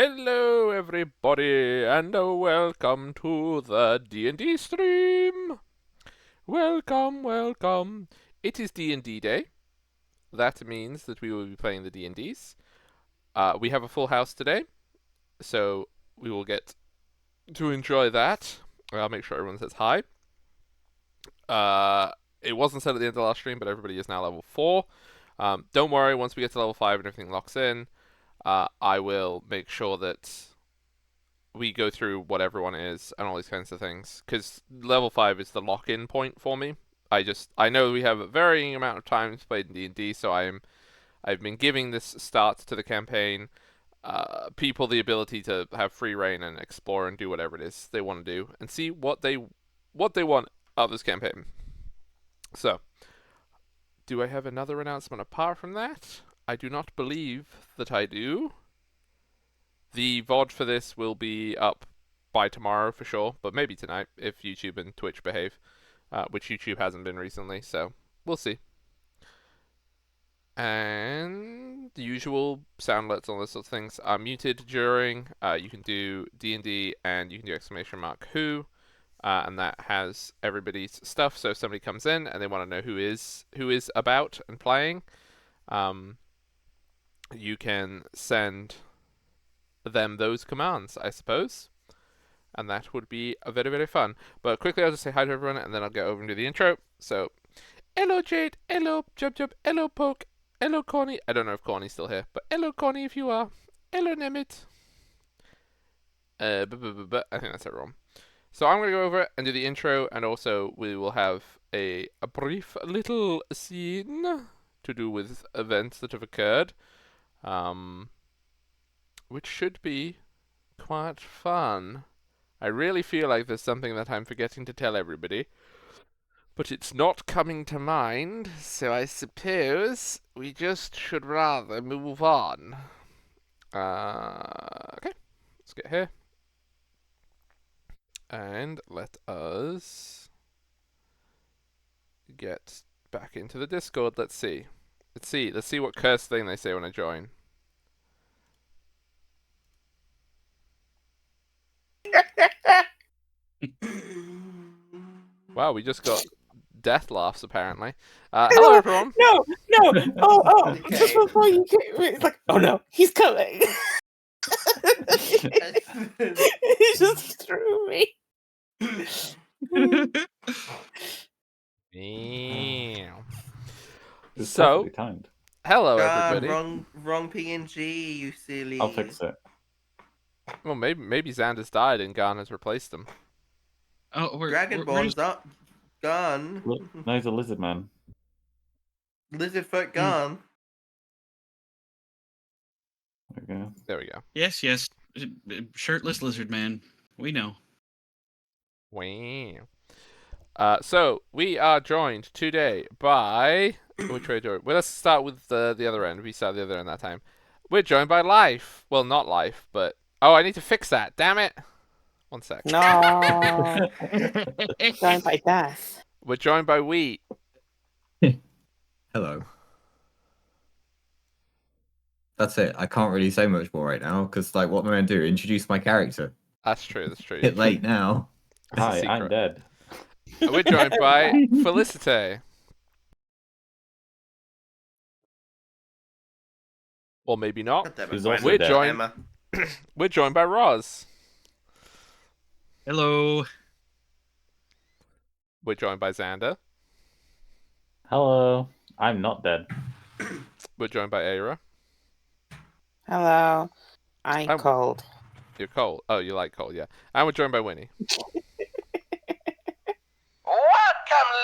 Hello, everybody, and welcome to the D&D stream. Welcome, welcome. It is D&D day. That means that we will be playing the D&Ds. We have a full house today, so we will get to enjoy that. I'll make sure everyone says hi. It wasn't said at the end of the last stream, but everybody is now level 4. Don't worry, once we get to level 5 and everything locks in, I will make sure that we go through what everyone is and all these kinds of things, because level 5 is the lock-in point for me. I know we have a varying amount of times played in D&D, so I've been giving this start to the campaign people the ability to have free reign and explore and do whatever it is they want to do and see what they want out of this campaign. So, do I have another announcement apart from that? I do not believe that I do. The VOD for this will be up by tomorrow for sure, but maybe tonight if YouTube and Twitch behave, which YouTube hasn't been recently, so we'll see. And the usual sound alerts, all those sorts of things are muted during. You can do D&D and you can do ! Who, and that has everybody's stuff. So if somebody comes in and they want to know who is about and playing, you can send them those commands, I suppose, and that would be very, very fun. But quickly, I'll just say hi to everyone, and then I'll go over and do the intro. So, hello Jade, hello Jub Jub, hello Poke, hello Corny. I don't know if Corny's still here, but hello Corny if you are. Hello Nemit. I think that's everyone. So I'm going to go over and do the intro, and also we will have a brief little scene to do with events that have occurred. Which should be quite fun. I really feel like there's something that I'm forgetting to tell everybody, but it's not coming to mind, so I suppose we just should rather move on. Okay, let's get here. And let us get back into the Discord. Let's see what cursed thing they say when I join. Wow, we just got death laughs apparently. Hello everyone. No. Oh. Okay. Just before you came, it's like, oh no, he's coming. He just threw me. So, hello everybody. Wrong PNG, you silly. I'll fix it. Well, maybe Xander's died and Garn has replaced him. Oh, Dragonborn's up. Gone. No, he's a lizard man. Lizard foot gone. There we go. Yes. Shirtless lizard man. We know. Wow. So we are joined today by which way do we? Well, let's start with the other end. We started the other end that time. We're joined by Life. Well, not Life, but I need to fix that. Damn it! 1 sec. No. Joined by Death. We're joined by Wheat. Hello. That's it. I can't really say much more right now because, like, what am I going to do? Introduce my character? That's true. Bit late now. Hi, I'm dead. We're joined by Felicite. Or maybe not. Who's also We're dead. joined. We're joined by Roz. Hello. We're joined by Xander. Hello. I'm not dead. We're joined by Aira. Hello. I'm cold. You're cold. Oh, you like cold, yeah. And we're joined by Winnie. Welcome,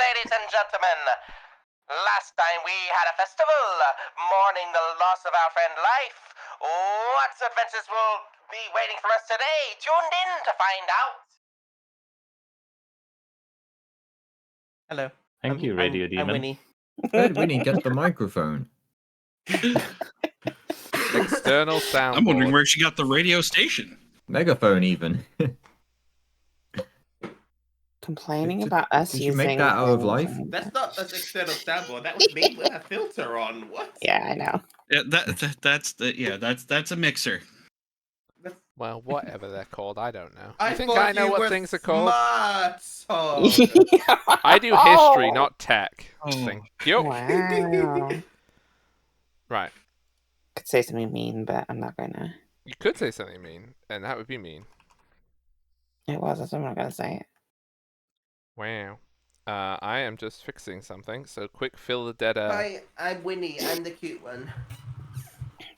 ladies and gentlemen. Last time we had a festival, mourning the loss of our friend Life. What adventures will be waiting for us today? Tuned in to find out. Hello. Thank you, Radio Demon. I'm Winnie. Winnie, get the microphone. External sound. I'm wondering where she got the radio station. Megaphone, even. Complaining about us Did using. you make that out of Life? That's not an external soundboard. That was me with a filter on. What? Yeah, I know. Yeah, that's a mixer. That's Well, whatever they're called, I don't know. I You think thought I know you what were things are called? smart. Oh. I do history, not tech. Thank you. Wow. Right. Could say something mean, but I'm not gonna. You could say something mean, and that would be mean. It was. I'm not gonna say it. Wow. I am just fixing something, so quick fill the dead air. Hi, I'm Winnie. I'm the cute one.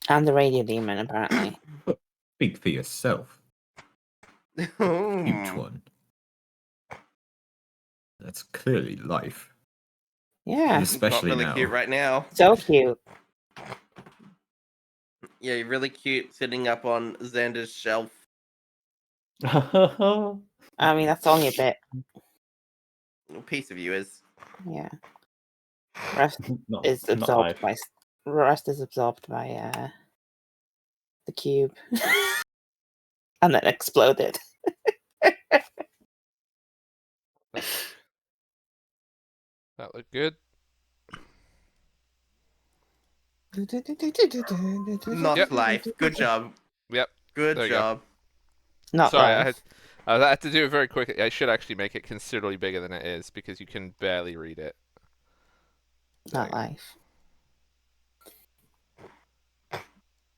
I'm the radio demon, apparently. Speak for yourself, cute one. That's clearly life. And Yeah. Not especially really now. cute right now. So cute. Yeah, you're really cute sitting up on Xander's shelf. I mean, that's only a bit. A piece of you is. Yeah. Rest not, is not absorbed life. by. Rest is absorbed by the cube, and then exploded. That looked good. Not Yep. life. Good job. Yep. Good There you go. job. Not Sorry, life. I had to do it very quickly. I should actually make it considerably bigger than it is because you can barely read it. Not life.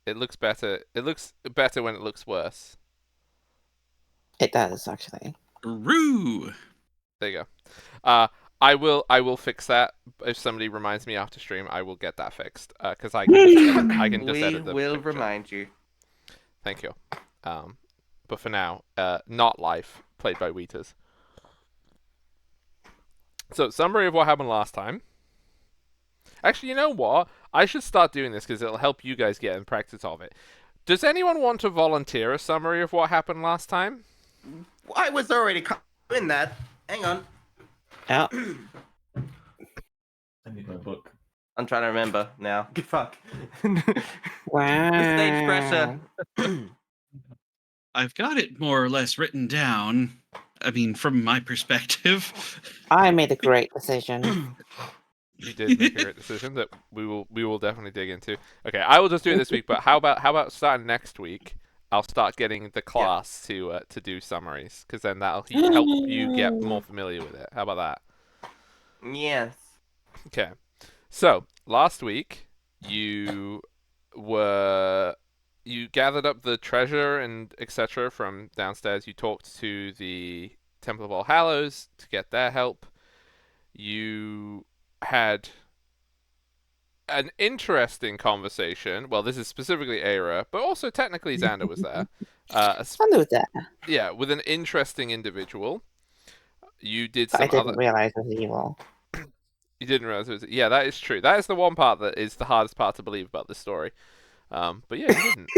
It looks better. It looks better when it looks worse. It does actually. Roo! There you go. I will fix that. If somebody reminds me after stream, I will get that fixed. Because I can just We edit the will picture. remind you. Thank you. But for now, not life, played by Wheaters. So, summary of what happened last time. Actually, you know what? I should start doing this because it'll help you guys get in practice of it. Does anyone want to volunteer a summary of what happened last time? I was already in that. Hang on. Yeah. I need my book. I'm trying to remember now. Fuck. Wow. The stage pressure. I've got it more or less written down. I mean, from my perspective. I made a great decision. You did make a great decision that we will definitely dig into. Okay, I will just do it this week. But how about starting next week? I'll start getting the class to do summaries because then that'll help you get more familiar with it. How about that? Yes. Okay. So last week you gathered up the treasure and etc. from downstairs. You talked to the Temple of All Hallows to get their help. You had an interesting conversation. Well, this is specifically Aira, but also technically Xander was there. Xander was there. Yeah, with an interesting individual. You did But some I didn't other. realize it was evil. You didn't realize it was. Yeah, that is true. That is the one part that is the hardest part to believe about this story. But yeah, you didn't.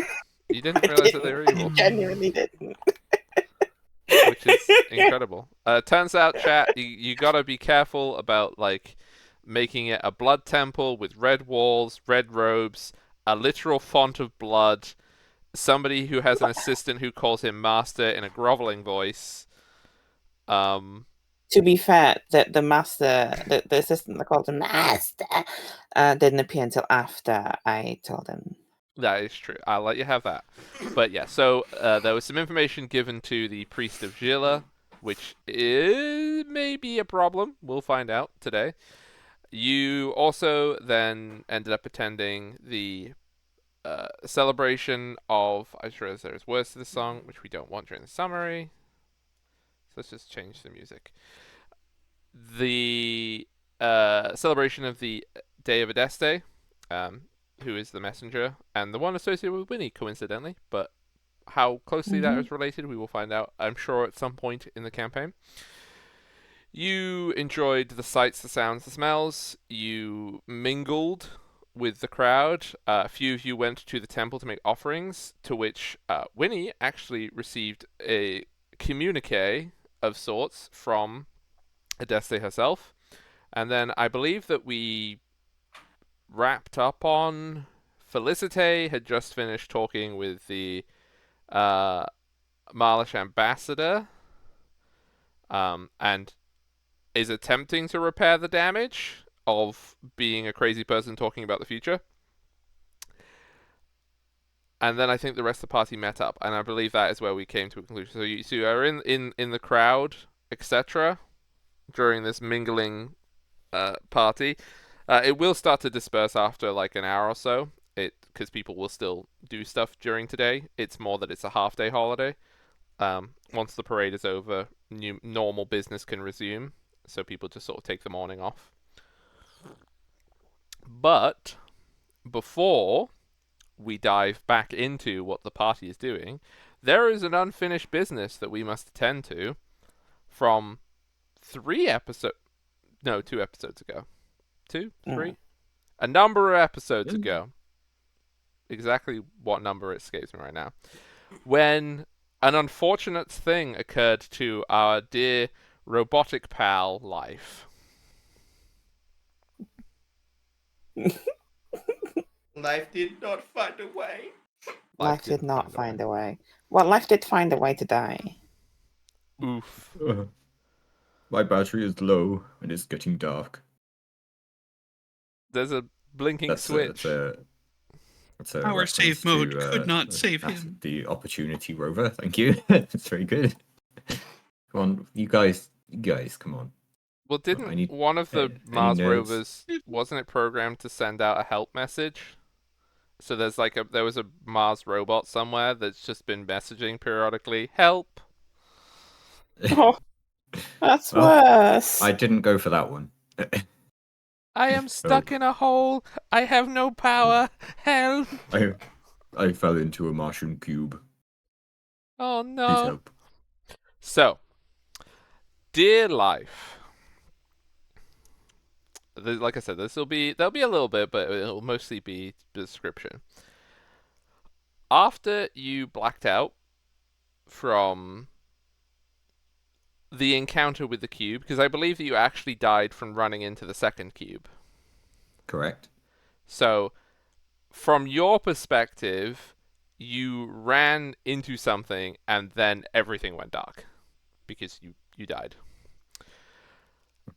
You didn't realize that they were evil, I genuinely didn't. which is incredible. Turns out, chat, you gotta be careful about like making it a blood temple with red walls, red robes, a literal font of blood, somebody who has an assistant who calls him master in a groveling voice. To be fair, the master, the assistant that called him master, didn't appear until after I told him. That is true. I'll let you have that. But yeah, so there was some information given to the priest of Gila, which is maybe a problem. We'll find out today. You also then ended up attending the celebration of. I just realized there's words to the song, which we don't want during the summary. So let's just change the music. The celebration of the Day of Adeste, who is the messenger, and the one associated with Winnie, coincidentally. But how closely that is related, we will find out, I'm sure, at some point in the campaign. You enjoyed the sights, the sounds, the smells. You mingled with the crowd. A few of you went to the temple to make offerings, to which Winnie actually received a communique of sorts from Adeste herself. And then I believe that we wrapped up on Felicite had just finished talking with the Marlish ambassador and is attempting to repair the damage of being a crazy person talking about the future. and then I think the rest of the party met up, and I believe that is where we came to a conclusion. So you are in the crowd, etc. during this mingling party. It will start to disperse after like an hour or so. Because people will still do stuff during today. It's more that it's a half-day holiday. Once the parade is over, normal business can resume. So people just sort of take the morning off. But before we dive back into what the party is doing, there is an unfinished business that we must attend to from 2 episodes ago. 2, 3? A number of episodes ago. Exactly what number escapes me right now. When an unfortunate thing occurred to our dear robotic pal, Life. Life did not find a way. Life did not find a way. Well, Life did find a way to die. Oof. My battery is low and it's getting dark. There's a blinking switch. That's a Power save reference mode to, could not save him. The Opportunity Rover. Thank you. It's very good. Come on, you guys, come on. Well, didn't one of the any Mars nerds? rovers, wasn't it programmed to send out a help message? So there was a Mars robot somewhere that's just been messaging periodically, help. Oh, that's Well, worse. I didn't go for that one. I am stuck in a hole. I have no power. Help. I fell into a Martian cube. Oh Please no. help. So, dear Life. Like I said, there'll be a little bit, but it'll mostly be description. After you blacked out from the encounter with the cube, because I believe that you actually died from running into the second cube. Correct. So, from your perspective, you ran into something and then everything went dark because you died.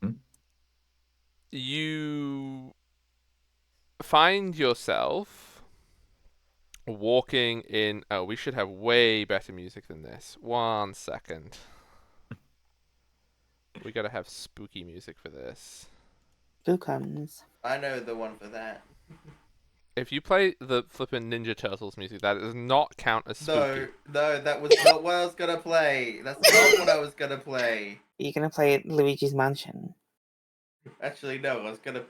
Mhm. You find yourself walking in... Oh, we should have way better music than this. 1 second. We gotta have spooky music for this. Spookums. I know the one for that. If you play the flippin' Ninja Turtles music, that does not count as spooky. No, that was not what I was gonna play. That's not what I was gonna play. You're gonna play Luigi's Mansion. Actually, no, I was gonna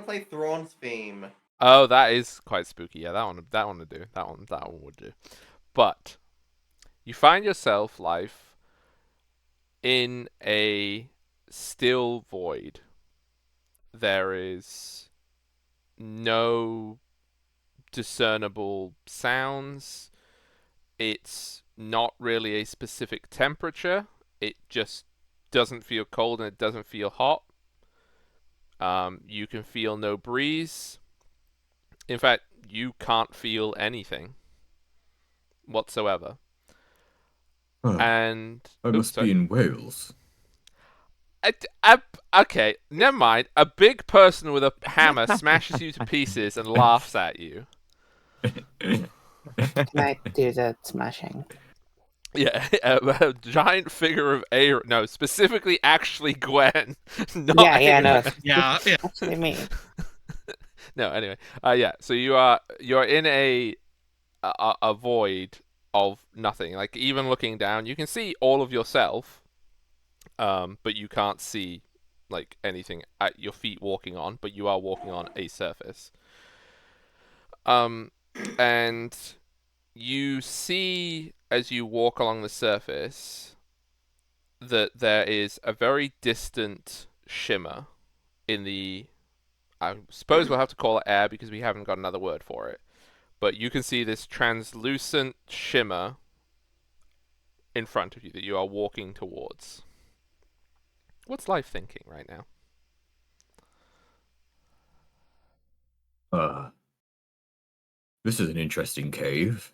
play Thrawn's theme. Oh, that is quite spooky. Yeah, that one would do. That one would do. But you find yourself, Life, in a still void. There is no discernible sounds. It's not really a specific temperature. It just doesn't feel cold and it doesn't feel hot. You can feel no breeze. In fact, you can't feel anything whatsoever. And I must be in Wales. Okay, never mind. A big person with a hammer smashes you to pieces and laughs at you. Can I do the smashing? Yeah, a giant figure of Aaron. No, specifically, actually Gwen. Not Yeah, no. Yeah. Actually me. No, anyway. Yeah. So you're in a void of nothing. Like even looking down, you can see all of yourself, but you can't see like anything at your feet walking on. But you are walking on a surface. And you see as you walk along the surface that there is a very distant shimmer in the... I suppose we'll have to call it air because we haven't got another word for it. But you can see this translucent shimmer in front of you that you are walking towards. What's Life thinking right now? This is an interesting cave.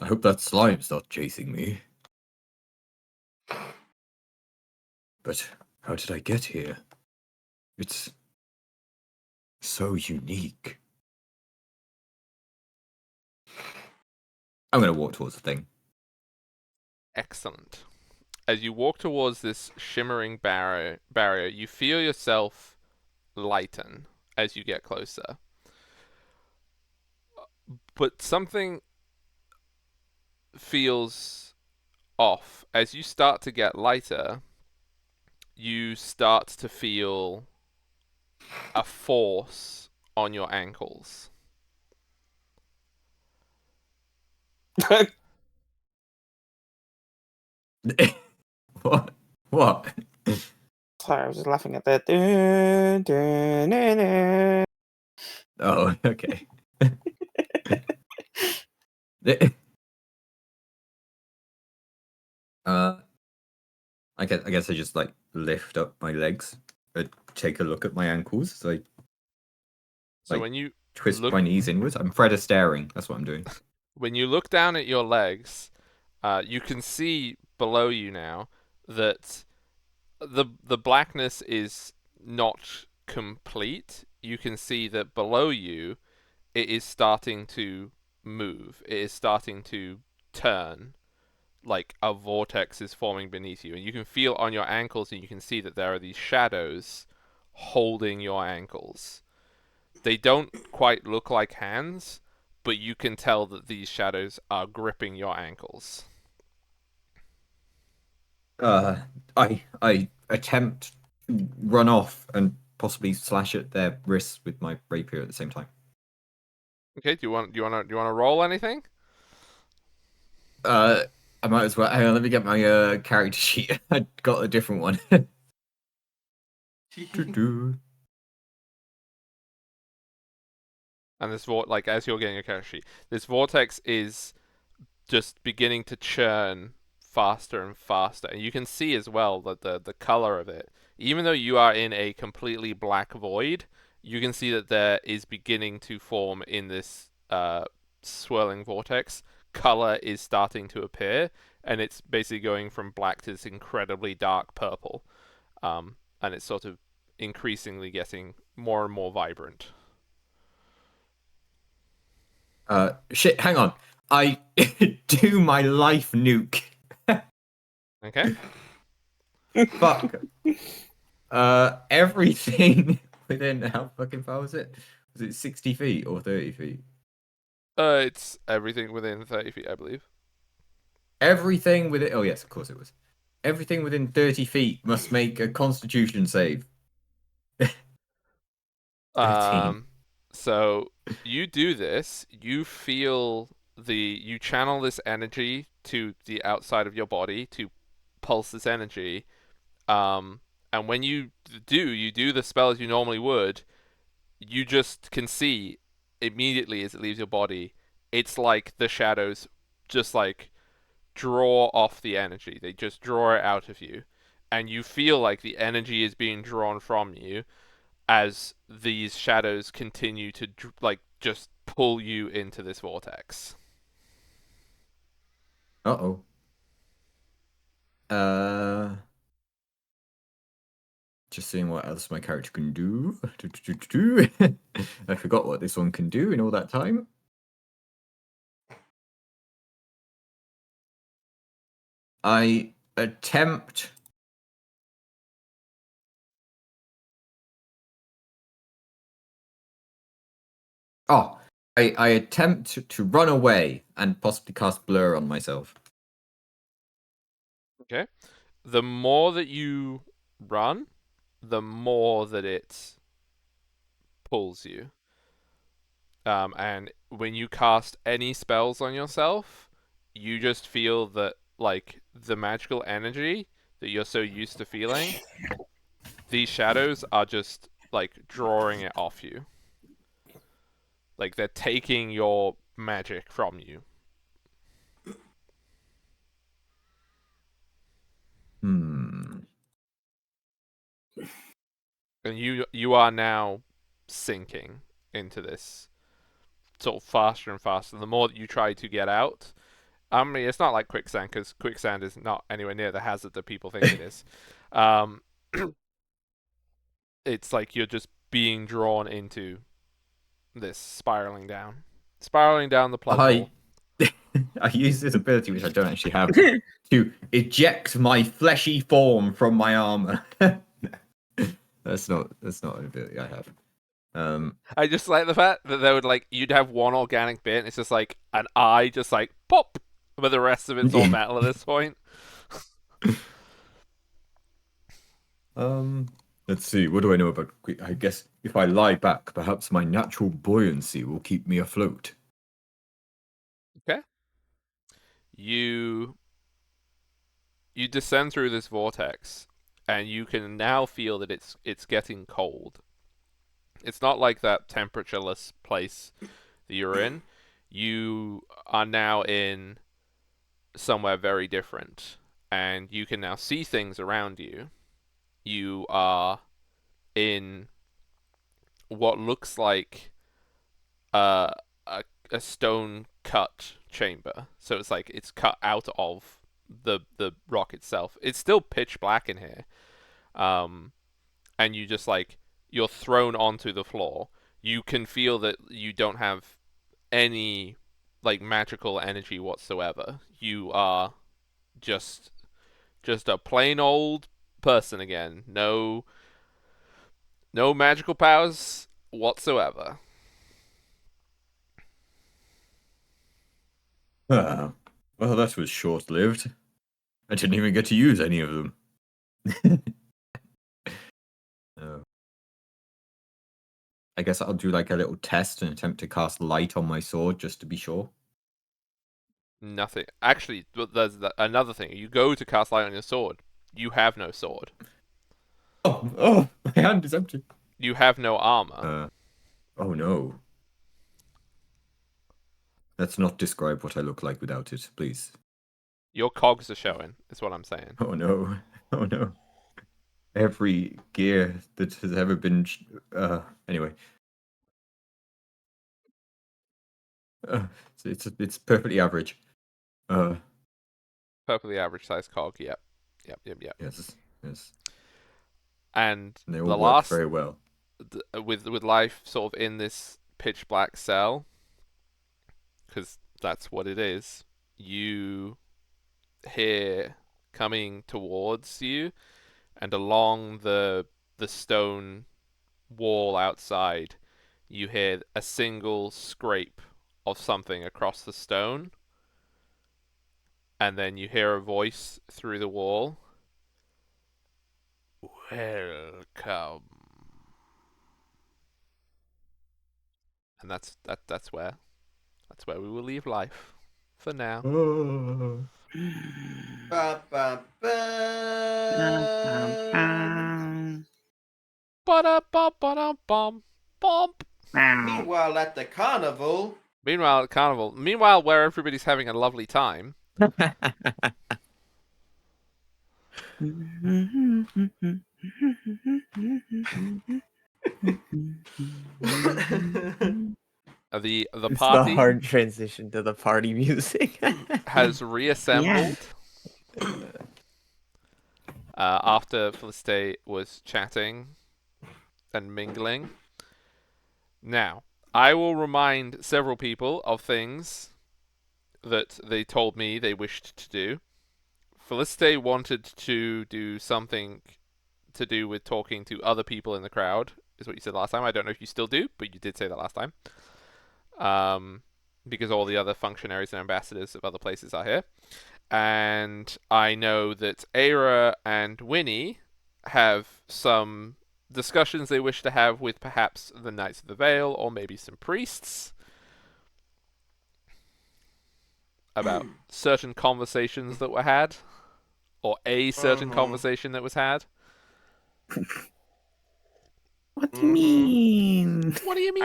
I hope that slime's not chasing me. But how did I get here? It's so unique. I'm gonna walk towards the thing. Excellent. As you walk towards this shimmering barrier, you feel yourself lighten as you get closer. But something feels off. As you start to get lighter, you start to feel a force on your ankles. What? What? Sorry, I was just laughing at the. Dun, dun, dun, dun. Oh, okay. I guess I just like lift up my legs and take a look at my ankles. So I So Like, when you twist look my knees inwards. I'm Fred Astaireing. That's what I'm doing. when you look down at your legs, you can see below you now that the blackness is not complete. You can see that below you it is starting to move. It is starting to turn, like a vortex is forming beneath you, and you can feel on your ankles, and you can see that there are these shadows holding your ankles. They don't quite look like hands, but you can tell that these shadows are gripping your ankles. I attempt to run off and possibly slash at their wrists with my rapier at the same time. Okay, do you want to roll anything? I might as well. Hang on, let me get my character sheet. I got a different one. Doo-doo. And this like as you're getting your character sheet, this vortex is just beginning to churn faster and faster, and you can see as well that the color of it, even though you are in a completely black void, you can see that there is beginning to form in this swirling vortex. Color is starting to appear, and it's basically going from black to this incredibly dark purple, and it's sort of increasingly getting more and more vibrant. Shit, hang on. I do my life nuke. Okay. Fuck. Everything within how fucking far was it? Was it 60 feet or 30 feet? It's everything within 30 feet, I believe. Everything within. Oh yes, of course it was. Everything within 30 feet must make a Constitution save. 13. So you do this, you feel you channel this energy to the outside of your body to pulse this energy. And when you do the spell as you normally would, you just can see immediately as it leaves your body, it's like the shadows just like draw off the energy. They just draw it out of you. And you feel like the energy is being drawn from you as these shadows continue to like just pull you into this vortex. Uh-oh. Just seeing what else my character can do. I forgot what this one can do in all that time. I attempt. Oh, I attempt to run away and possibly cast blur on myself. Okay. The more that you run, the more that it pulls you. And when you cast any spells on yourself, you just feel that like the magical energy that you're so used to feeling, these shadows are just like drawing it off you. Like they're taking your magic from you. Hmm. And you are now sinking into this sort of faster and faster. The more that you try to get out, I mean, it's not like quicksand, because quicksand is not anywhere near the hazard that people think it is. Um, it's like you're just being drawn into this spiraling down the plug hole. I use this ability, which I don't actually have, to eject my fleshy form from my armor. That's not an ability I have. I just like the fact that they would like you'd have one organic bit, and it's just like an eye, just like pop, but the rest of it's all metal at this point. Let's see. What do I know about? I guess if I lie back, perhaps my natural buoyancy will keep me afloat. Okay. You descend through this vortex, and you can now feel that it's getting cold. It's not like that temperatureless place that you're in. You are now in somewhere very different, and you can now see things around you. You are in what looks like a stone cut chamber. So it's like it's cut out of the rock itself. It's still pitch black in here. And you just like you're thrown onto the floor. You can feel that you don't have any like magical energy whatsoever. You are just a plain old person again. No magical powers whatsoever. Ah, well, that was short-lived. I didn't even get to use any of them. Oh. I guess I'll do like a little test and attempt to cast light on my sword just to be sure. Nothing. Actually, there's another thing. You go to cast light on your sword. You have no sword. Oh, my hand is empty. You have no armor. Oh no. Let's not describe what I look like without it, please. Your cogs are showing, is what I'm saying. Oh no. Oh no. Every gear that has ever been. Anyway. It's perfectly average. Perfectly average size cog, yep. Yes. And They the all work last, very well. with life sort of in this pitch black cell, because that's what it is, you hear coming towards you, and along the stone wall outside, you hear a single scrape of something across the stone, and then you hear a voice through the wall. Welcome. And that's where we will leave life for now. Oh. Ba, ba, ba. Ba-da-ba-ba-da-bum. Bump. Meanwhile, at the carnival. Meanwhile, at carnival. Meanwhile, where everybody's having a lovely time. The It's party the hard transition to the party music. has reassembled after Felicite was chatting and mingling. Now, I will remind several people of things that they told me they wished to do. Felicite wanted to do something to do with talking to other people in the crowd, is what you said last time. I don't know if you still do, but you did say that last time. Because all the other functionaries and ambassadors of other places are here. And I know that Aira and Winnie have some discussions they wish to have with perhaps the Knights of the Vale, or maybe some priests, about certain conversations that were had, or a certain conversation that was had. What do you mean? What do you mean?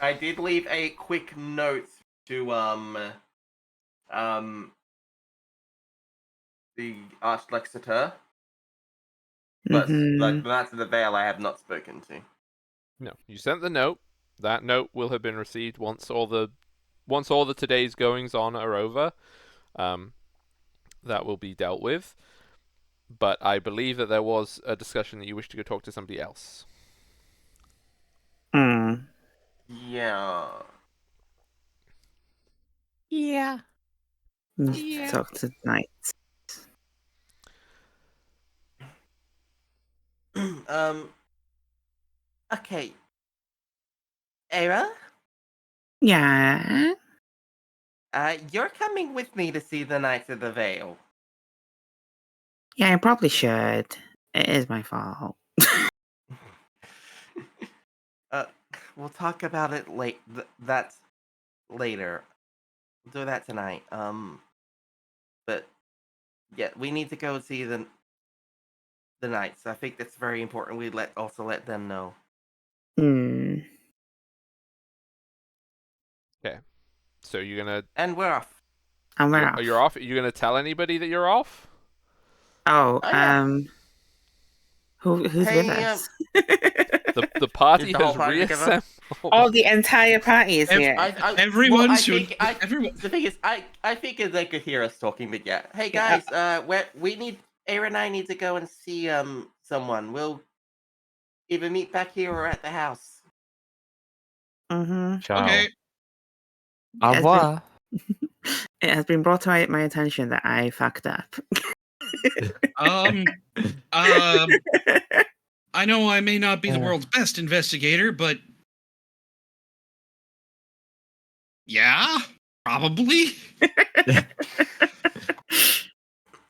I did leave a quick note to the Archlexitor, but like the Knights of the Vale, I have not spoken to. No, you sent the note. That note will have been received once all the today's goings on are over. That will be dealt with. but I believe that there was a discussion that you wish to go talk to somebody else. Hmm. Yeah. Yeah. Need to talk to Knight. Okay. Era, Yeah. you're coming with me to see the Knights of the Vale. Yeah, I probably should. It is my fault. We'll talk about it that's later. We'll do that tonight. But yeah, we need to go see the Knights. I think that's very important. We also let them know. Hmm. Okay. So you're gonna And we're off. And we're off. you're off. You're gonna tell anybody that you're off? Oh, Oh, yeah. who's with Hey, us? The party Is the whole has party together? reassembled. Oh, the entire party is here. Everyone I should. think Everyone. the thing is, I figured they could hear us talking, but yeah. Hey Yeah. guys, we need Aaron and I need to go and see someone. We'll either meet back here or at the house. Mm-hmm. Ciao. Okay. Au revoir. It has been brought to my attention that I fucked up. Um. I know I may not be the world's best investigator, but yeah, probably.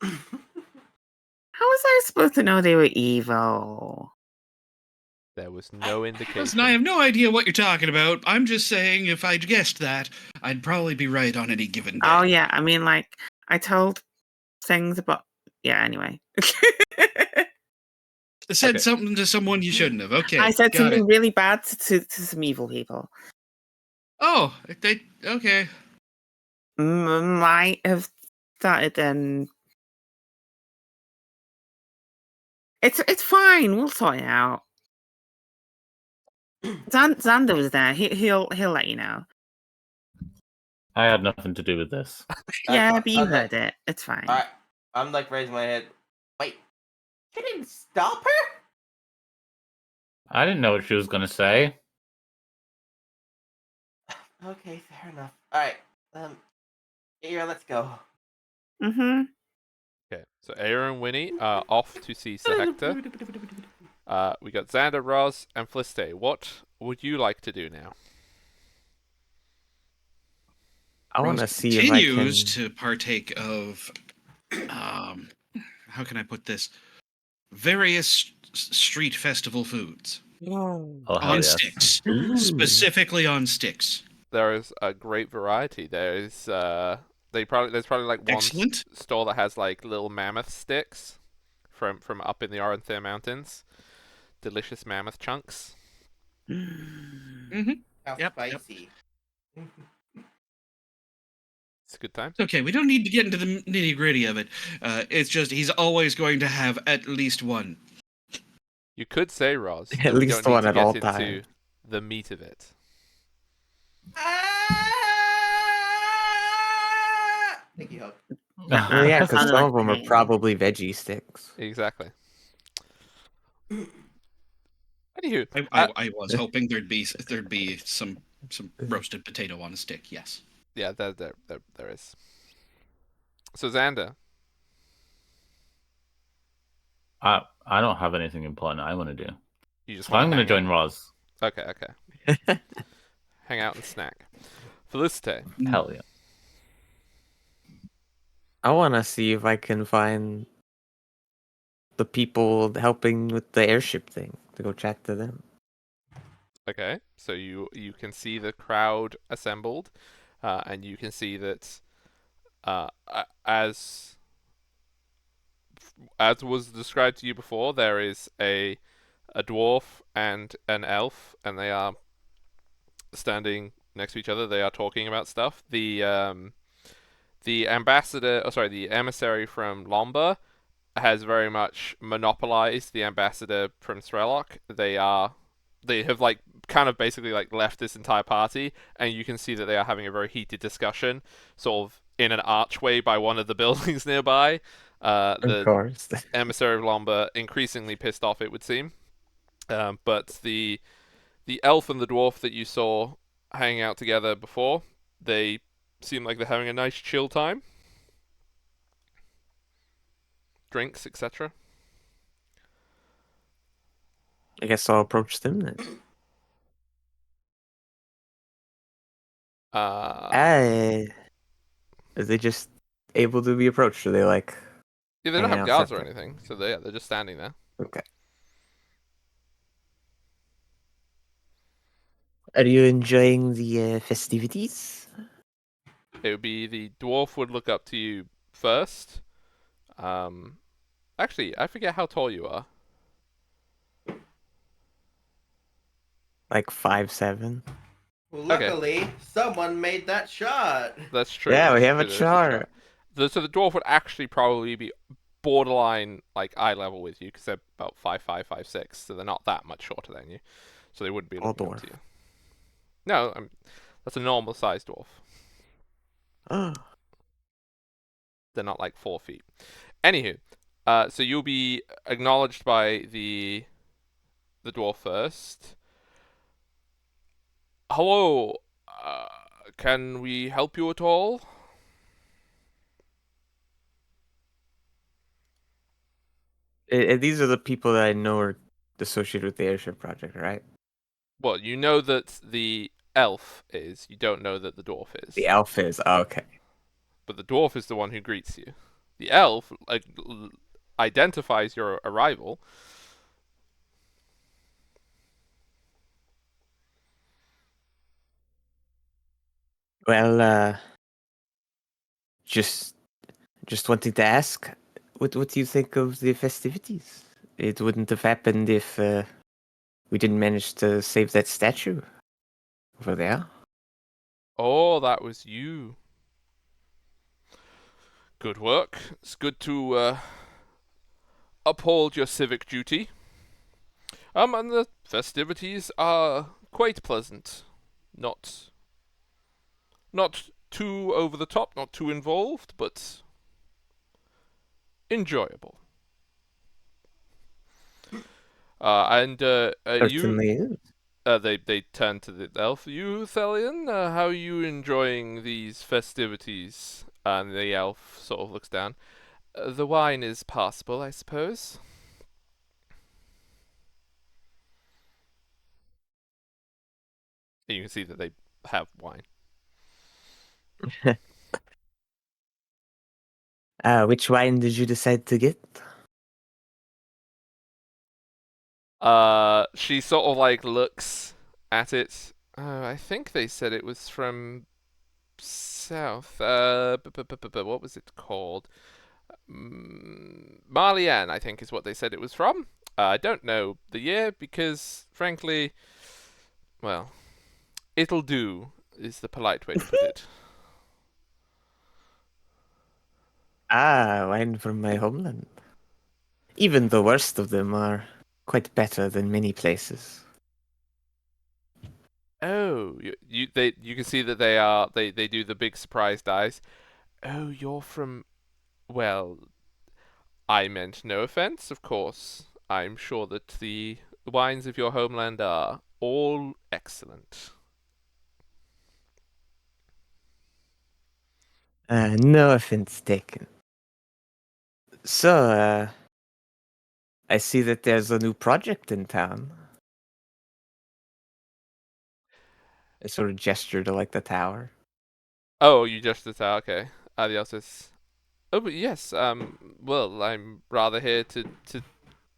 How was I supposed to know they were evil? There was no indication. Listen, I have no idea what you're talking about. I'm just saying, if I'd guessed that, I'd probably be right on any given day. Oh yeah, I mean, like I told things about. Yeah. Anyway, Said Okay. something to someone you shouldn't have. Okay, I said got something it. really bad to some evil people. Oh, okay. Might have started then. It's fine. We'll sort it out. Xander was there. He'll let you know. I had nothing to do with this. Yeah, but you Okay. heard it. It's fine. Alright, I'm like raising my head. Wait, you didn't stop her? I didn't know what she was gonna say. Okay, fair enough. Alright, here, let's go. Mm-hmm. Okay, so Aaron and Winnie are off to see Sir Hector. We got Xander, Roz, and Fliste. What would you like to do now? I want to Rose see if I can. continues to partake of, how can I put this? Various street festival foods Oh, Oh, hell on yes. sticks, Ooh. specifically on sticks. There is a great variety. There's probably like one Excellent. store that has like little mammoth sticks from up in the Orenthir Mountains. Delicious mammoth chunks. Mm-hmm. How Yep. spicy. It's a good time. It's okay. We don't need to get into the nitty gritty of it. It's just he's always going to have at least one. You could say, Roz, At that we least don't need one to at get all into times. the meat of it. Thank you, Hope. Well, yeah, because Sounded some like of them are pain. probably veggie sticks. Exactly. Anywho, I was hoping there'd be some roasted potato on a stick. Yes. yeah, there is. So Xander, I don't have anything important I want to do. you just So want I'm to going to hang join Roz. out. Okay. Hang out and snack. Felicite. Hell yeah. I want to see if I can find the people helping with the airship thing to go chat to them. Okay, so you can see the crowd assembled, and you can see that as was described to you before, there is a dwarf and an elf, and they are standing next to each other. They are talking about stuff. The ambassador, the emissary from Lomba has very much monopolized the ambassador from Strelok. They have like kind of basically like left this entire party, and you can see that they are having a very heated discussion, sort of in an archway by one of the buildings nearby. Of The course. emissary of Lomba increasingly pissed off, it would seem. But the elf and the dwarf that you saw hanging out together before, they seem like they're having a nice chill time. Drinks, etc. I guess I'll approach them then. Are they just able to be approached? Or they like Yeah, they don't hanging have out guards or separate? anything, so they're just standing there. Okay. Are you enjoying the festivities? It would be the dwarf would look up to you first. Actually, I forget how tall you are. Like 5'7"? Well, Okay. luckily, someone made that shot. That's true. Yeah, we That's have a true, there is chart. So the dwarf would actually probably be borderline like eye level with you because they're about 5'5", 5'6", so they're not that much shorter than you. So they wouldn't be All looking up dwarf. to you. No, that's a normal sized dwarf. Oh, They're not like 4 feet. Anywho, so you'll be acknowledged by the dwarf first. Hello, can we help you at all? these are the people that I know are associated with the airship project, right? Well, you know that the elf is. You don't know that the dwarf is. The elf is. Okay. But the dwarf is the one who greets you. The elf identifies your arrival. Well, just wanted to ask, what do you think of the festivities? It wouldn't have happened if we didn't manage to save that statue over there. Oh, that was you. Good work. It's good to uphold your civic duty. And the festivities are quite pleasant. Not too over the top, not too involved, but enjoyable. You, Certainly is. they turn to the elf. You, Thelian, how are you enjoying these festivities? And the elf sort of looks down. The wine is passable, I suppose. You can see that they have wine. Which wine did you decide to get? She sort of like looks at it. I think they said it was from south. What was it called? Marlian, I think is what they said it was from. I don't know the year because, frankly, well, it'll do is the polite way to put it. Wine from my homeland. Even the worst of them are quite better than many places. Oh, you can see that they do the big surprise dice. Oh, you're from, well, I meant no offense, of course. I'm sure that the wines of your homeland are all excellent. No offense taken. So, I see that there's a new project in town. I sort of gesture to like the tower. Oh, you just did that, okay. The elf says, oh, but yes, well, I'm rather here to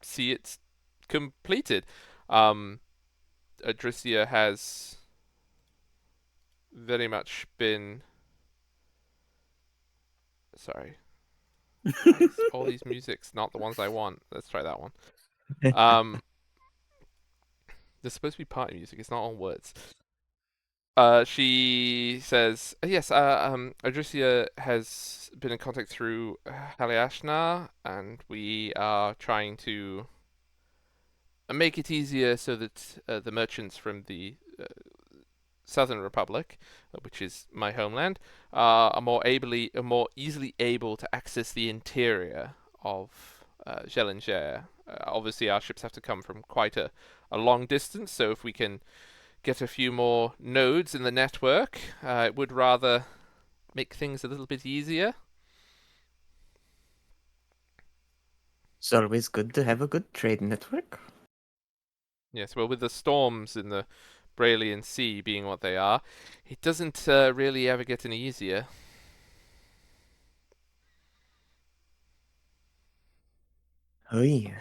see it completed. Adricia has very much been. Sorry. All these music's not the ones I want. Let's try that one. There's supposed to be party music. It's not all words. She says, yes, Adricia has been in contact through Haliashna, and we are trying to make it easier so that the merchants from the Southern Republic, which is my homeland, are more easily able to access the interior of Zelinger. Obviously, our ships have to come from quite a long distance, so if we can get a few more nodes in the network, it would rather make things a little bit easier. It's always good to have a good trade network. Yes, well, with the storms in the Brailian Sea being what they are, it doesn't really ever get any easier. Oh yeah.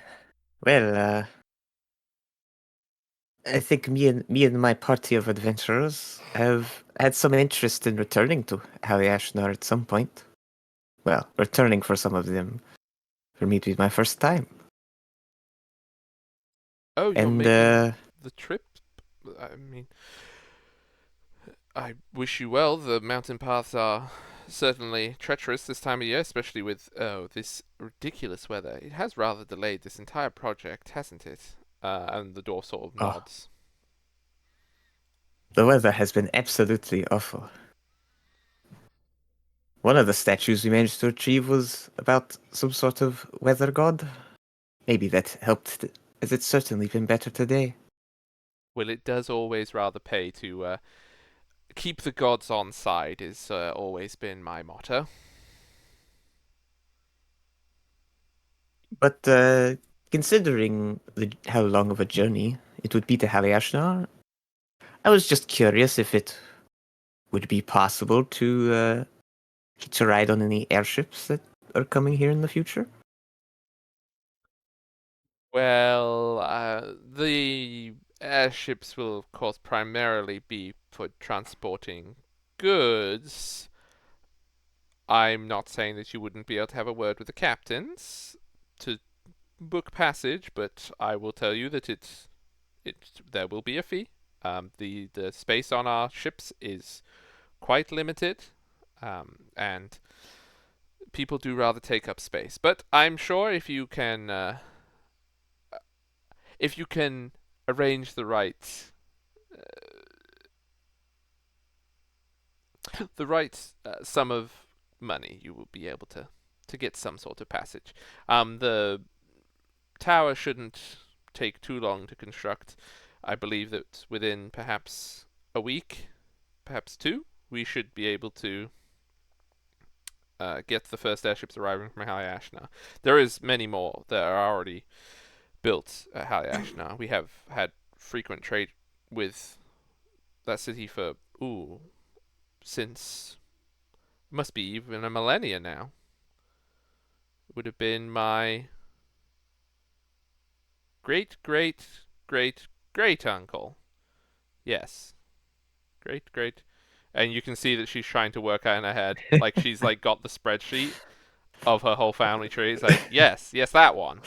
Well, I think me and my party of adventurers have had some interest in returning to Haliashnar at some point. Well, returning for some of them. For me, it was my first time. Oh, you're And making the trip? I mean, I wish you well. The mountain paths are certainly treacherous this time of year, especially with this ridiculous weather. It has rather delayed this entire project, hasn't it? And the door sort of Oh. nods. the weather has been absolutely awful. One of the statues we managed to achieve was about some sort of weather god. Maybe that helped, as it's certainly been better today. Well, it does always rather pay to keep the gods on side, is always been my motto. But considering how long of a journey it would be to Haliashnar, I was just curious if it would be possible to hitch a ride on any airships that are coming here in the future. Well, the airships will, of course, primarily be for transporting goods. I'm not saying that you wouldn't be able to have a word with the captains to book passage, but I will tell you that there will be a fee. The space on our ships is quite limited, and people do rather take up space. But I'm sure if you can arrange the right sum of money, you will be able to get some sort of passage. The tower shouldn't take too long to construct. I believe that within perhaps a week, perhaps two, we should be able to get the first airships arriving from Haliashna. There is many more that are already built at Haliashna. We have had frequent trade with that city for since must be even a millennia now. It would have been my great great great great uncle. Yes, great great. And you can see that she's trying to work out in her head, like she's like got the spreadsheet of her whole family tree. It's like yes, that one.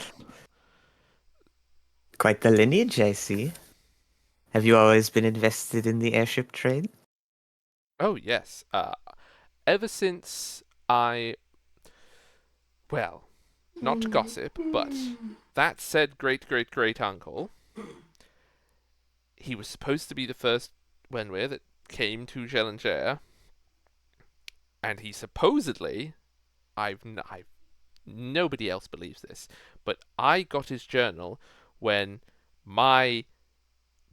Quite the lineage, I see. Have you always been invested in the airship trade? Oh yes. Ever since not to gossip, but that said great great great uncle, he was supposed to be the first Wenwir that came to Jelinger, and he supposedly, nobody else believes this, but I got his journal when my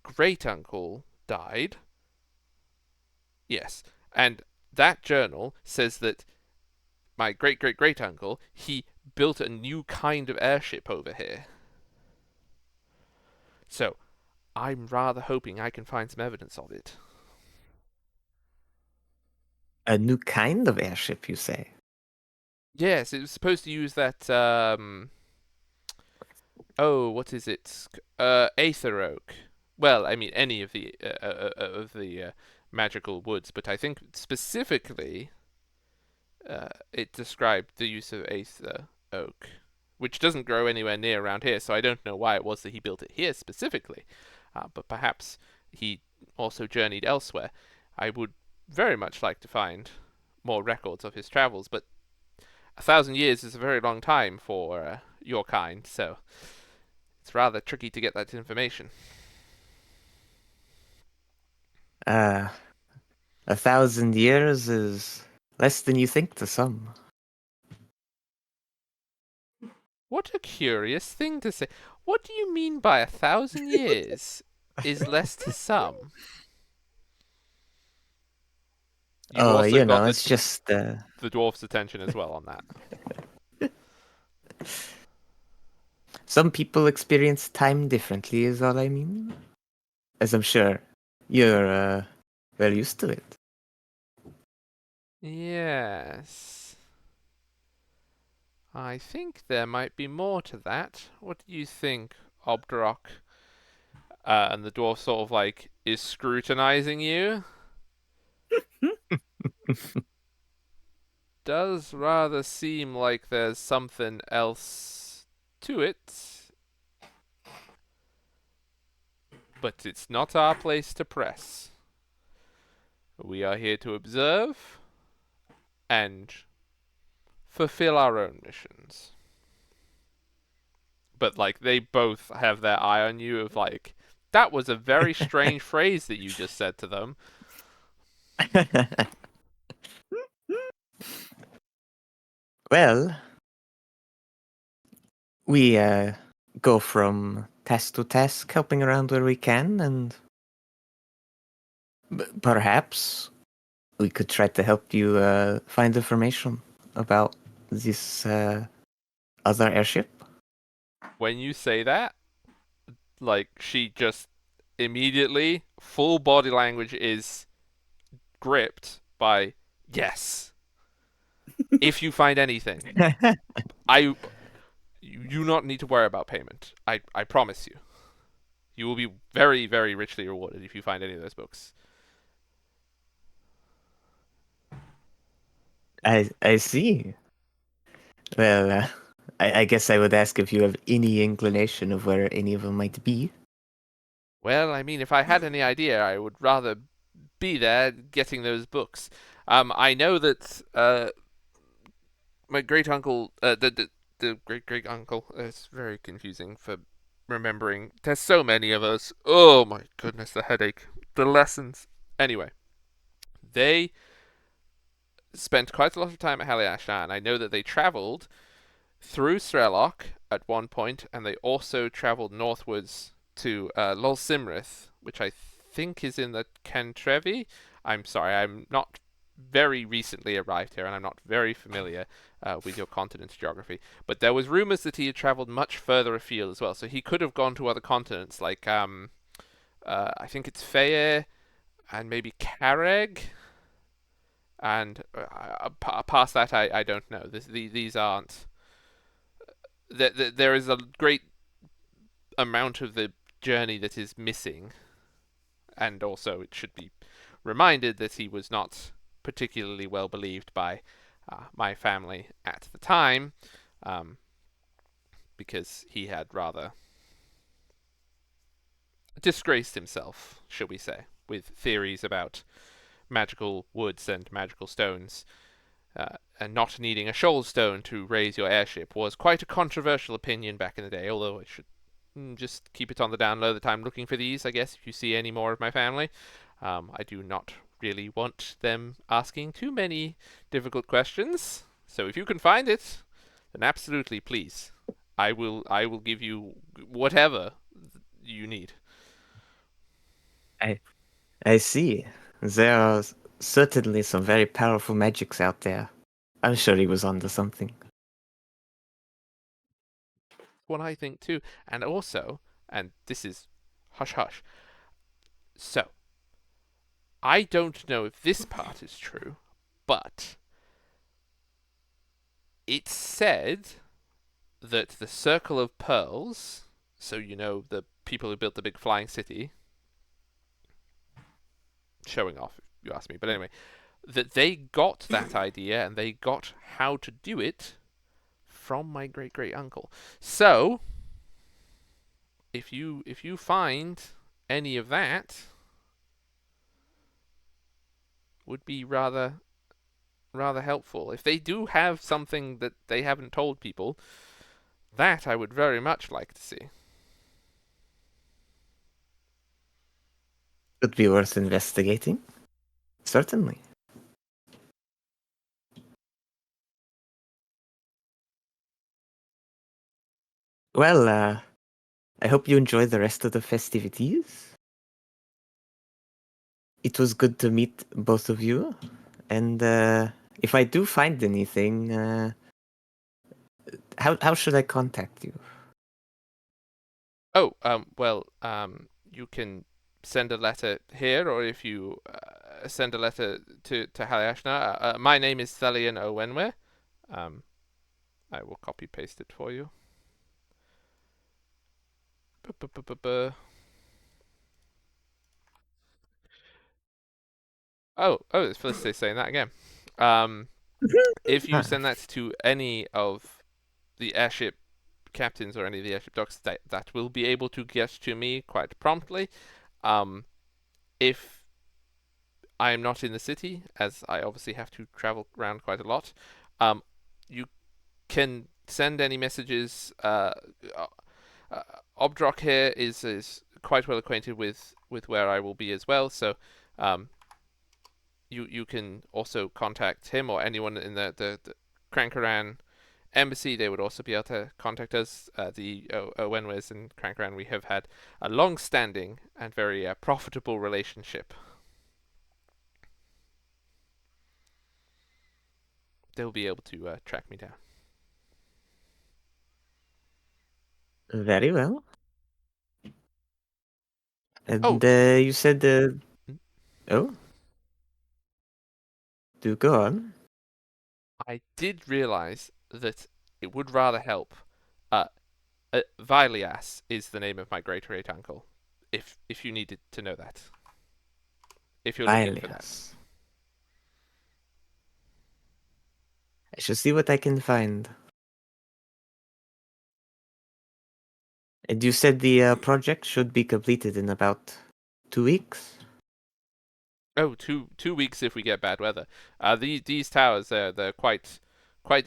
great uncle died. Yes, and that journal says that my great great great uncle, he built a new kind of airship over here. So I'm rather hoping I can find some evidence of it. A new kind of airship, you say? Yes, it was supposed to use that what is it? Aether oak. Well, I mean any of the magical woods, but I think specifically it described the use of Aether oak, which doesn't grow anywhere near around here, so I don't know why it was that he built it here specifically. But perhaps he also journeyed elsewhere. I would very much like to find more records of his travels, but 1,000 years is a very long time for your kind, so it's rather tricky to get that information. Uh, 1,000 years is less than you think to some. What a curious thing to say. What do you mean by 1,000 years is less to some? You've Oh, also got it's just the dwarf's attention as well on that. some people experience time differently, is all I mean. As I'm sure you're well used to it. Yes. I think there might be more to that. What do you think, Obdrock? And the dwarf sort of like is scrutinizing you. Does rather seem like there's something else to it. But it's not our place to press. We are here to observe and fulfill our own missions. But like they both have their eye on you of like, that was a very strange phrase that you just said to them. Well, we go from task to task, helping around where we can, and perhaps we could try to help you find information about this other airship. When you say that, like she just immediately full body language is gripped by yes. If you find anything, you do not need to worry about payment. I promise you. You will be very, very richly rewarded if you find any of those books. I see. Well, I guess I would ask if you have any inclination of where any of them might be. Well, I mean, if I had any idea, I would rather be there getting those books. I know that my great uncle, the great great uncle, it's very confusing for remembering. There's so many of us. Oh my goodness, the headache, the lessons. Anyway, they spent quite a lot of time at Haliashna, and I know that they travelled through Strelok at one point, and they also travelled northwards to Lol Simrith, which I think is in the Cantrevi. I'm sorry, I'm not very recently arrived here, and I'm not very familiar with your continent's geography. But there was rumours that he had travelled much further afield as well, so he could have gone to other continents, like I think it's Feye and maybe Careg. And past that, I don't know. These aren't. There is a great amount of the journey that is missing, and also it should be reminded that he was not particularly well believed by my family at the time, because he had rather disgraced himself, shall we say, with theories about magical woods and magical stones. And not needing a shoal stone to raise your airship was quite a controversial opinion back in the day, although I should just keep it on the down low that I'm looking for these, I guess, if you see any more of my family. I do not really want them asking too many difficult questions, so if you can find it, then absolutely, please. I will give you whatever you need. I see. There are certainly some very powerful magics out there. I'm sure he was onto something. What I think too, and also, and this is hush hush. So, I don't know if this part is true, but it's said that the Circle of Pearls, so you know the people who built the big flying city, showing off if you ask me, but anyway, that they got that idea and they got how to do it from my great great uncle. So, if you find any of that, would be rather helpful. If they do have something that they haven't told people, that I would very much like to see. Could be worth investigating. Certainly. Well, I hope you enjoy the rest of the festivities. It was good to meet both of you. And if I do find anything, how should I contact you? Oh, well, you can send a letter here, or if you send a letter to Haliashna. My name is Thelian Owenwe. I will copy paste it for you. Oh, it's Felicity saying that again. If you send that to any of the airship captains or any of the airship docks, that will be able to get to me quite promptly. If I am not in the city, as I obviously have to travel around quite a lot, you can send any messages. Obdrock here is quite well acquainted with where I will be as well, so you can also contact him or anyone in the Crankaran embassy. They would also be able to contact us. The Owenwes and Crankaran, we have had a long-standing and very profitable relationship. They'll be able to track me down. Very well. And Oh. you said, oh, do go on. I did realize that it would rather help. Vilias is the name of my great uncle. If you needed to know that, if you're looking for that. Alias. I shall see what I can find. And you said the project should be completed in about 2 weeks? Oh, 2 weeks if we get bad weather. These towers they're quite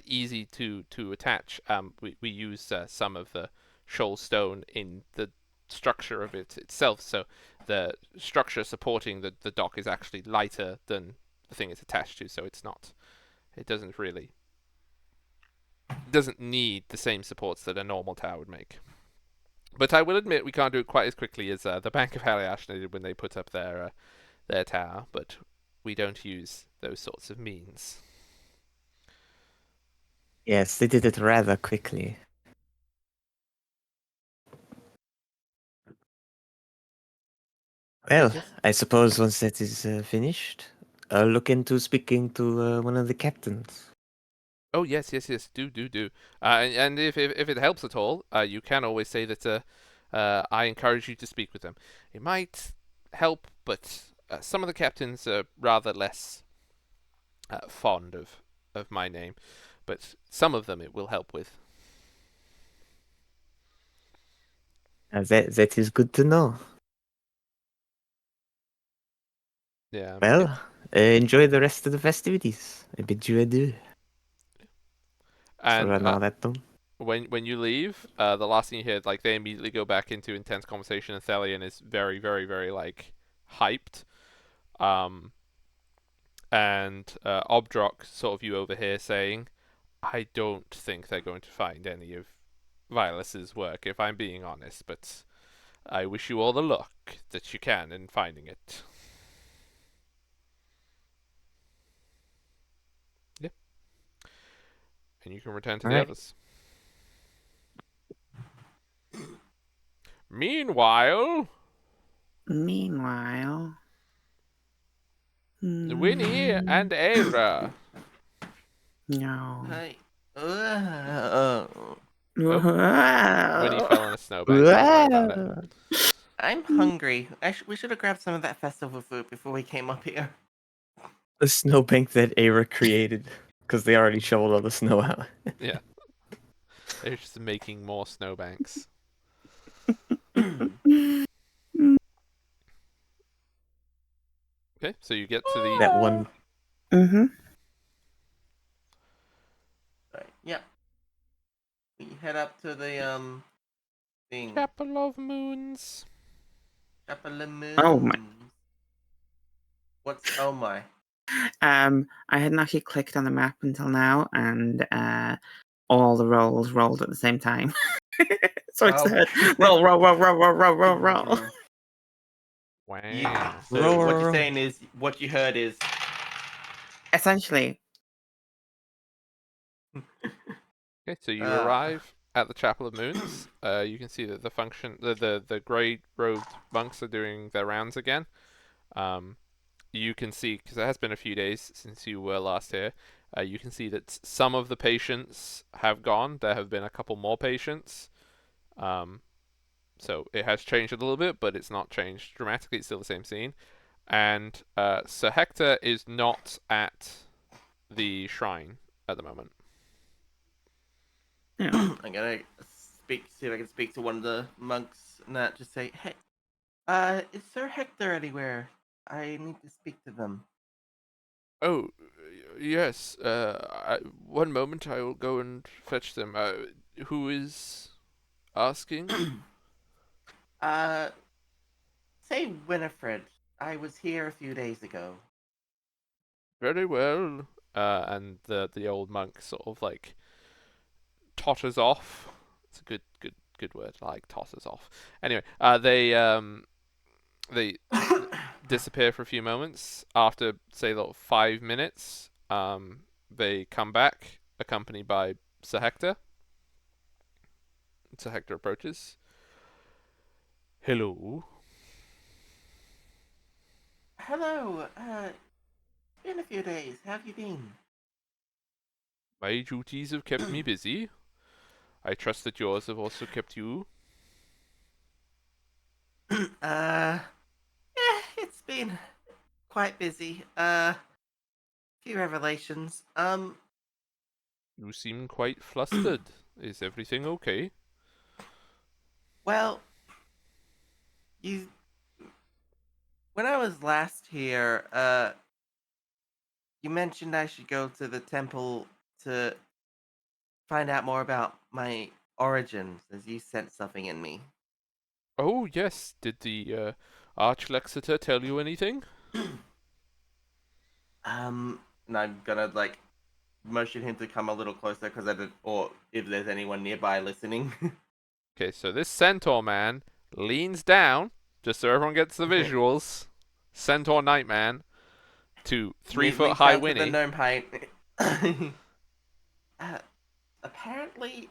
easy to attach. We use some of the shoal stone in the structure of it itself, so the structure supporting the dock is actually lighter than the thing it's attached to. So it doesn't need the same supports that a normal tower would make. But I will admit we can't do it quite as quickly as the Bank of Haliashna did when they put up their tower, but we don't use those sorts of means. Yes, they did it rather quickly. Well, Yes. I suppose once that is finished, I'll look into speaking to one of the captains. Oh yes. Do. And if it helps at all, you can always say that I encourage you to speak with them. It might help, but some of the captains are rather less fond of my name, but some of them it will help with. That is good to know. Yeah. Well, enjoy the rest of the festivities. I bid you adieu. And For now, that done. when you leave, the last thing you hear, like they immediately go back into intense conversation, and Thelian is very, very, very like hyped. And Obdrock sort of you over here saying, I don't think they're going to find any of Violus's work, if I'm being honest, but I wish you all the luck that you can in finding it. Yeah. And you can return to the Alright. others. Meanwhile, Winnie and Avra. No. Hi. Winnie fell on a snowbank, don't worry about it. I'm hungry. We should have grabbed some of that festival food before we came up here. The snowbank that Era created, because they already shoveled all the snow out. Yeah. They're just making more snowbanks. Okay, so you get to the... That one. Mm-hmm. Right. Yep. We head up to the thing. Chapel of Moons. Chapel of Moons. Oh my- What's oh my? I hadn't actually clicked on the map until now, and all the rolls rolled at the same time. So it Oh. said roll, roll, roll, roll, roll, roll, roll, roll. Mhm. Wow. So Roll, what roll, you're roll. saying is what you heard is Essentially, Okay, so you Ah. arrive at the Chapel of Moons. You can see that the grey robed monks are doing their rounds again. You can see, because it has been a few days since you were last here, you can see that some of the patients have gone. There have been a couple more patients. So it has changed a little bit, but it's not changed dramatically. It's still the same scene. And Sir Hector is not at the shrine at the moment. yeah. I'm gonna see if I can speak to one of the monks and not just say, hey, is Sir Hector anywhere? I need to speak to them. Oh, yes. One moment, I will go and fetch them. Who is asking? Say Winifred. I was here a few days ago. Very well. And the old monk sort of like totters off. It's a good word. I like totters off. Anyway, they disappear for a few moments. After say like 5 minutes, they come back accompanied by Sir Hector. Sir Hector approaches. Hello. Hello. It's been a few days. How have you been? My duties have kept me busy. I trust that yours have also kept you. It's been quite busy. Few revelations. You seem quite flustered. Is everything okay? Well, you. When I was last here, you mentioned I should go to the temple to find out more about my origins, as you sensed something in me. Oh, yes. Did the Archlexeter tell you anything? And I'm gonna like motion him to come a little closer because I did, or if there's anyone nearby listening. Okay, so this centaur man leans down, just so everyone gets the visuals. Centaur Nightman to 3 foot Leans high down to the Winnie. gnome height. uh, apparently,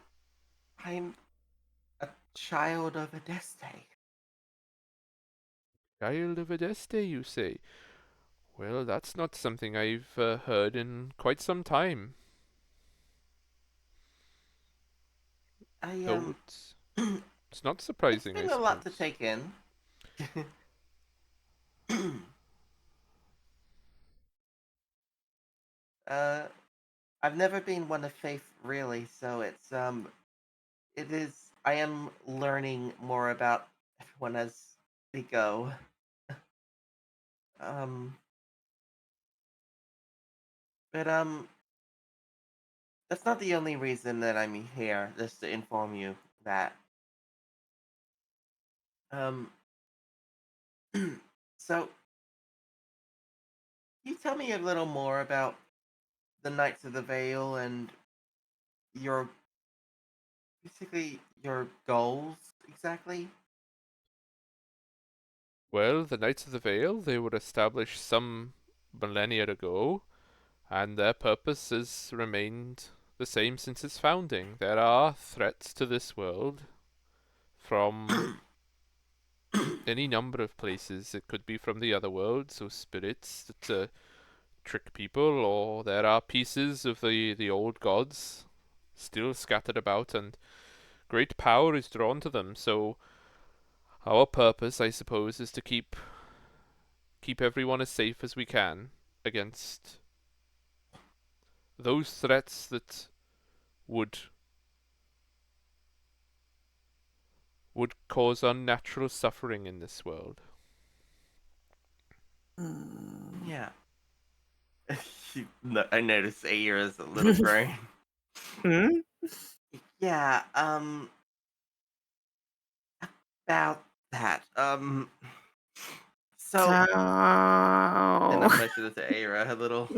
I'm a child of Adeste. Child of Adeste, you say? Well, that's not something I've heard in quite some time. I Though it's not it's surprising, I been a lot to suppose. take in. uh, I've never been one of faith really, so it is. I am learning more about everyone as we go. Um, but that's not the only reason that I'm here. Just to inform you that um, so can you tell me a little more about the Knights of the Vale and your basically your goals exactly? Well, the Knights of the Vale, they were established some millennia ago, and their purpose has remained the same since its founding. There are threats to this world from any number of places. It could be from the other world, so spirits that trick people, or there are pieces of the old gods still scattered about, and great power is drawn to them. So our purpose, I suppose, is to keep everyone as safe as we can against those threats that would cause unnatural suffering in this world. Yeah. No, I noticed Ayer is a little grown. Hmm? Yeah, about that. So, and I'm So, motioning to Aira a little.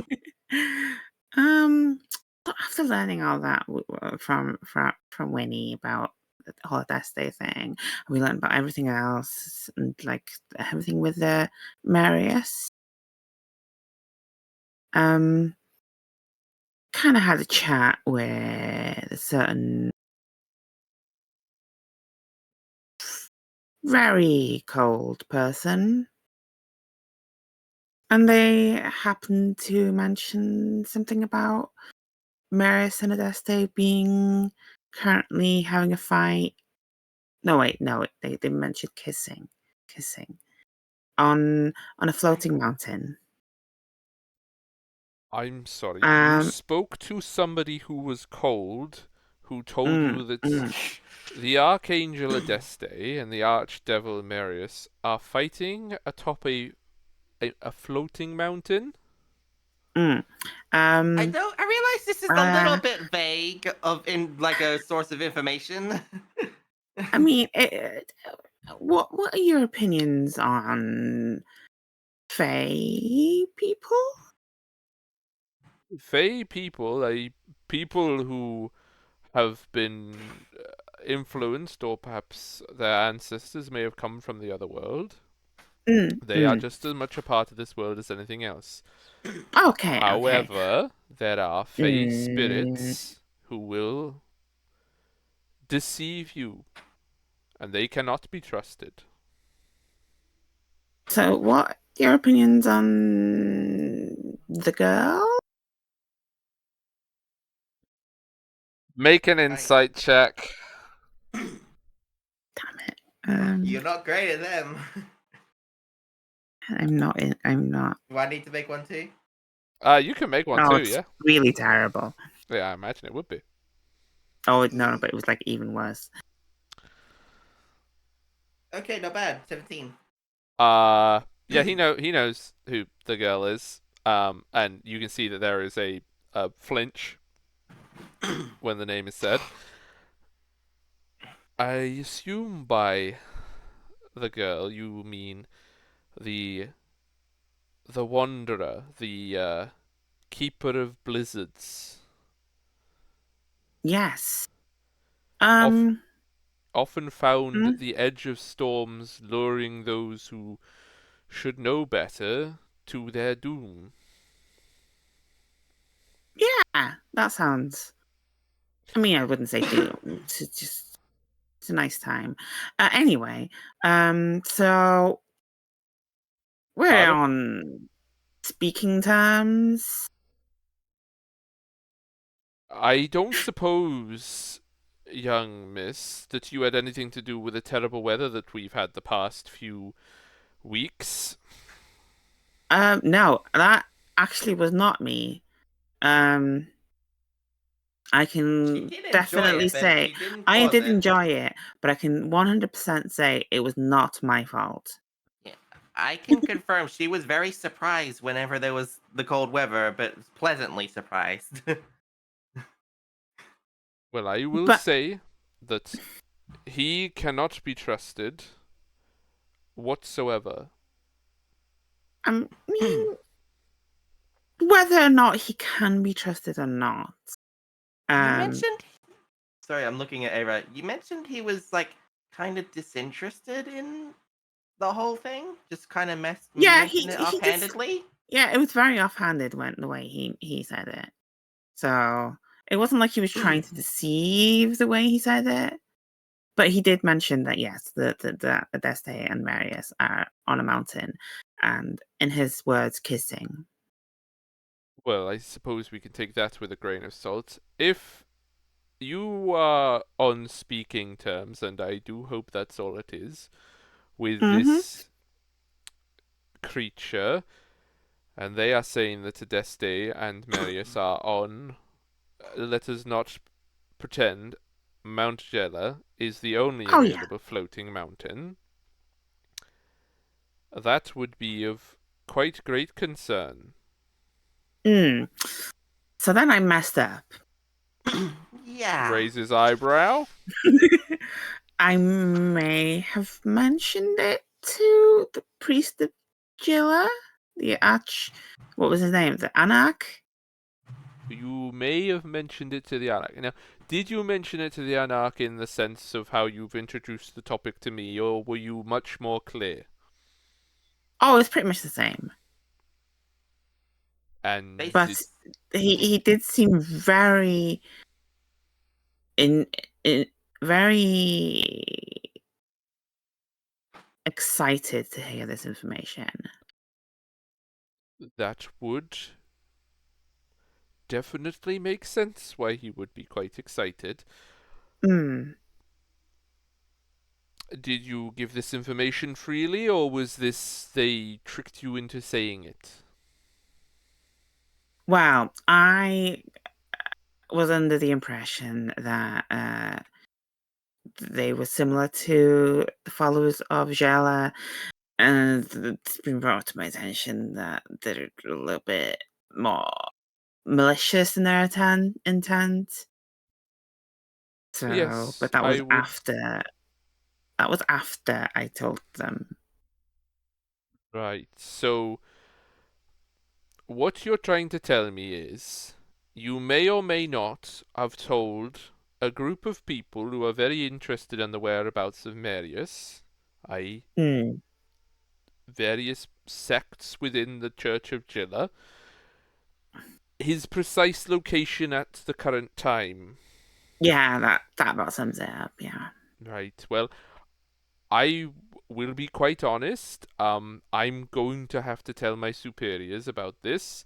after learning all that from Winnie about the whole Deste thing, we learned about everything else and like everything with the Marius. Kind of had a chat with a certain very cold person. And they happened to mention something about Marius and Adeste being currently having a fight. No, wait, no, they mentioned kissing on a floating mountain. I'm sorry. You Um, spoke to somebody who was cold, who told you that mm. the Archangel Adeste and the Archdevil Marius are fighting atop a floating mountain. I realize this is a little bit vague in like a source of information. I mean, what are your opinions on Fae people? Fae people are people who have been influenced, or perhaps their ancestors may have come from the other world. They are just as much a part of this world as anything else. Okay. However, there are Fae spirits who will deceive you, and they cannot be trusted. So, what are your opinions on the girl? Make an insight check. Damn it. You're not great at them. I'm not. Do I need to make one too? You can make one No, too, it's yeah? really terrible. Yeah, I imagine it would be. Oh no, but it was like even worse. Okay, not bad. 17. Yeah, he knows who the girl is. And you can see that there is a flinch when the name is said. I assume by the girl you mean the wanderer, the keeper of blizzards. Yes. Often found at the edge of storms, luring those who should know better to their doom. Yeah, that sounds. I mean, I wouldn't say doom. It's a nice time. Anyway, so we're on speaking terms. I don't suppose, young miss, that you had anything to do with the terrible weather that we've had the past few weeks. No, that actually was not me. I can definitely say I did enjoy it, but I can 100% say it was not my fault. Yeah, I can confirm she was very surprised whenever there was the cold weather, but pleasantly surprised. Well, I will say that he cannot be trusted whatsoever. I mean, whether or not he can be trusted or not. You mentioned. Sorry, I'm looking at Ara. You mentioned he was like kind of disinterested in the whole thing, just kind of mentioned it offhandedly. Yeah, it was very offhanded the way he said it. So it wasn't like he was trying to deceive the way he said it. But he did mention that yes, the Adeste and Marius are on a mountain, and in his words, kissing. Well, I suppose we can take that with a grain of salt. If you are on speaking terms, and I do hope that's all it is, with this creature, and they are saying that Adeste and Marius are on, let us not pretend Mount Jella is the only available floating mountain. That would be of quite great concern. So then I messed up. Yeah. Raise his eyebrow. I may have mentioned it to the priest of Jilla? The Arch... What was his name? The Anarch? You may have mentioned it to the Anarch. Now, did you mention it to the Anarch in the sense of how you've introduced the topic to me, or were you much more clear? Oh, it's pretty much the same. And But he did seem very in very excited to hear this information. that would definitely make sense why he would be quite excited. Hmm. Did you give this information freely, or was this they tricked you into saying it? Well, I was under the impression that they were similar to the followers of Jala, and it's been brought to my attention that they're a little bit more malicious in their intent. So, Yes, but that was I would. after I told them. Right, so what you're trying to tell me is you may or may not have told a group of people who are very interested in the whereabouts of Marius, i.e., Hmm. various sects within the Church of Gilla, his precise location at the current time. Yeah, that about sums it up. Yeah. Right, well, I will be quite honest. I'm going to have to tell my superiors about this.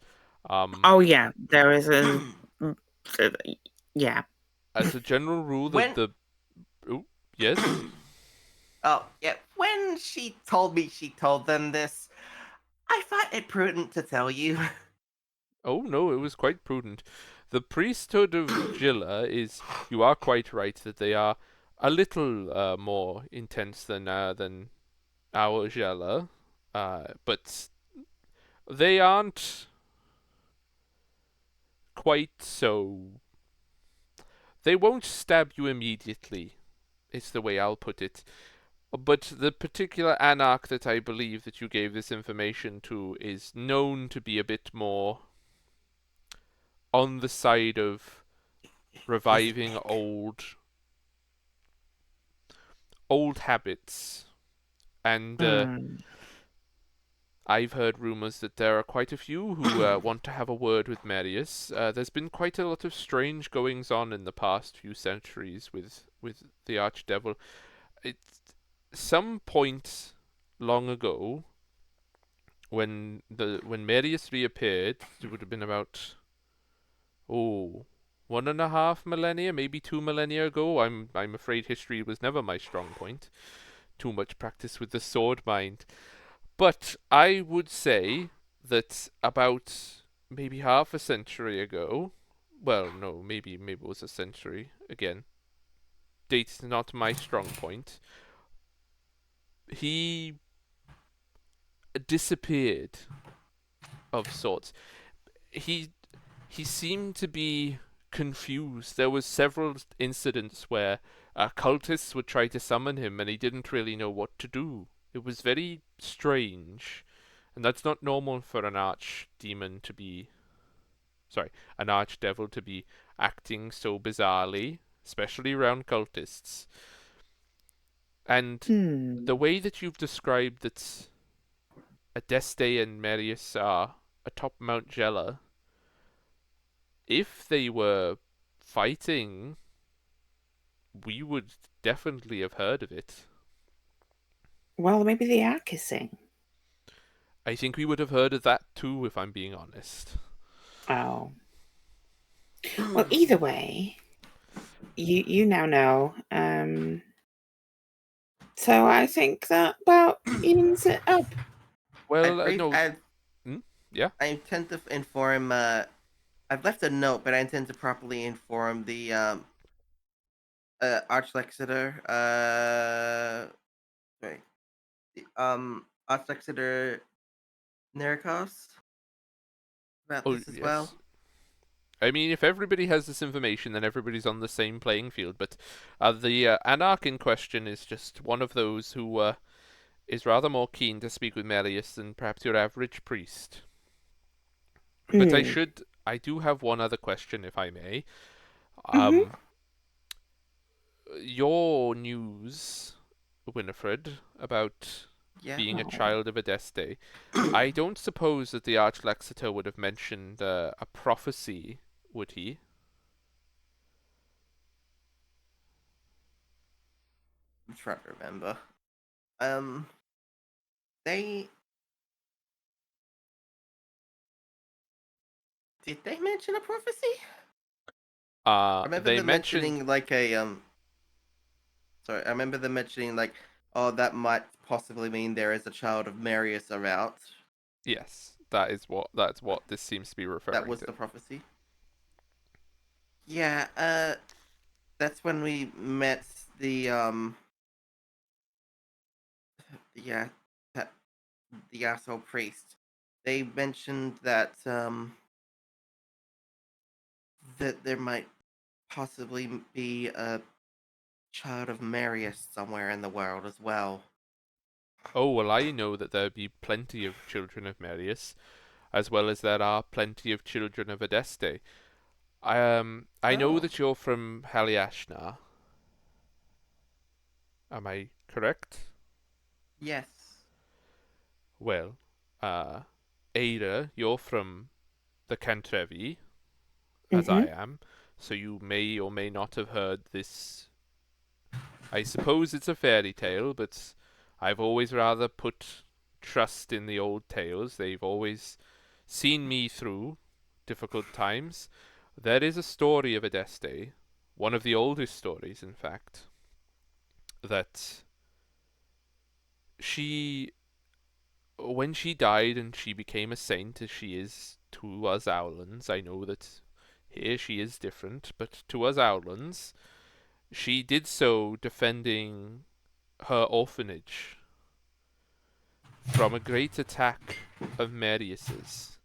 Oh yeah, there is a uh, yeah. As a general rule, When oh, yes. oh yeah, when she told me she told them this, I thought it prudent to tell you. Oh no, it was quite prudent. The priesthood of Gilla is. You are quite right that they are a little more intense than our Gilla, but they aren't quite so. They won't stab you immediately. Is the way I'll put it. But the particular anarch that I believe that you gave this information to is known to be a bit more on the side of reviving old habits. And Mm. I've heard rumors that there are quite a few who want to have a word with Marius. There's been quite a lot of strange goings on in the past few centuries with the Archdevil. At some point long ago, when Marius reappeared, it would have been about 1.5 millennia, maybe 2 millennia ago. I'm afraid history was never my strong point. Too much practice with the sword mind. But I would say that about maybe half a century ago, well, no, maybe it was a century again. Date's not my strong point. He disappeared of sorts. He he seemed to be confused. There was several incidents where cultists would try to summon him and he didn't really know what to do. It was very strange. And that's not normal for an archdemon to be an archdevil to be acting so bizarrely, especially around cultists. And the way that you've described that Adeste and Marius are atop Mount Gela, if they were fighting, we would definitely have heard of it. Well, maybe they are kissing. I think we would have heard of that too, if I'm being honest. Oh. Well, either way, you now know. So I think that about evens it up. Well, no. Yeah. I intend to inform. I've left a note, but I intend to properly inform the Archlexeter. Sorry, the Archlexeter Nerikos about Oh, this as yes. well. I mean, if everybody has this information, then everybody's on the same playing field. But the Anarch in question is just one of those who is rather more keen to speak with Marius than perhaps your average priest. But I do have one other question, if I may. Mhm. Your news, Winifred, about Yeah. being a Oh. child of Adeste, I don't suppose that the Archlexitor would have mentioned a prophecy, would he? I'm trying to remember. They did they mention a prophecy? I remember They them mentioned mentioning like a Sorry, I remember them mentioning like, oh, that might possibly mean there is a child of Marius around. yes, that's what this seems to be That referring was to. the prophecy. Yeah, that's when we met yeah, that the asshole priest. They mentioned that that there might possibly be a child of Marius somewhere in the world as well. Oh, well, I know that there be plenty of children of Marius, as well as there are plenty of children of Adeste. I know Oh, that you're from Haliashna. Am I correct? yes. Well, Ada, you're from the Cantrevi, as I Mhm. am, so you may or may not have heard this. I suppose it's a fairy tale, but I've always rather put trust in the old tales. They've always seen me through difficult times. There is a story of Adeste, one of the oldest stories, in fact, that she, when she died and she became a saint, as she is to us Owlans, I know that here she is different, but to us Owlans, she did so defending her orphanage from a great attack of Marius's.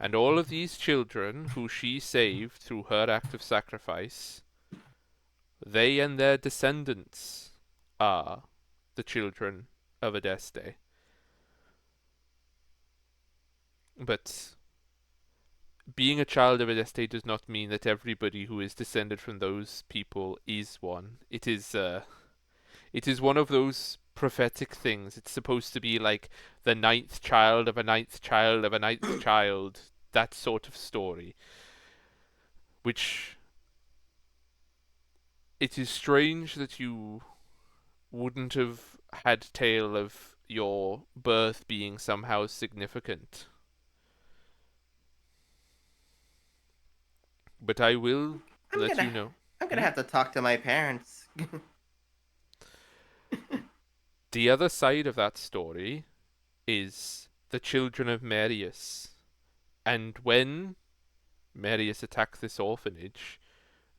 And all of these children who she saved through her act of sacrifice, they and their descendants are the children of Adeste. But being a child of Adeste does not mean that everybody who is descended from those people is one. It is one of those prophetic things. It's supposed to be like the ninth child of a ninth child of a ninth child, that sort of story. Which it is strange that you wouldn't have had tale of your birth being somehow significant. But I will I'm let gonna you know. I'm gonna have to talk to my parents. The other side of that story is the children of Marius. And when Marius attacked this orphanage,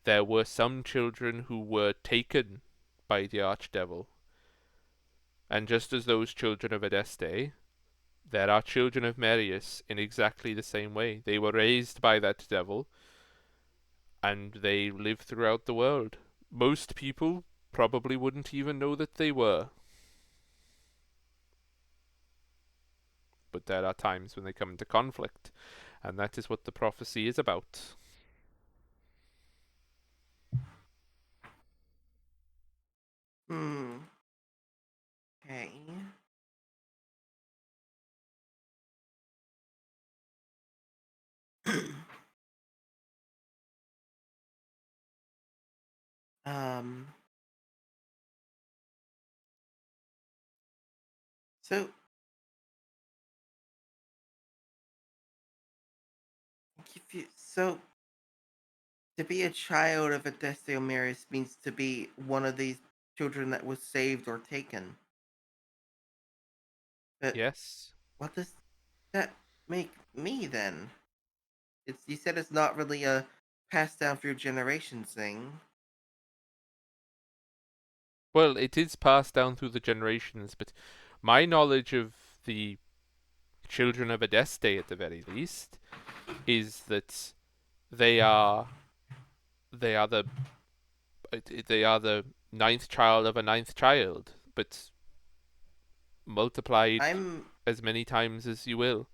there were some children who were taken by the archdevil. And just as those children of Adeste, there are children of Marius in exactly the same way. They were raised by that devil, and they live throughout the world. Most people probably wouldn't even know that they were. But there are times when they come into conflict, and that is what the prophecy is about. Hmm. Okay. um. So so to be a child of a Desiomeris means to be one of these children that was saved or taken. But Yes? what does that make me then? It's you said it's not really a passed down through generations thing. Well, it is passed down through the generations, but my knowledge of the children of Adeste, at the very least, is that they are they are the they are the ninth child of a ninth child. But multiplied I'm. as many times as you will.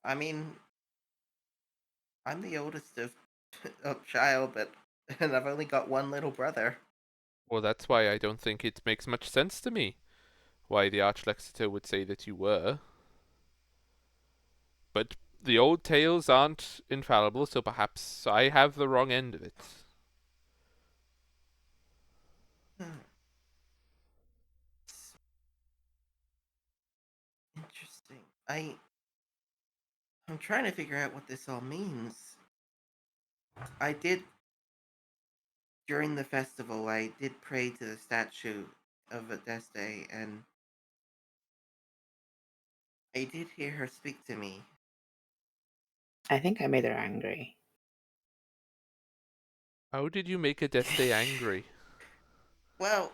I mean, I'm the oldest of child, but and I've only got one little brother. Well, that's why I don't think it makes much sense to me why the Archlexitor would say that you were. But the old tales aren't infallible, so perhaps I have the wrong end of it. Hmm. Interesting. I'm trying to figure out what this all means. I did during the festival. I did pray to the statue of Adeste, and I did hear her speak to me. I think I made her angry. How did you make Adeste angry? Well,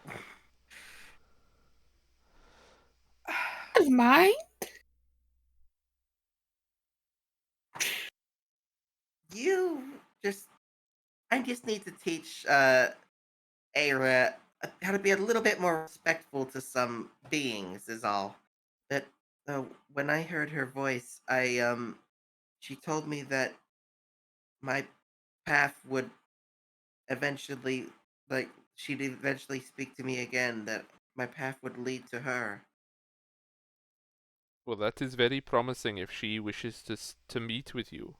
Of mine? you just I just need to teach Aira how to be a little bit more respectful to some beings is all. But when I heard her voice, I she told me that my path would eventually like she'd eventually speak to me again, that my path would lead to her. Well, that is very promising if she wishes to meet with you.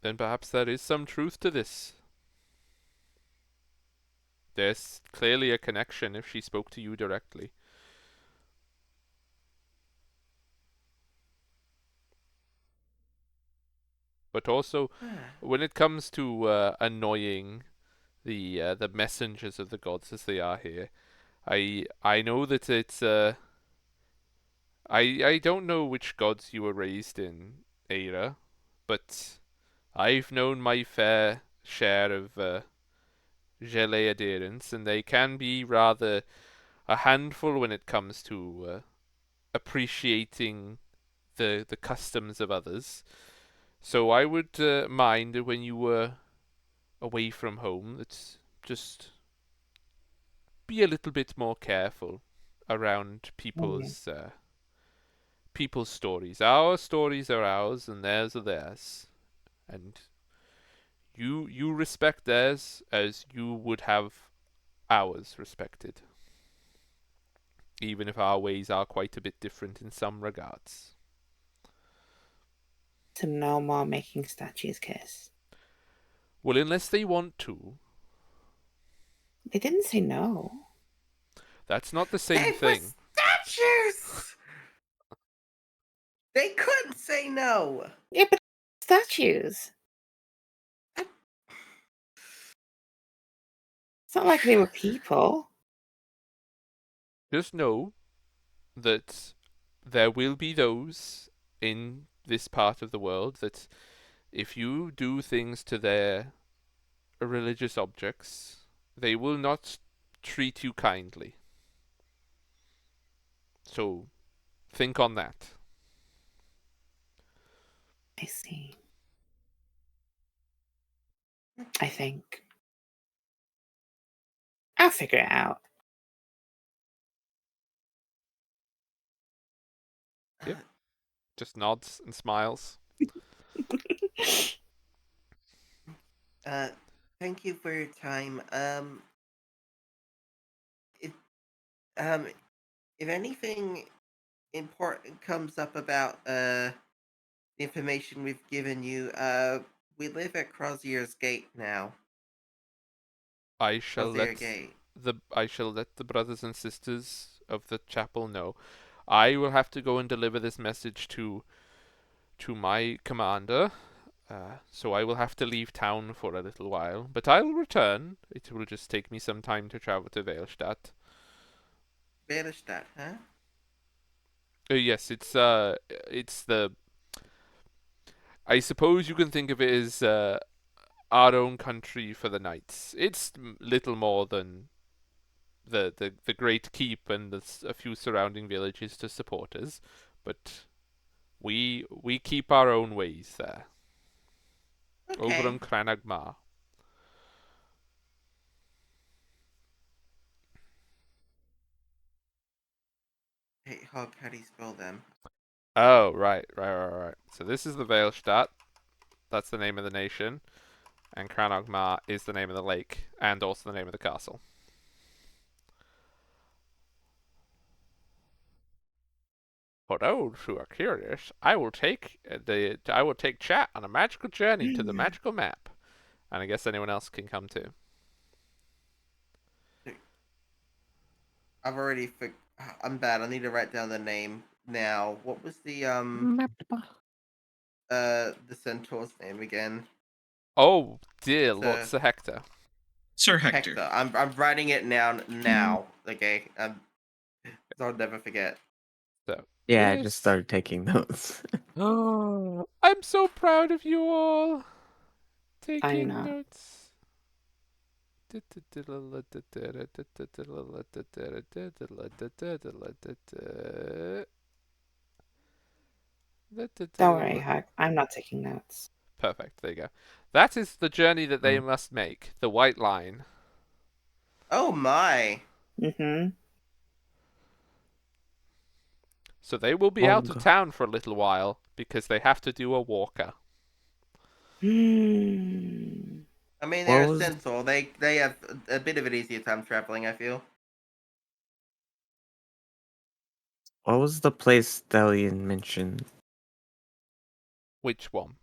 Then perhaps there is some truth to this. There's clearly a connection if she spoke to you directly. But also, when it comes to annoying the messengers of the gods as they are here, I know that it's I don't know which gods you were raised in, Aira, but I've known my fair share of Gelé adherents, and they can be rather a handful when it comes to appreciating the customs of others. So I would mind when you were away from home that just be a little bit more careful around people's stories. Our stories are ours, and theirs are theirs, and you respect theirs as you would have ours respected, even if our ways are quite a bit different in some regards. So no more making statues kiss. Well, unless they want to, They didn't say no. that's not the same They were thing. statues! They couldn't say no! Yeah, but statues. It's not like they were people. Just know that there will be those in this part of the world that if you do things to their religious objects, they will not treat you kindly. So think on that. I see. I think. I'll figure it out. Yep. Just nods and smiles. Uh, Thank you for your time. It, um, if anything important comes up about the information we've given you, we live at Crozier's Gate now. I shall Crozier let Gate. the brothers and sisters of the chapel know. I will have to go and deliver this message to my commander. So I will have to leave town for a little while, but I'll return. It will just take me some time to travel to Veilstadt. Banistadt, huh? Yes, it's the. I suppose you can think of it as our own country for the knights. It's little more than the great keep and a few surrounding villages to support us, but we keep our own ways there over Okay. on Cranagmar. Hey, Hog, how do you spell them? Oh, right. So this is the Veilstadt. That's the name of the nation. And Cranogmar is the name of the lake, and also the name of the castle. For those who are curious, I will take chat on a magical journey to the magical map, and I guess anyone else can come too. I've already. I'm bad. I need to write down the name now. What was the the centaur's name again? Oh dear, Lord Sir Sir Hector. Sir Hector. Hector. I'm writing it now. Now, okay. I'll never forget. So Yeah, I this. just started taking notes. Oh, I'm so proud of you all. Taking not. notes. Don't worry, Hug. I'm not taking notes. Perfect, there you go. That is the journey that they Mm. must make. The White Line. Oh my! Mm-hmm. So they will be out of Olga. town for a little while because they have to do a walker. Hmm. I mean, What they're a was centaur. They have a bit of an easier time traveling. I feel. the place Stallion mentioned? Which one?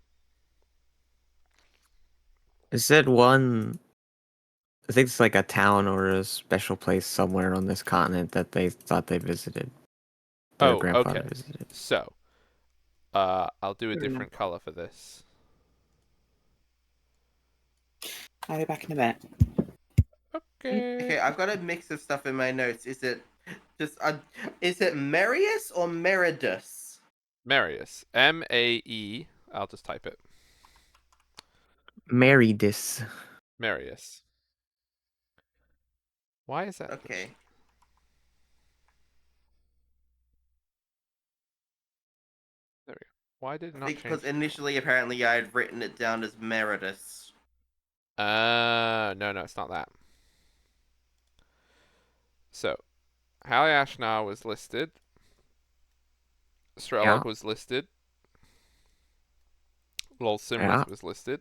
It said one. I think it's like a town or a special place somewhere on this continent that they thought they visited. Their Oh, grandfather okay. visited. So, I'll do a Fair enough. different color for this. I'll be back in a bit. Okay. Okay, I've got a mix of stuff in my notes. Is it just is it Marius or Meridus? Marius. M-A-E. I'll just type it. Marry this. Marius. Why is that? Okay. There we go. Why did it not Because change? initially, apparently, I had written it down as Meridus. No, it's not that. So, Hallie Ashnar was listed. Yeah. Strelog was listed. Lol Yeah. Simrith was listed.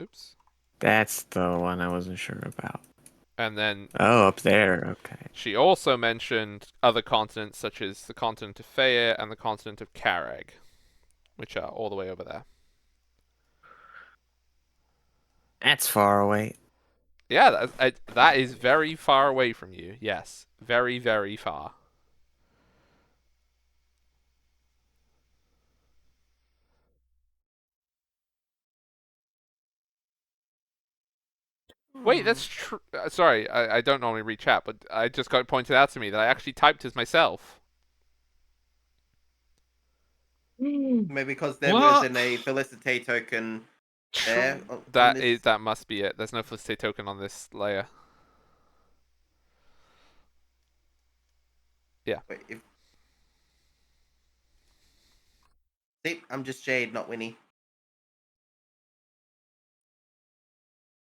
Oops. That's the one I wasn't sure about. And then Oh, up there. Okay. she also mentioned other continents such as the continent of Feyre and the continent of Carreg, which are all the way over there. That's far away. Yeah, that is very far away from you. Yes, very, very far. Wait, that's true. Sorry, I don't normally read chat, but I just got pointed out to me that I actually typed as myself. Maybe because there What? wasn't a Felicite token there on this. That must be it. There's no Felicity token on this layer. Yeah. Wait, if... See, I'm just Jade, not Winnie.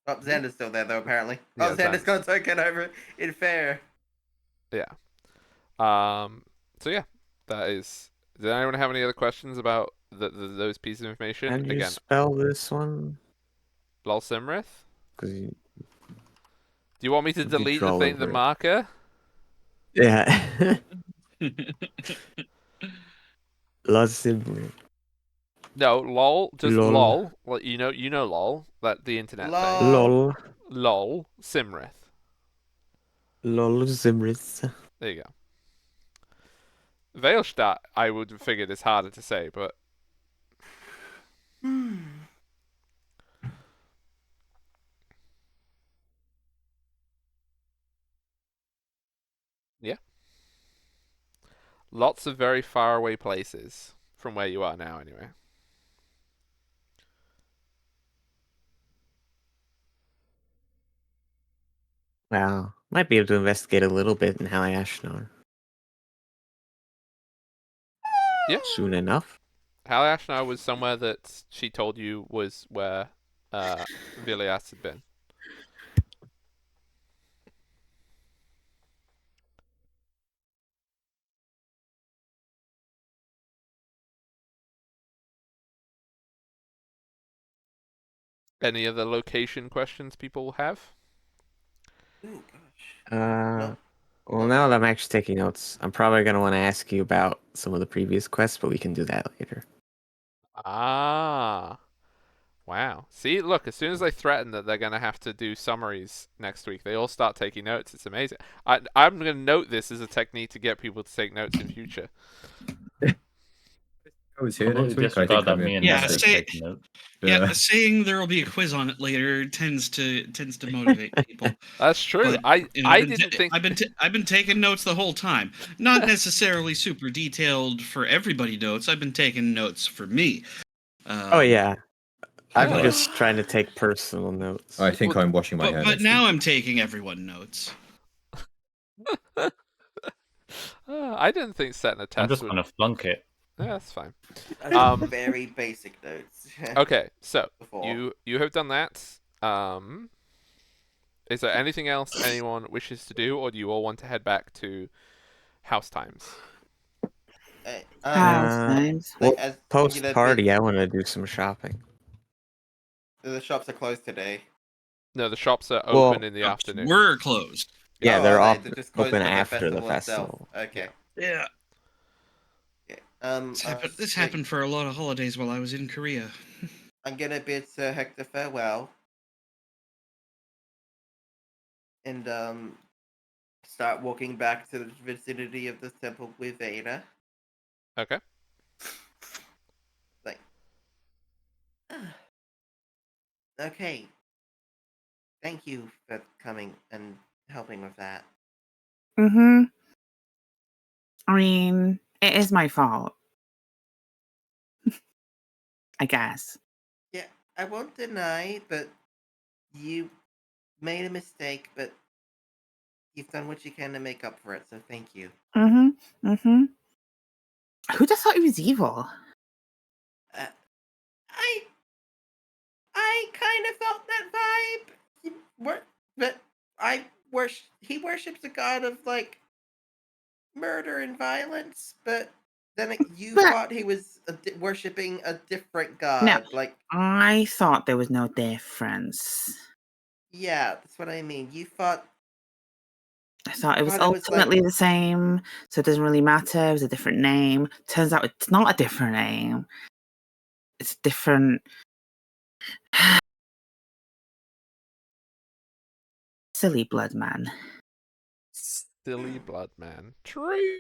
Oh, Xander's still there though, apparently. Yeah, Oh, Xander's got a token over in Fair. Yeah. So yeah, that is. Did anyone have any other questions about those pieces of information? How do you Again, spell this one? Lol Simrith. Because you Do you want me to did delete draw the over it. marker? Yeah. Lazimri. No, lol, just Lol. lol. Well, you know lol, that the internet thing. Lol. Lol Simrith. Lol Zimrith. There you go. Veilstadt, I would have figured is harder to say, but yeah, lots of very far away places from where you are now, anyway. Wow. Might be able to investigate a little bit in Hallie Ashnar. Yeah. Soon enough. Hallie Ashnar was somewhere that she told you was where Vilias had been. Any other location questions people have? Ooh, gosh. Well, Nope. now that I'm actually taking notes, I'm probably gonna want to ask you about some of the previous quests, but we can do that later. Ah. Wow. See, look, as soon as they threaten that they're going to have to do summaries next week, they all start taking notes. It's amazing. I'm going to note this as a technique to get people to take notes in future. I was here Completely next week. I disregard think I that me made a and Yeah, Ned are mistake. taking notes. Yeah, saying there will be a quiz on it later tends to motivate people. That's true. But I you know, I didn't think. I've been taking notes the whole time. Not necessarily super detailed for everybody notes. I've been taking notes for me. Oh yeah, I'm Really? just trying to take personal notes. I think Well, I'm washing my hair But next now week. I'm taking everyone notes. I didn't think setting a I'm test just would. gonna flunk it. Yeah, that's fine. I took Um. very basic notes. Okay, so Before. you have done that. Is there anything else anyone wishes to do, or do you all want to head back to house times? House Uh, times. well, I'm post gonna party, I want to do some shopping. The shops are closed today. No, the shops are Well, open in the Shops afternoon. were closed. Yeah, Oh, they're are all they? They're just closed open for the after the festival itself. festival. Okay. Yeah, Yeah. this happened for a lot of holidays while I was in Korea. I'm gonna bid Sir Hector farewell. And start walking back to the vicinity of the temple with Ada. Okay. Like, okay. Thank you for coming and helping with that. Mm-hmm. I mean, it is my fault. I guess. Yeah, I won't deny, but you made a mistake, but you've done what you can to make up for it, so thank you. Mm-hmm. Mm-hmm. Who just thought he was evil? Uh, I kind of felt that vibe. But he worships a god of like murder and violence, but then you But thought he was worshipping a different god. Like, I thought there was no difference. yeah, that's what I mean. You thought I thought it was thought it was ultimately like the same, so it doesn't really matter. It was a different name. Turns out it's not a different name. It's different. Silly blood man. Silly blood man. True.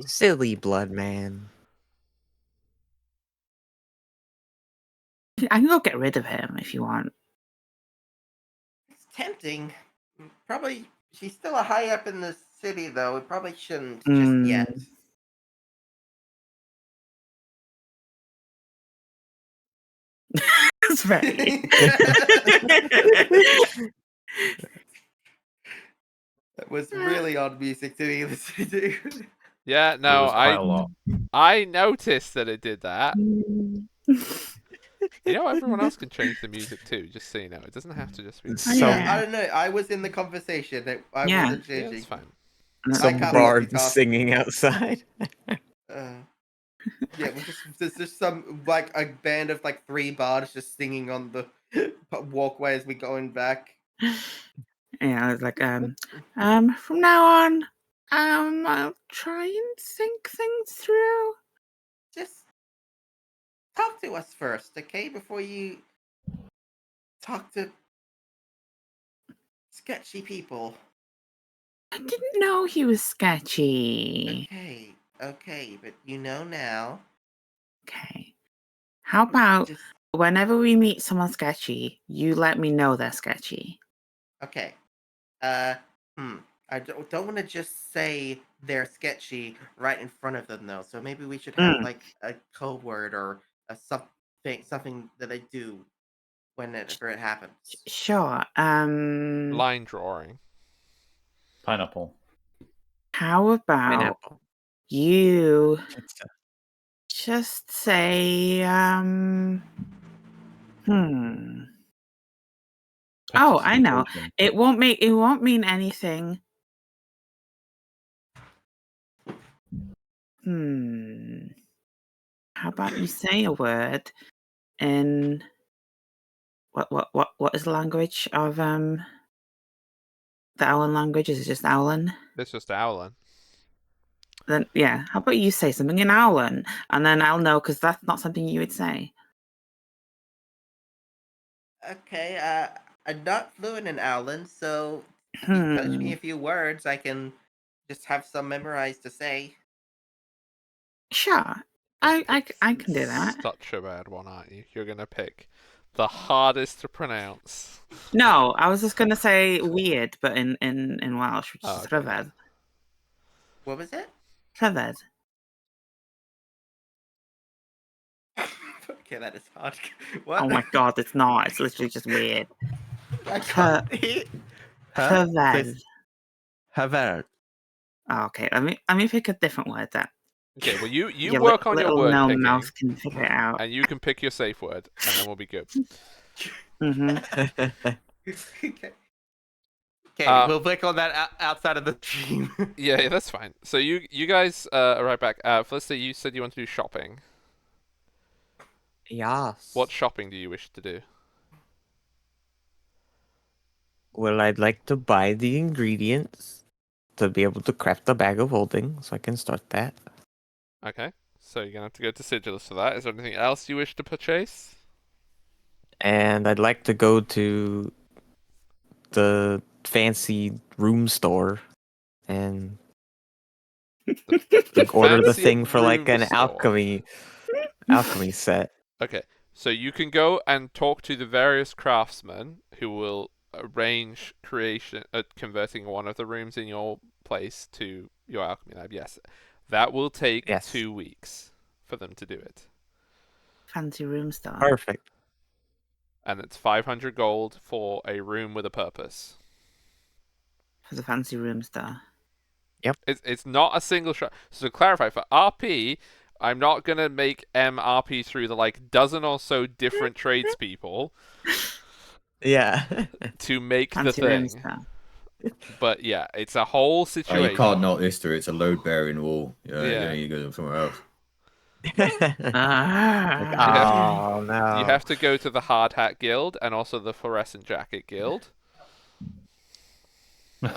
Silly blood man. I can go get rid of him if you want. it's tempting. Probably she's still a high up in the city, though. We probably shouldn't just Mm. yet. That's right. That was really odd music to me listen to. Yeah, It no, was quite a lot. I noticed that it did that. You know, everyone else can change the music too, just so you know. It doesn't have to just be me. Some Yeah. I don't know. I was in the conversation. I Yeah. wasn't Yeah, changing. it's fine. some can't bard multitask. singing outside. Yeah, there's just some like a band of like 3 bards just singing on the walkway as we going back. Yeah, I was like, from now on, I'll try and think things through. Just talk to us first, okay? Before you talk to sketchy people. I didn't know he was sketchy. Okay, but you know now. Okay. How about Just whenever we meet someone sketchy, you let me know they're sketchy? okay. I don't want to just say they're sketchy right in front of them though. So maybe we should have like a code word or a something that they do whenever it happens. Sure. Line drawing. Pineapple. How about Pineapple. you Pizza. just say, Oh, I know. Participation. It won't mean anything. How about you say a word in what is the language of the Owlin language? Is it just Owlin? It's just Owlin. Then yeah, how about you say something in Owlin, and then I'll know because that's not something you would say. Okay, I'm not fluent in Owlin, so if you coach me a few words, I can just have some memorized to say. Sure, I can do that. Such a bad one, aren't you? You're gonna pick the hardest to pronounce. No, I was just gonna say weird, but in Welsh, which Oh, is okay, rhyfedd. What was it? Rhyfedd. Okay, that is hard. Oh What? my god, it's not. It's literally just weird. I can't hear. Huh? Rhyfedd. Haver. Oh, okay, let me pick a different word then. Okay, well you Your work on your little word gnome picking, mouse can figure it out. and you can pick your safe word, and then we'll be good. Mm-hmm. Okay, we'll click on that outside of the stream. Yeah, that's fine. So you guys are right back. Felicity, you said you want to do shopping. Yes. What shopping do you wish to do? Well, I'd like to buy the ingredients to be able to craft a bag of holding, so I can start that. Okay, so you're gonna have to go to Sigilus for that. Is there anything else you wish to purchase? And I'd like to go to the fancy room store and order the Fancy thing for like room an store. alchemy set. Okay, so you can go and talk to the various craftsmen who will arrange converting one of the rooms in your place to your alchemy lab. Yes, that will take Yes. 2 weeks for them to do it, Fancy room star. Perfect. and it's 500 gold for a room with a purpose. For the fancy room star. It's not a single shot. So to clarify, for RP, I'm not gonna make MRP through the like dozen or so different tradespeople Yeah. to make the Fancy room thing. star. But yeah, it's a whole Oh, situation. you can't knock this through. It's a load bearing wall. Yeah. You go somewhere else. Ah. Oh no. You have to go to the Hard Hat Guild and also the Fluorescent Jacket Guild.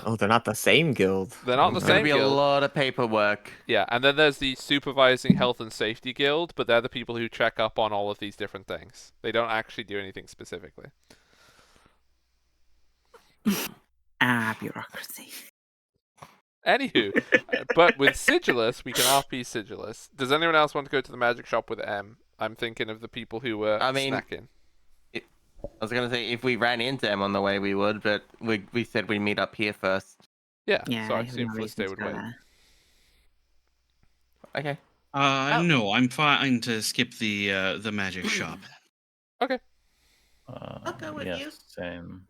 Oh, they're not the same guild. They're not the It's gonna same be a guild. lot of paperwork. Yeah, and then there's the Supervising Health and Safety Guild, but they're the people who check up on all of these different things. They don't actually do anything specifically. Bureaucracy. Anywho, but with Sigilus, we can RP Sigilus. Does anyone else want to go to the magic shop with M? I'm thinking of the people who were snacking. I was gonna say if we ran into him on the way, we would, but we said we'd meet up here first. Yeah, Yeah, so I have assume no reason Felicity to would go wait. there. Okay. No, I'm fine to skip the magic shop. Okay. I'll go with yes, you. same.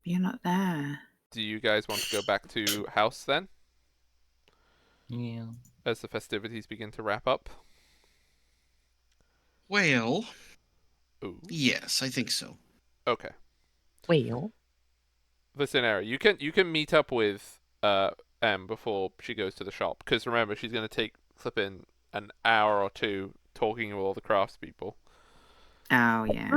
You're not there. Do you guys want to go back to house then, Yeah. as the festivities begin to wrap up? Well, Ooh. yes, I think so. Okay. Well. Listen, Era, you can meet up with M before she goes to the shop, because remember she's gonna take flipping an hour or two talking with all the craftspeople. Oh yeah.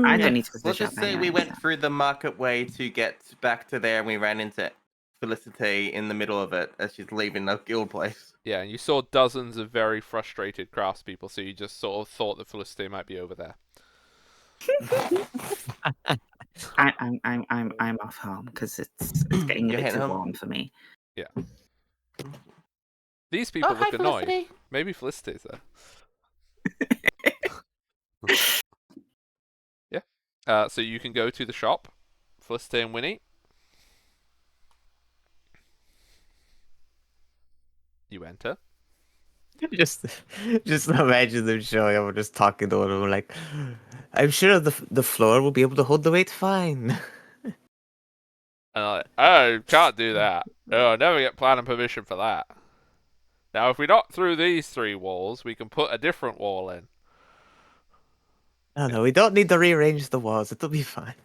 I don't need to go to the Let's shop just say anyway, we went so. through the market way to get back to there, and we ran into Felicity in the middle of it as she's leaving the guild place. Yeah, and you saw dozens of very frustrated craftspeople, so you just sort of thought that Felicity might be over there. I'm off home because it's getting a You're bit heading too home? warm for me. Yeah. These people look annoyed. Felicity. Maybe Felicity's there. Yeah. So you can go to the shop, Felicity and Winnie. You enter. Just imagine them showing up and just talking to one of them like, I'm sure the floor will be able to hold the weight fine. And I'm like, oh, can't do that. Oh, I never get planning permission for that. Now, if we knock through these 3 walls, we can put a different wall in. No, we don't need to rearrange the walls. It'll be fine.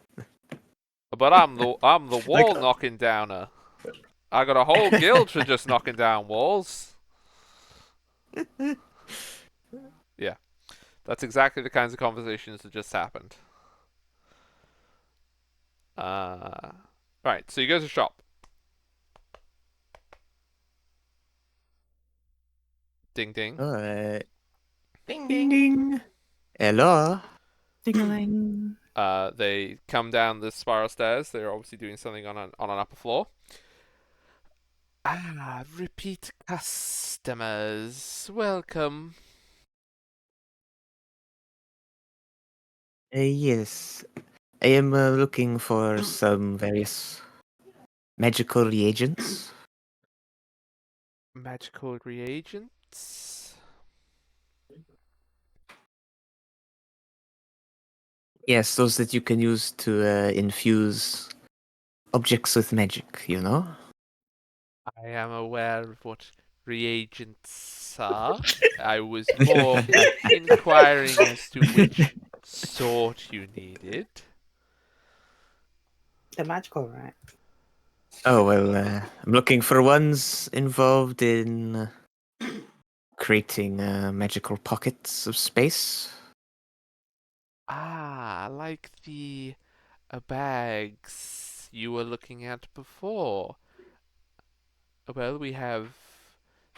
But I'm the wall knocking downer. I got a whole guild for just knocking down walls. Yeah, that's exactly the kinds of conversations that just happened. Right, so you go to shop. Ding ding. Ding Ding ding. ding. Hello. Ding-a-ling. They come down the spiral stairs. They're obviously doing something on an upper floor. Repeat customers. Welcome. Yes. I am looking for some various magical reagents. Magical reagents. Yes, those that you can use to infuse objects with magic, you know? I am aware of what reagents are. I was more inquiring as to which sort you needed. The magical, right? Oh, well, I'm looking for ones involved in creating magical pockets of space. Like the bags you were looking at before. Well, we have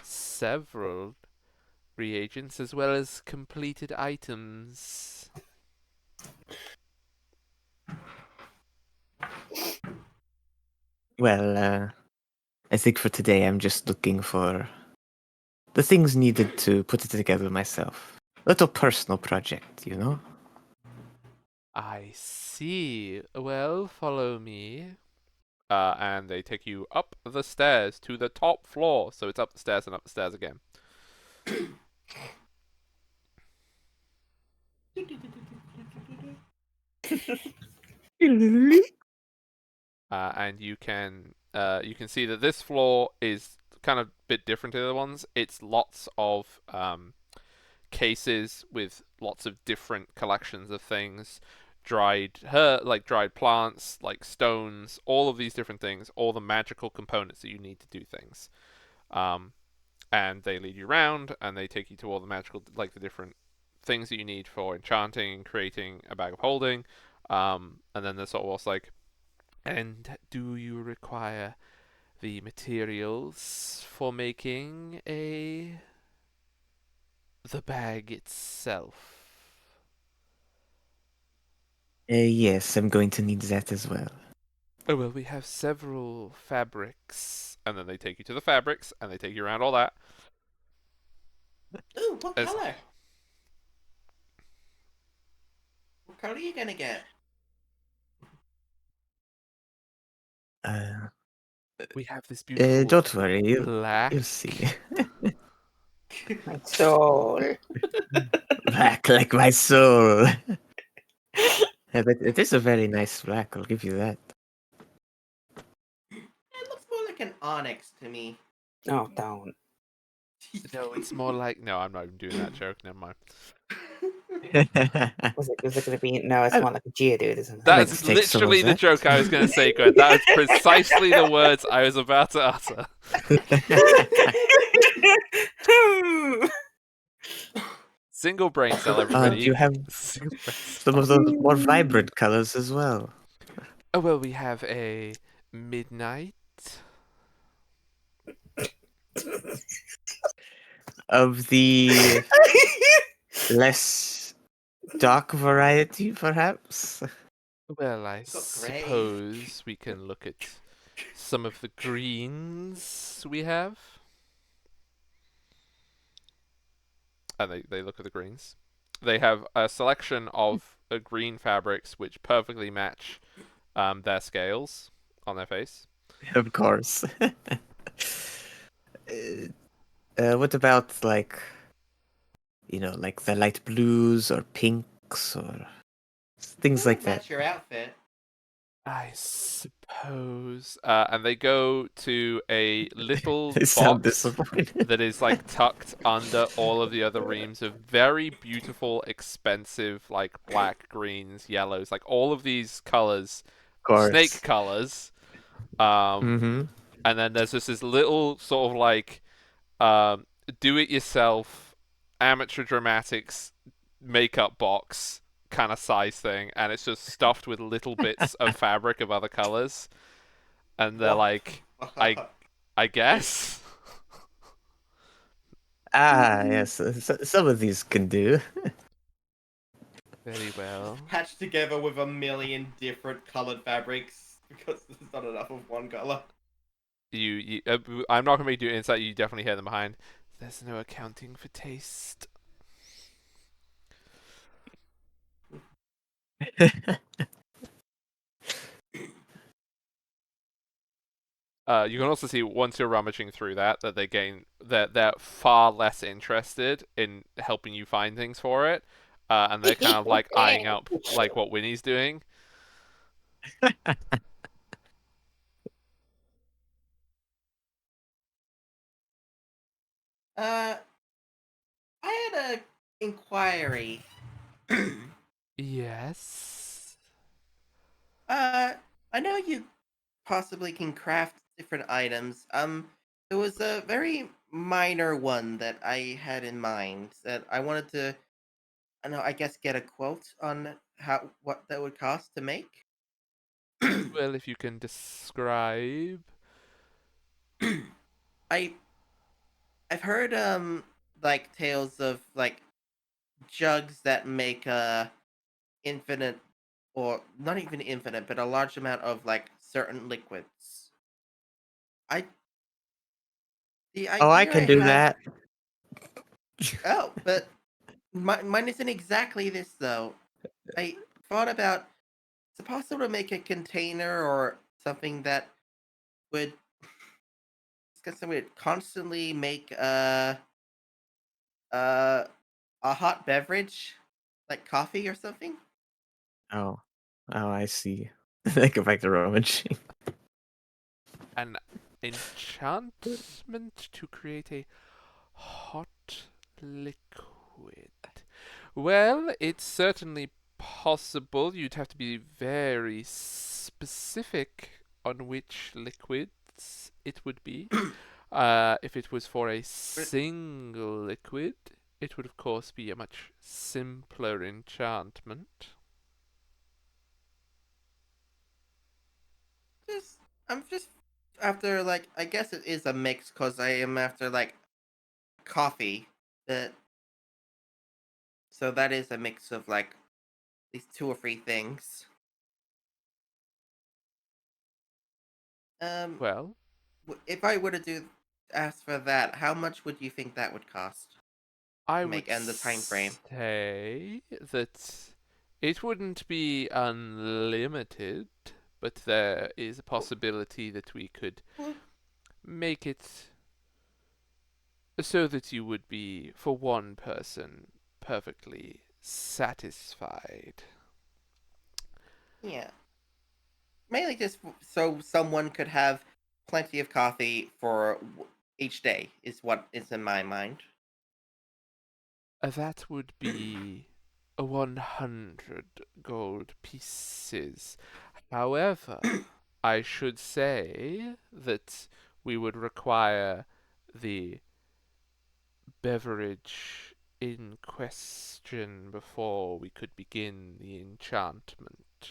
several reagents as well as completed items. Well, I think for today I'm just looking for the things needed to put it together myself. Little personal project, you know? I see. Well, follow me. And they take you up the stairs to the top floor. So it's up the stairs and up the stairs again. And you can see that this floor is kind of a bit different to the other ones. It's lots of cases with lots of different collections of things, dried plants, like stones, all of these different things, all the magical components that you need to do things. And they lead you around, and they take you to all the magical, like the different things that you need for enchanting and creating a bag of holding. And then there's sort of also like, and do you require the materials for making the bag itself? Yes, I'm going to need that as well. Oh, well, we have several fabrics. And then they take you to the fabrics, and they take you around all that. Ooh, what It's- color? What color are you gonna get? We have this beautiful Don't worry, black. you'll see. My soul. Black like my soul. Yeah, but it is a very nice black, I'll give you that. It looks more like an onyx to me. Oh, don't. No, it's more like... No, I'm not even doing that joke. Never mind. Was it going to be? No, it's I- more like a Geodude, isn't it? like That's to take some of literally the that. joke I was going to say, Gwen. That was precisely the words I was about to utter. Single brain cell, everybody. you have Single brain some of cell. those more vibrant colors as well. Oh, well, we have a midnight. Of the less dark variety, perhaps. Well, I Got grey. suppose we can look at some of the greens we have. And they look at the greens. They have a selection of green fabrics which perfectly match their scales on their face. Of course. What about like the light blues or pinks or things like that? Match your outfit. I suppose. And they go to a little They sound box disappointed. that is like tucked under all of the other reams of very beautiful, expensive, like black, greens, yellows, like all of these colors, Of course. snake colors. Mm-hmm. And then there's just this little sort of like do-it-yourself amateur dramatics makeup box kind of size thing, and it's just stuffed with little bits of fabric of other colors, and they're What like, the I fuck? I guess. Yes, some of these can do. Very well. Patched together with a million different colored fabrics because there's not enough of one color. I'm not gonna make you insight. You definitely hear them behind. There's no accounting for taste. You can also see once you're rummaging through that they're far less interested in helping you find things for it, and they're kind of like eyeing up like what Winnie's doing. I had a inquiry. Yes. I know you possibly can craft different items. There was a very minor one that I had in mind that I wanted to, I know, I guess get a quote on what that would cost to make. Well, if you can describe. I I've heard like tales of like jugs that make infinite, or not even infinite, but a large amount of like certain liquids. I The Oh, I idea I can do had. that. Oh, but mine isn't exactly this though. I thought about, is it possible to make a container or something that would something would constantly make uh a hot beverage like coffee or something? Oh, I see. I go back to rummaging. An enchantment to create a hot liquid. Well, it's certainly possible. You'd have to be very specific on which liquids it would be. If it was for a single liquid, it would of course be a much simpler enchantment. Just I'm just after, like, I guess it is a mix because I am after like coffee. That So that is a mix of like these two or three things. Um, Well, if I were to do ask for that, how much would you think that would cost I to would make, and the time frame? say that it wouldn't be unlimited, but there is a possibility that we could Well, make it so that you would be, for one person, perfectly satisfied. yeah, mainly just so someone could have plenty of coffee for each day is what is in my mind. That would be 100 gold pieces. However, I should say that we would require the beverage in question before we could begin the enchantment.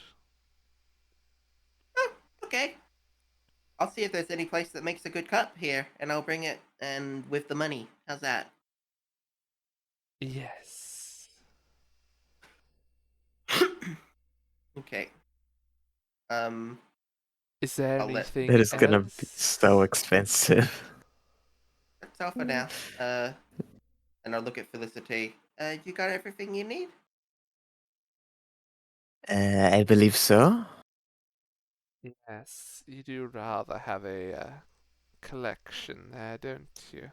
Oh, okay. I'll see if there's any place that makes a good cup here, and I'll bring it, and with the money. How's that? Yes. Okay. Um, Is there I'll let That anything is gonna be so else? expensive. that's all for now. And I'll look at Felicity. You got everything you need? I believe so. Yes, you do rather have a collection there, don't you?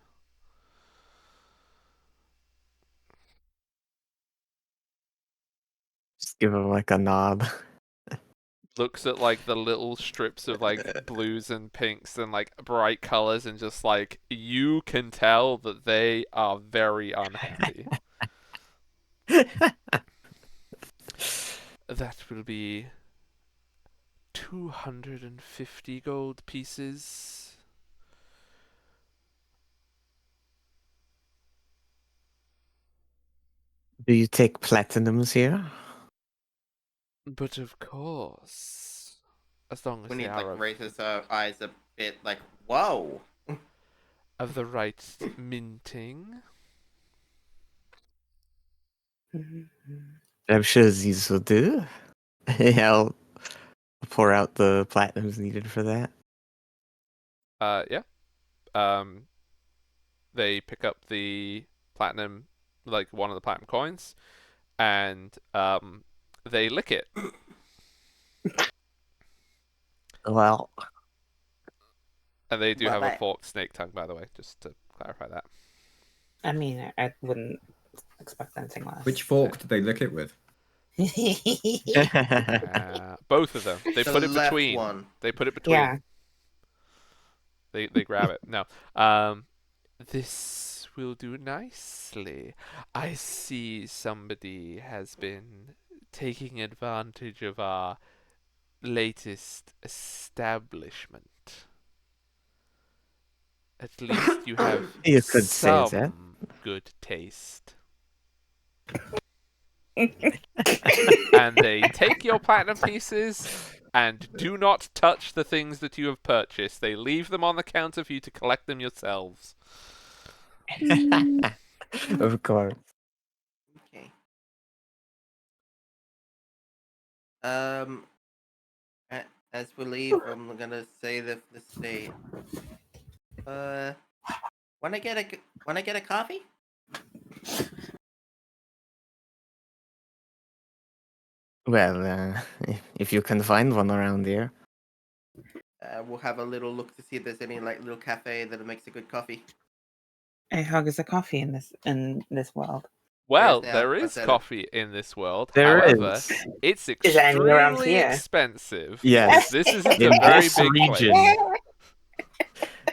Just give him like a nod. Looks at like the little strips of like blues and pinks and like bright colors, and just like you can tell that they are very unhappy. That will be 250 gold pieces. Do you take platinums here? But of course, as long as We they need like are raises our eyes a bit. Like, whoa. of the right minting. I'm sure these will do. I'll pour out the platinums needed for that. Yeah. They pick up the platinum, like one of the platinum coins, and they lick it. Well, And they do Well, have a that- forked snake tongue, by the way, just to clarify that. I mean, I wouldn't expect anything less. Which fork did they lick it with? Both of them. They The put it left between. one. They put it between. Yeah. They grab it. No. This will do nicely. I see somebody has been taking advantage of our latest establishment. At least you have You could say that. some good taste. And they take your platinum pieces and do not touch the things that you have purchased. They leave them on the counter for you to collect them yourselves. Of course. Okay. Um, as we leave, I'm gonna say the state. Wanna get a coffee? Well, if you can find one around here. We'll have a little look to see if there's any like little cafe that makes a good coffee. Hey, Hug, is there coffee in this world? Well, now. there I is said it. coffee in this world. There However, is. it's Is there any around extremely here? expensive. Yes. This isn't In a very this big region. place.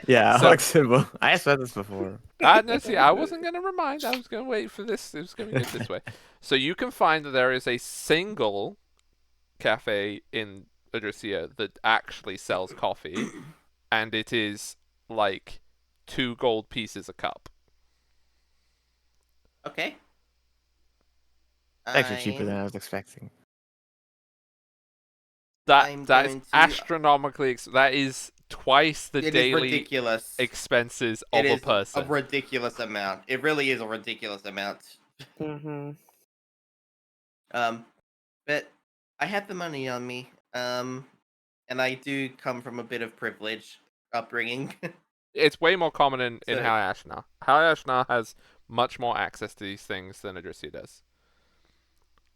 Yeah, So- Alex said, well, I said this before. No, see, I wasn't going to remind. I was going to wait for this. It was going to be good this way. So you can find that there is a single cafe in Adricia that actually sells coffee, and it is like 2 gold pieces a cup. Okay. Actually cheaper than I was expecting. That I'm that is going to- astronomically. That is twice the It is daily ridiculous. expenses It of a is person. a ridiculous amount. It really is a ridiculous amount. Mm-hmm. But I have the money on me. And I do come from a bit of privilege upbringing. It's way more common in So- High Ashnar. High Ashnar has much more access to these things than Adricia does.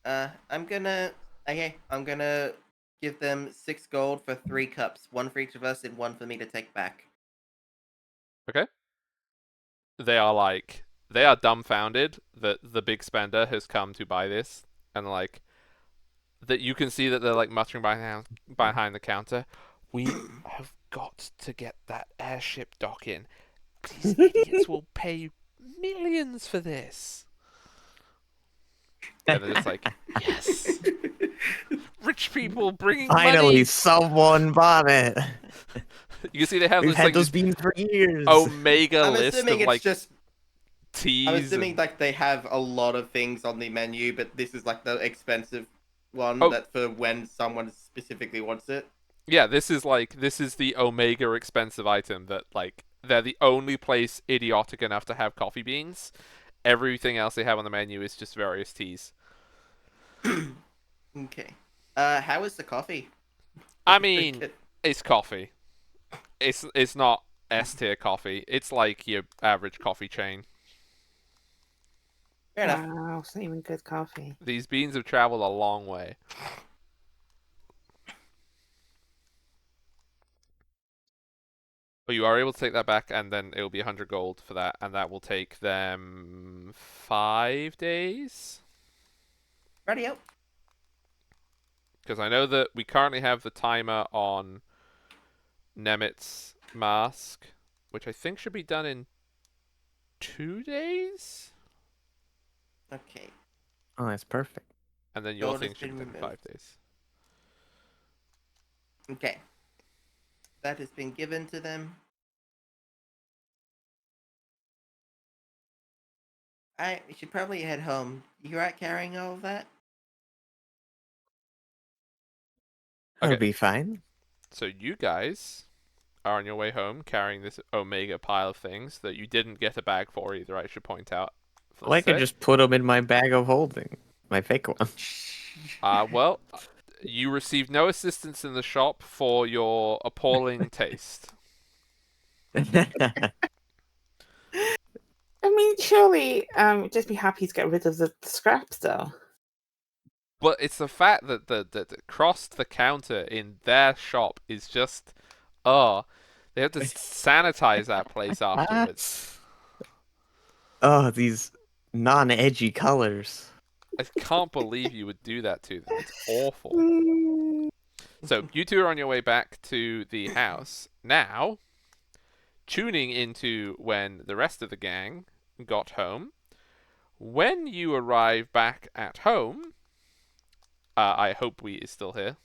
I'm gonna give them 6 gold for 3 cups, 1 for each of us and 1 for me to take back. Okay. They are dumbfounded that the big spender has come to buy this, and like that you can see that they're like muttering behind the counter. We have got to get that airship dock in. These idiots will pay millions for this. And they're just like, yes, rich people bringing Finally, money. someone bought it. You can see they have We've this had like those this beans for years. omega I'm list assuming of it's like just teas. I'm assuming and- like they have a lot of things on the menu, but this is like the expensive one Oh. that for when someone specifically wants it. Yeah, this is the omega expensive item that like they're the only place idiotic enough to have coffee beans. Everything else they have on the menu is just various teas. Okay. How is the coffee? I mean, it's coffee. It's not S tier coffee. It's like your average coffee chain. Fair enough. Wow, so even good coffee. These beans have traveled a long way. But you are able to take that back, and then it will be 100 gold for that, and that will take them 5 days. Ready out. Because I know that we currently have the timer on Nemit's mask, which I think should be done in 2 days, Okay. Oh, that's perfect. and then your Gold thing has should be been done in removed. 5 days. Okay. That has been given to them. We should probably head home. You right carrying all of that? I'll Okay. be fine. So you guys are on your way home carrying this Omega pile of things that you didn't get a bag for either, I should point out. Well, I could just put them in my bag of holding. My fake one. Well, you received no assistance in the shop for your appalling taste. I mean, surely, just be happy to get rid of the scraps, though. But it's the fact that the crossed the counter in their shop is just, they have to sanitize that place afterwards. Oh, these non-edgy colors. I can't believe you would do that to them. It's awful. So you two are on your way back to the house now. Tuning into when the rest of the gang got home. When you arrive back at home, I hope Wheat is still here.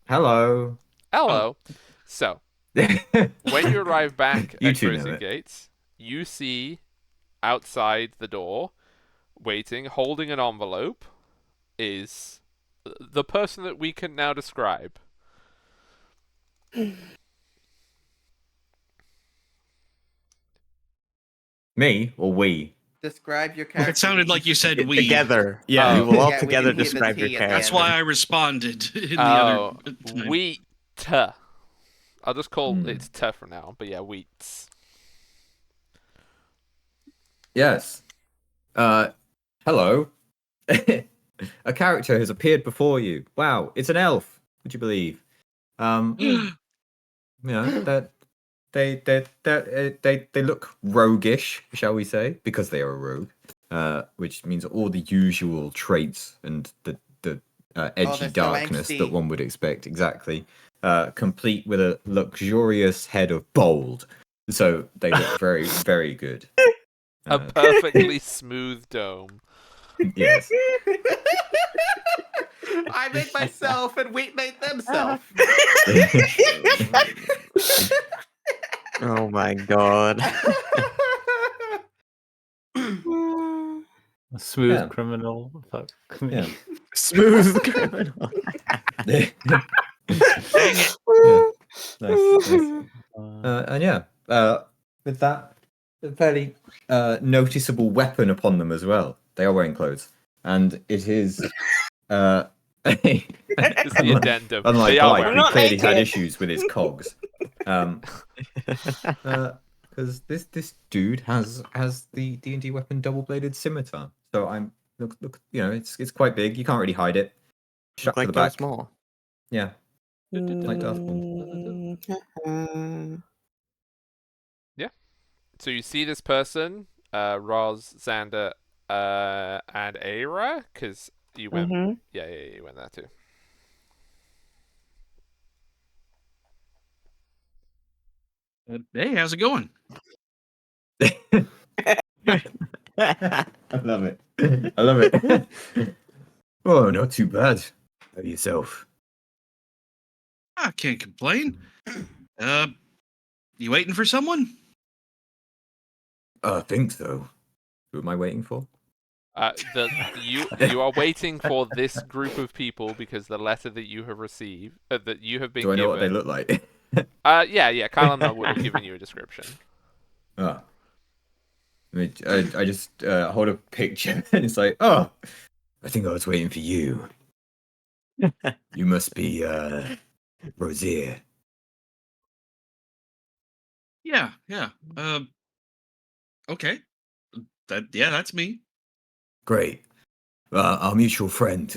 Hello. Hello. So, when you arrive back You at two know Cruising it. Gates, you see outside the door, waiting, holding an envelope, is the person that we can now describe. Me or we? Describe your character. It sounded like you said we. Together. Yeah. We will all Yeah, we together didn't hear the describe your T at the character. That's why I responded in the Oh, other time. Wheat. I'll just call it T for now, but yeah, Wheats. Yes. Hello. A character has appeared before you. Wow, it's an elf. Would you believe? You know that they look roguish, shall we say, because they are a rogue. Which means all the usual traits and the edgy they're so darkness angsty. that one would expect. Exactly. Complete with a luxurious head of bold. So they look very, very good. A perfectly smooth dome. Yes. I made myself and Wheat made themselves. Oh my god. A smooth Yeah. criminal. Fuck me. Yeah. Smooth criminal. Dang it. Nice. And yeah, with that fairly noticeable weapon upon them as well. They are wearing clothes, and it is It's the addendum. unlike They are Blake, wearing who not clearly had naked. issues with his cogs. Because this dude has the D&D weapon double-bladed scimitar. So I'm look, you know, it's quite big. You can't really hide it. Shut Look to like the Darth back. Maul. Yeah. Like Darth Maul. So you see this person, Roz, Xander, and Aira, because you went, yeah, you went there too. Hey, how's it going? I love it. I love it. Oh, not too bad. How yourself? I can't complain. You waiting for someone? I think so. Who am I waiting for? You are waiting for this group of people because the letter that you have received, that you have been Do I given. know what they look like? Yeah, Kylan would have given you a description. Oh. I just hold a picture and it's like, oh, I think I was waiting for you. You must be Rosier. Yeah. Okay. That's me. Great. Our mutual friend,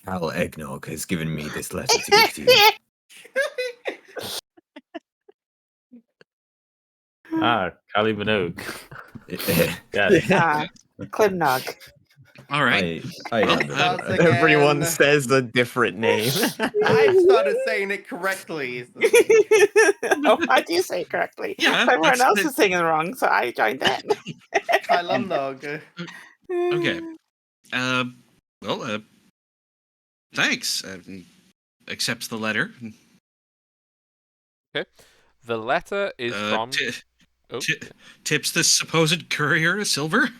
Cal Eggnog, has given me this letter to give to you. Kylie Minogue. Yeah. Yes. Climnog. All right. I Well, handled Once it. again, Everyone says a different name. I started saying it correctly. Oh, I do say it correctly. Yeah, Everyone else that's- is saying it wrong, so I joined in. Kylumnog. Okay. Thanks. Accepts the letter. The letter is from. Oh, Tips the supposed courier a silver.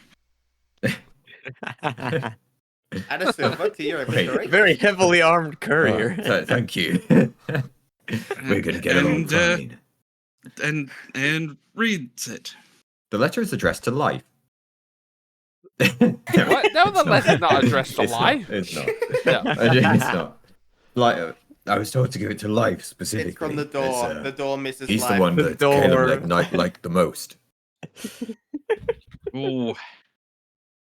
Add a silver to your Wait, inventory. Very heavily armed courier. Thank you. We're gonna get along fine. And reads it. The letter is addressed to Life. What? No, the letter's not addressed to It's Life. Not, it's not. No. It's not. Like, I was told to give it to Life specifically. It's from the door. as, The door misses He's life. the one The that door. Caleb liked the most. Oh,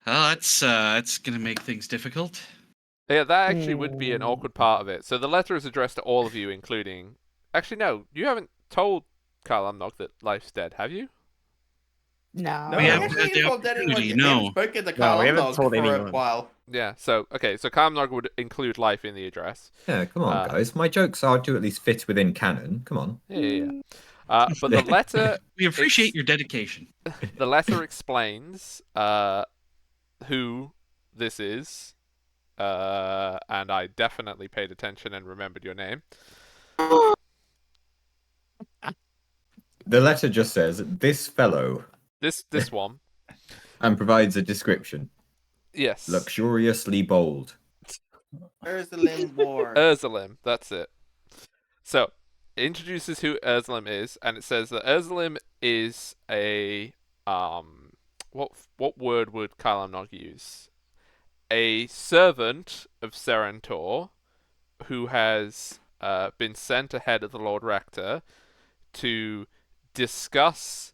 that's gonna make things difficult. Yeah, that actually would be an awkward part of it. So the letter is addressed to all of you, including. Actually, no, you haven't told Carl Amnog that Life's dead, have you? No. No, We we haven't actually had the involved anyone. opportunity, We haven't no. spoken to No, Carl we haven't Amnog told for a anyone. while. Yeah. So so Carl Amnog would include Life in the address. Yeah, come on, Uh, guys. My jokes are to at least fit within canon. Come on. Yeah. But the letter, We appreciate It's- your dedication. the letter explains who this is, and I definitely paid attention and remembered your name. The letter just says, "This fellow," This one, and provides a description. yes, Luxuriously bold. Ursuline Ward. Ursulim. That's it. So, it introduces who Ursulim is, and it says that Ursulim is a what word would Kyle Amnog use? A servant of Serentor, who has been sent ahead of the Lord Rector to discuss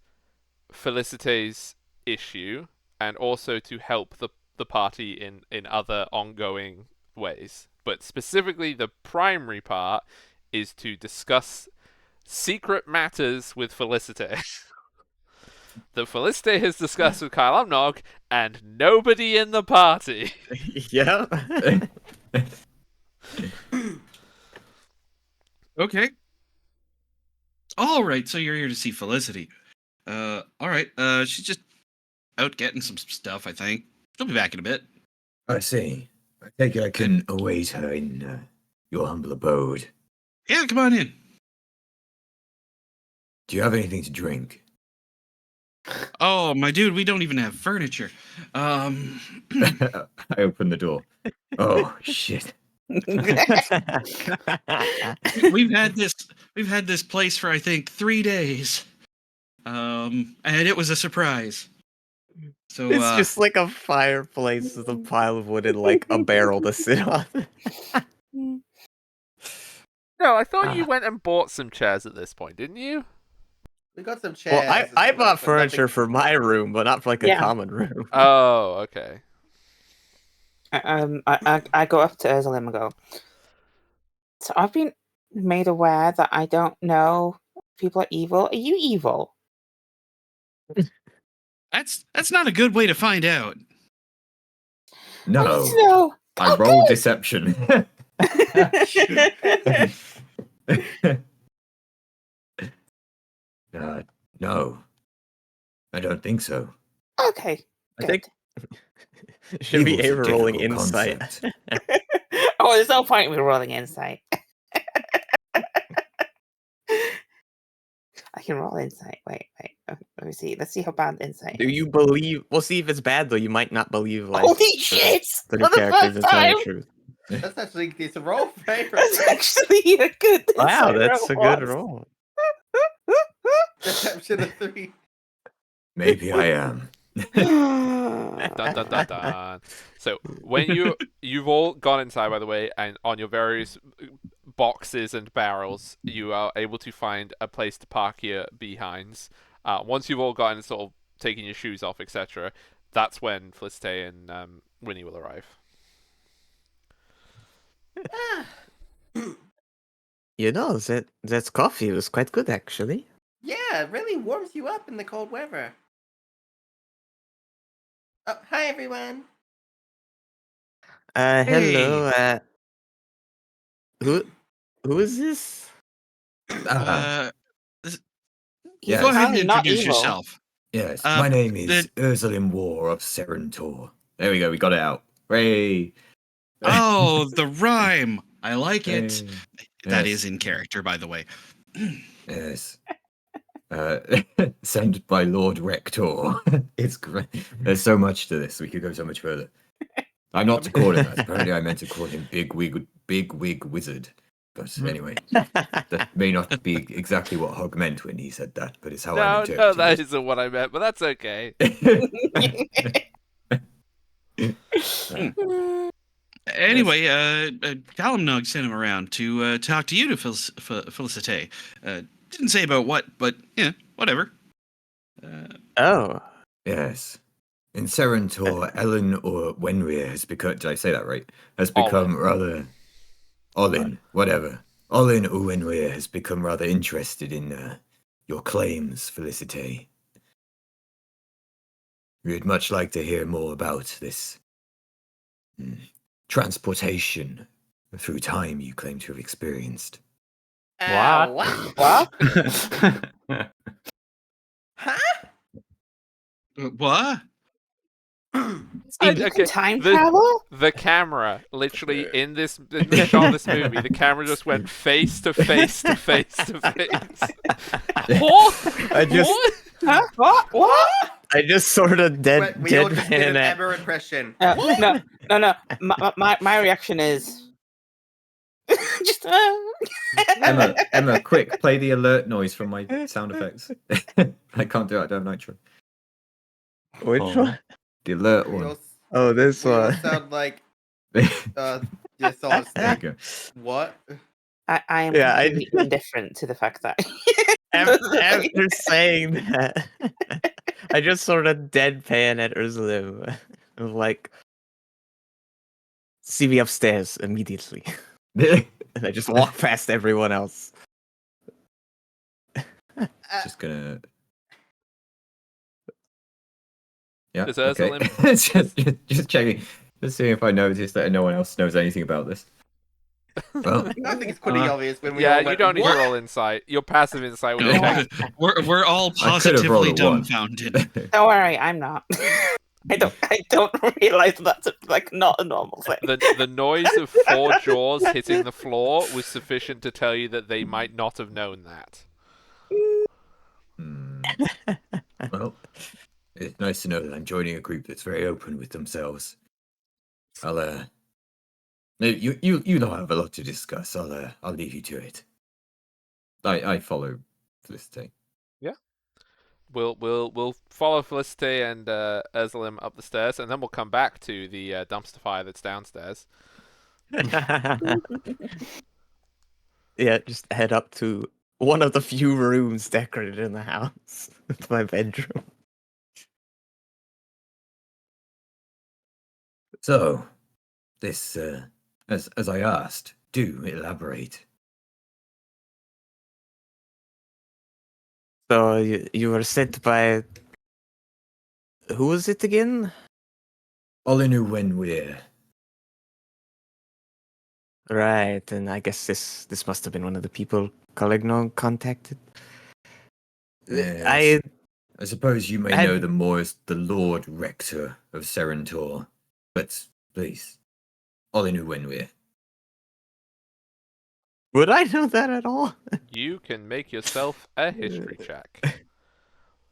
Felicity's issue and also to help the party in other ongoing ways. But specifically, the primary part is to discuss secret matters with Felicity. That Felicity has discussed with Kyle Amnog and nobody in the party. Yeah. Okay. All right, so you're here to see Felicity. All right. She's just out getting some stuff, I think. She'll be back in a bit. I see. I take it I can await her in your humble abode. Yeah, come on in. Do you have anything to drink? Oh, my dude, we don't even have furniture. I open the door. Oh shit! we've had this place for I think 3 days. And it was a surprise. So It's just like a fireplace with a pile of wood and like a barrel to sit on. No, I thought you went and bought some chairs at this point, didn't you? We got some chairs. Well, and I stuff, bought but furniture nothing- for my room, but not for like a Yeah. common room. Oh, okay. I go up to Ursulim and go. So I've been made aware that I don't know people are evil. Are you evil? that's not a good way to find out. No, No. I rolled deception. No, I don't think so. Okay. I Good. think should be Evil's a Ava rolling difficult insight. concept. Oh, there's no point in me rolling insight. I can roll insight. Wait. Let me see. Let's see how bad insight. Do is. you believe? We'll see if it's bad though. You might not believe like Holy shit! the For the characters first and telling time, the truth. That's actually a decent roll, favorite. that's actually a good. Wow, insight that's a roll. good roll. Deception of 3. Maybe I am. Dun, dun, dun, dun. So when you've all gone inside, by the way, and on your various boxes and barrels, you are able to find a place to park your behinds. Once you've all gotten sort of taking your shoes off, etc., that's when Felicity and Winnie will arrive. You know that coffee was quite good actually. Yeah, it really warms you up in the cold weather. Oh, hi everyone. Hello. Who is this? Ah, yes, Go ahead and Apparently not introduce evil. yourself. yes. Uh, My name is the- Ursulim War of Serentor. There we go. We got it out. Hooray! Oh, the rhyme. I like it. Hey. That Yes. is in character, by the way. Yes. Sent by Lord Rector. It's great. There's so much to this. We could go so much further. I'm not to call him that. Apparently, I meant to call him Big Wig Wizard. But anyway, that may not be exactly what Hog meant when he said that, but it's how I'm No, interpreting that it. isn't what I meant, but that's okay. Anyway, Kalimnog sent him around to talk to you to Felicite. Didn't say about what, but yeah, whatever. Oh, Yes. In Serentor, Ellen or Wenrir has become, did I say that right? Has become rather, Olin, whatever. Olin or Wenrir has become rather interested in your claims, Felicite. We'd much like to hear more about this transportation through time you claim to have experienced. What? What? Huh? What? Okay, Time the- travel? The camera, literally in this shot of this movie, the camera just went face to face to face to face. What? I just, What? Huh? What? I just sort of We all just did an deadpan at. Emma impression. No. My reaction is just. Emma, quick, play the alert noise from my sound effects. I can't do it, I don't have nitro. Which one? The alert We one. all, Oh, this we all one. sound like There solid you snake. go. What? I am Yeah, completely indifferent to the fact that. After saying that, I just sort of deadpan at Ursula. Like, see me upstairs immediately. And I just walk past everyone else. Just gonna. Yeah. Is Okay. Ursuline- just checking. Just seeing if I noticed that no one else knows anything about this. Well, I think it's pretty obvious when we Yeah, all you went, don't need "What?" to roll insight. Your passive insight will No, check. we're all I could have rolled positively a 1. dumbfounded. Don't worry, I'm not. I don't realize that's like not a normal thing. The noise of 4 jaws hitting the floor was sufficient to tell you that they might not have known that. Well, it's nice to know that I'm joining a group that's very open with themselves. You know I have a lot to discuss. I'll leave you to it. I follow Felicity. We'll follow Felicity and Ursuline up the stairs, and then we'll come back to the dumpster fire that's downstairs. Yeah, just head up to one of the few rooms decorated in the house. It's my bedroom. So, this, as I asked, do elaborate. So you were sent by. Who was it again? Olinu Wenwir. Right, and I guess this must have been one of the people Calignon contacted. Yes. I suppose you may know them more as the Lord Rector of Serentor. But please, Olinu Wenwir. Would I know that at all? You can make yourself a history check.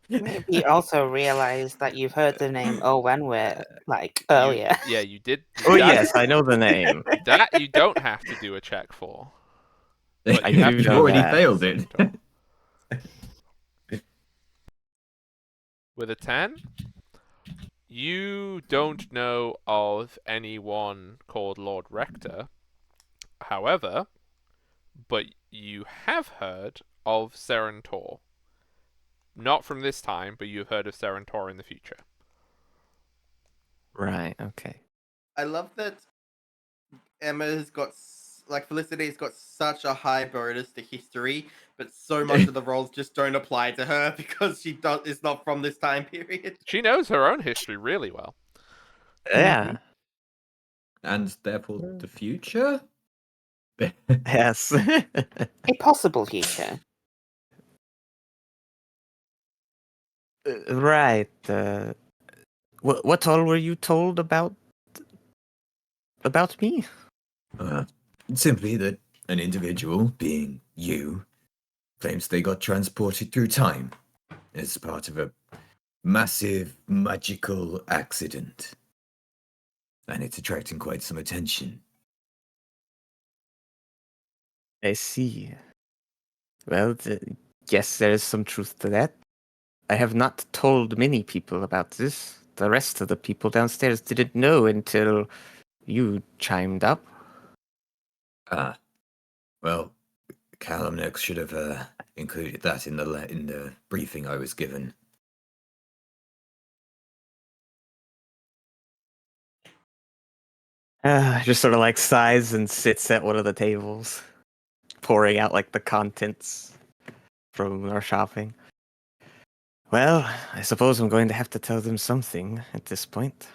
Maybe you also realize that you've heard the name Owenware like earlier. You did. Oh that- yes, I know the name. That you don't have to do a check for. But you have You've to already that. failed it. With a 10, you don't know of anyone called Lord Rector. However, but you have heard of Serentor. Not from this time, but you've heard of Serentor in the future. Right, okay. I love that Emma has got, like, Felicity has got such a high bonus to history, but so much of the roles just don't apply to her because she is not from this time period. She knows her own history really well. Yeah. And therefore the future? Yes. A possible future. Right. What all were you told about me? Simply that an individual, being you, claims they got transported through time as part of a massive magical accident. and it's attracting quite some attention. I see. Well, yes, there is some truth to that. I have not told many people about this. The rest of the people downstairs didn't know until you chimed up. Ah, well, Callum next should have included that in the briefing I was given. Just sort of like sighs and sits at one of the tables, pouring out like the contents from our shopping. Well, I suppose I'm going to have to tell them something at this point.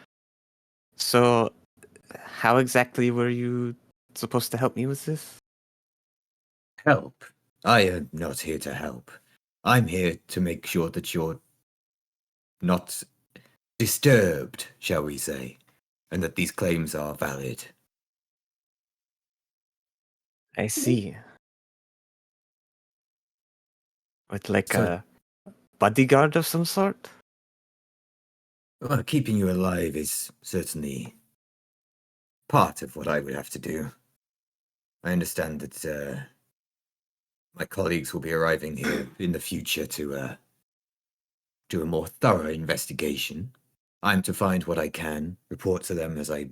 So, how exactly were you supposed to help me with this? Help? I am not here to help. I'm here to make sure that you're not disturbed, shall we say, and that these claims are valid. I see. With like So- a bodyguard of some sort? Well, keeping you alive is certainly part of what I would have to do. I understand that my colleagues will be arriving here in the future to do a more thorough investigation. I'm to find what I can, report to them as I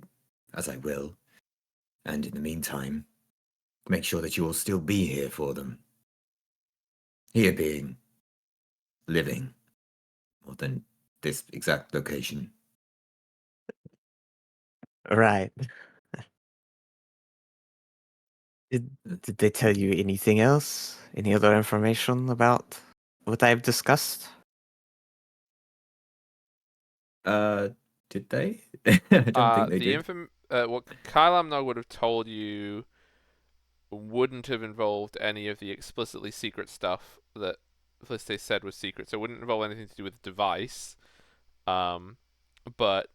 will, and in the meantime, make sure that you will still be here for them. Here being living, more than this exact location. Right. Did they tell you anything else? Any other information about what I've discussed? Did they? I don't think they did. What Kyle Amnog would have told you wouldn't have involved any of the explicitly secret stuff that Felicite said was secret. So it wouldn't involve anything to do with the device. But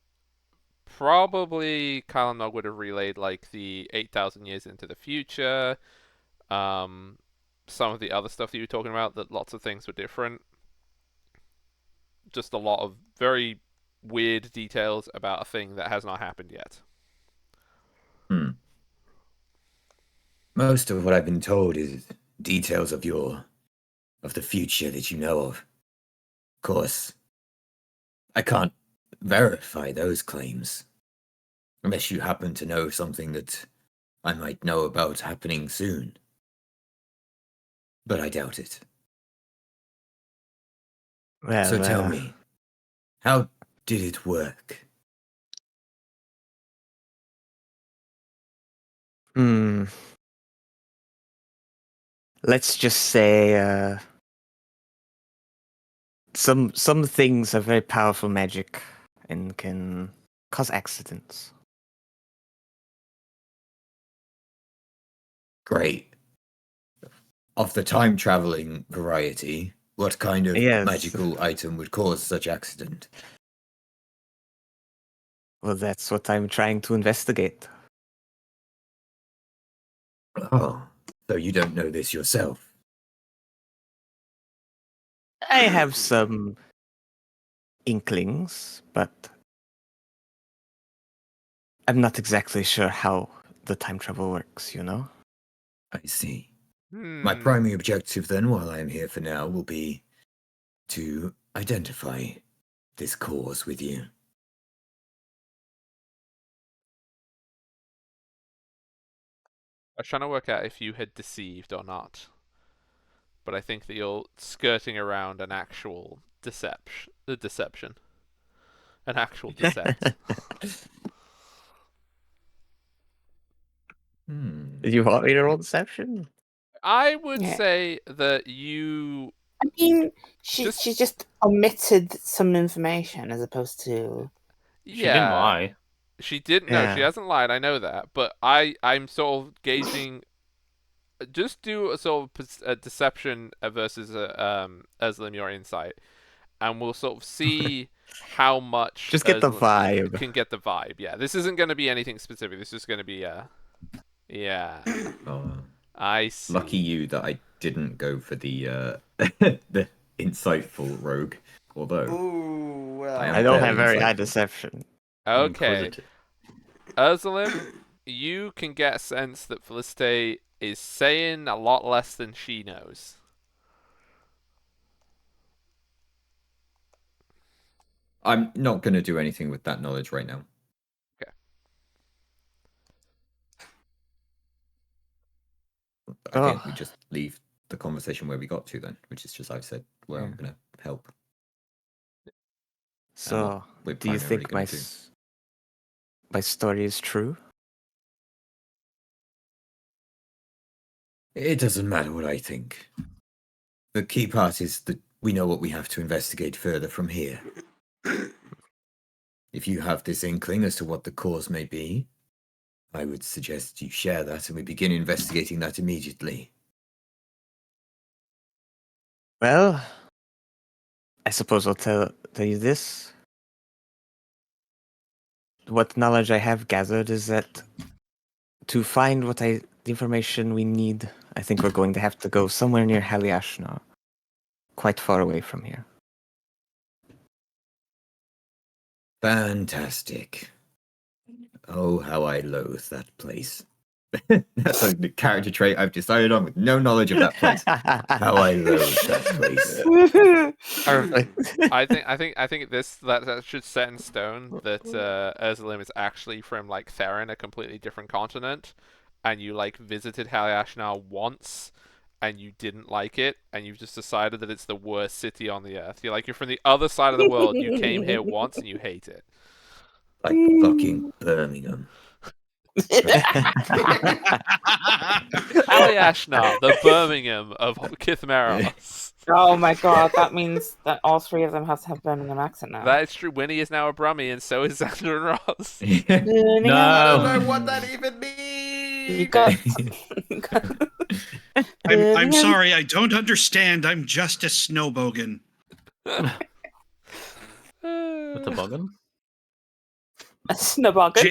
probably Kyle Amnog would have relayed like the 8,000 years into the future. Some of the other stuff that you were talking about, that lots of things were different. Just a lot of very weird details about a thing that has not happened yet. Most of what I've been told is details of the future that you know of. Of course, I can't verify those claims. Unless you happen to know something that I might know about happening soon. But I doubt it. Well, So tell me, how did it work? Let's just say some things are very powerful magic and can cause accidents. Great. Of the time-traveling variety, what kind of Yes. magical item would cause such accident? Well, that's what I'm trying to investigate. Oh, so you don't know this yourself? I have some inklings, but I'm not exactly sure how the time travel works, you know? I see. My primary objective then, while I am here for now, will be to identify this cause with you. I was trying to work out if you had deceived or not. But I think that you're skirting around an actual deception. An actual decept. Did you want me to roll deception? I would Yeah. say that you... I mean, she Just- just omitted some information as opposed to. She didn't lie. She didn't. No, she Yeah. hasn't lied. I know that. But I'm sort of gauging. Just do a sort of a deception versus Özlem, your insight, and we'll sort of see how much. Just get the Özlem vibe. Can get the vibe. Yeah, this isn't going to be anything specific. This is going to be yeah. Oh, I see. lucky you that I didn't go for the the insightful rogue. Although Ooh, well. I am I don't very have very high insightful. deception. Okay. Inquisitive. Ursulim, you can get a sense that Felicite is saying a lot less than she knows. I'm not going to do anything with that knowledge right now. Okay. I think Oh. we just leave the conversation where we got to then, which is just I've said where I'm Yeah. going to help. So, we're do you primarily think gonna do. my story is true? It doesn't matter what I think. The key part is that we know what we have to investigate further from here. If you have this inkling as to what the cause may be, I would suggest you share that and we begin investigating that immediately. Well, I suppose I'll tell you this. What knowledge I have gathered is that to find the information we need, I think we're going to have to go somewhere near Haliashna, quite far away from here. Fantastic. Oh, how I loathe that place. That's a character trait I've decided on with no knowledge of that place. How I loathe that place. Perfect. I think that should set in stone that Ursulim is actually from like Theron, a completely different continent, and you like visited Haliashnar once and you didn't like it, and you've just decided that it's the worst city on the earth. You're from the other side of the world. You came here once and you hate it. Like fucking Birmingham. Haliashnar, the Birmingham of Kithmeros. Oh my god, that means that all three of them have to have Birmingham accent now. That is true. Winnie is now a Brummie, and so is Xander and Ross. I don't know No. what that even means. You got. I'm sorry, I don't understand. I'm just a snowbogan. What's a bugger? A snowbogan.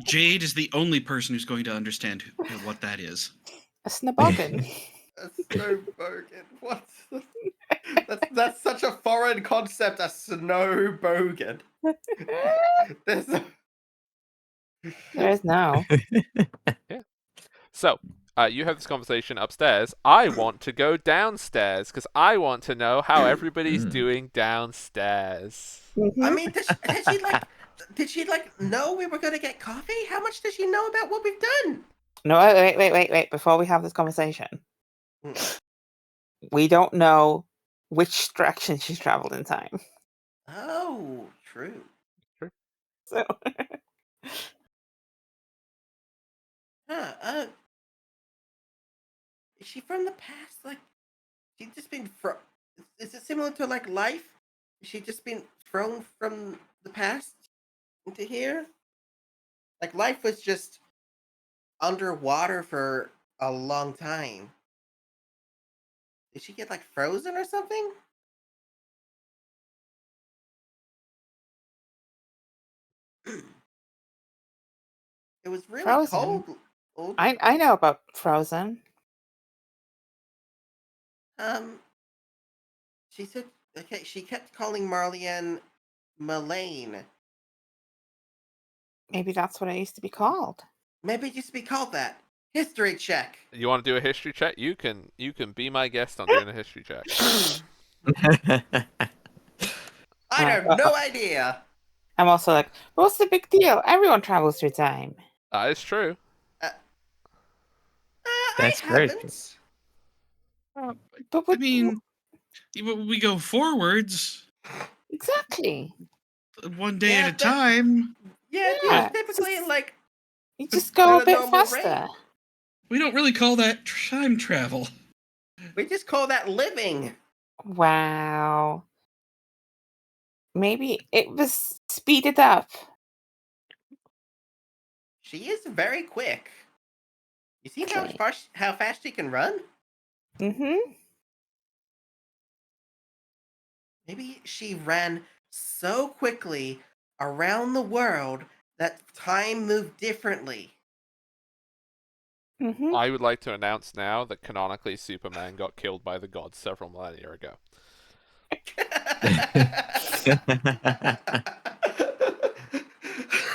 Jade is the only person who's going to understand what that is. A snowbogan. A snowbogan. What? That's such a foreign concept. A snowbogan. There's a... There is now. So, you have this conversation upstairs. I want to go downstairs because I want to know how everybody's doing downstairs. I mean, did she know we were gonna get coffee? How much does she know about what we've done? No, wait. Before we have this conversation, we don't know which direction she's traveled in time. Oh, true. So, Is she from the past? Like, she's just been is it similar to like life? Has she just been thrown from the past into here? Like life was just underwater for a long time. Did she get like frozen or something? It was really Frozen? cold. I know about Frozen. She said, okay, she kept calling Marlianne Mullane. Maybe that's what it used to be called. Maybe it used to be called that. History check. You want to do a history check? You can be my guest on doing a history check. I have no idea. I'm also like, what's the big deal? Everyone travels through time. That is true. That's I great. haven't. But I mean, we go forwards exactly. one day Yeah, at a time. Yeah, Yeah, typically just- like You just go at a bit normal rate. faster. We don't really call that time travel. We just call that living. Wow. Maybe it was speeded up. She is very quick. You see Okay. how fast she can run? Mm-hmm. Maybe she ran so quickly around the world that time moved differently. Mm-hmm. I would like to announce now that canonically Superman got killed by the gods several millennia ago.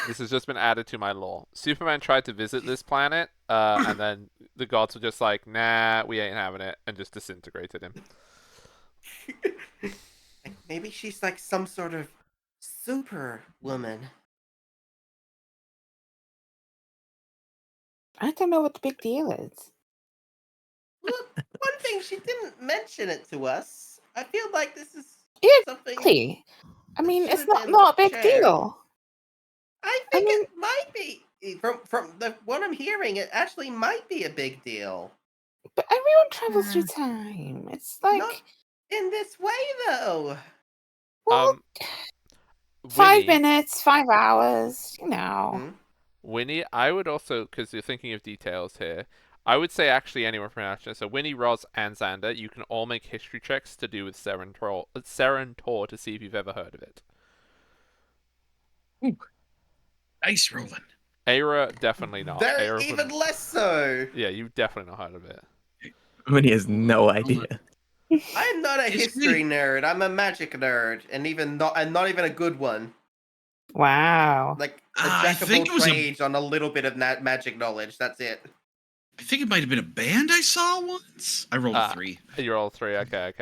This has just been added to my lore. Superman tried to visit this planet, and then the gods were just like, nah, we ain't having it, and just disintegrated him. Like, maybe she's like some sort of super woman. I don't know what the big deal is. Well, one thing, she didn't mention it to us. I feel like this is something. Exactly. I that mean, should it's have been not a big shared. deal. I I think mean, it might be. From what I'm hearing, it actually might be a big deal. but everyone travels through time. It's like, Not in this way, though. well, Winnie, 5 minutes, 5 hours, you know. Hmm? Winnie, I would also, because you're thinking of details here, I would say actually anywhere from Ashton. So Winnie, Roz, and Xander, you can all make history checks to do with Serentor to see if you've ever heard of it. Ooh. Dice rolling. Aira, definitely not. There, Aira even wouldn't- less so. Yeah, you've definitely not heard of it. When he has no idea. I'm not a history nerd. I'm a magic nerd, and not even a good one. Wow. Like a I jack of all think it was trades on a little bit of magic knowledge. That's it. I think it might have been a band I saw once. I rolled a 3. You're all three. Okay.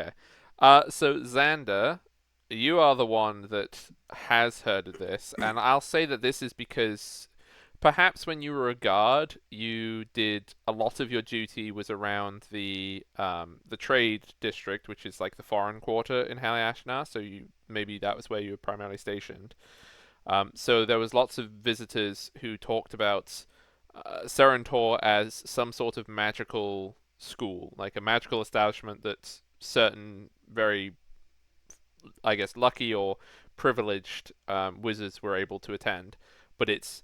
So Xander, you are the one that has heard of this, and I'll say that this is because perhaps when you were a guard, you did a lot of your duty was around the trade district, which is like the foreign quarter in Haliashna. So maybe that was where you were primarily stationed. So there was lots of visitors who talked about Serentor as some sort of magical school, like a magical establishment that certain very, I guess, lucky or privileged wizards were able to attend. But it's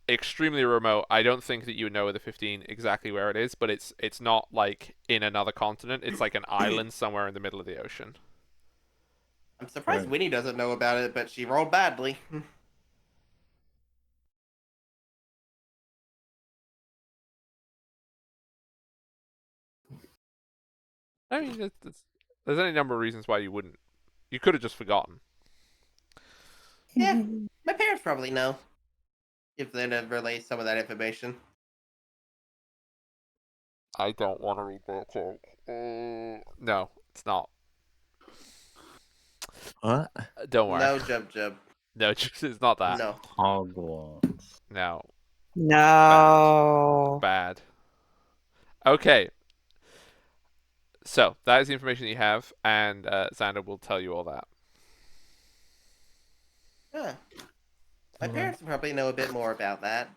extremely remote. I don't think that you would know with the 15 exactly where it is, but it's not like in another continent. It's like an island somewhere in the middle of the ocean. I'm surprised Right. Winnie doesn't know about it, but she rolled badly. I mean, there's any number of reasons why you wouldn't. You could have just forgotten. Yeah, my parents probably know if they'd have relayed some of that information. I don't want to read that joke. No, it's not. What? Don't worry. No, Jub. No, it's not that. No. Hogwarts. No. No. Bad. Okay. So, that is the information you have, and Xander will tell you all that. Huh. My Alright. parents probably know a bit more about that.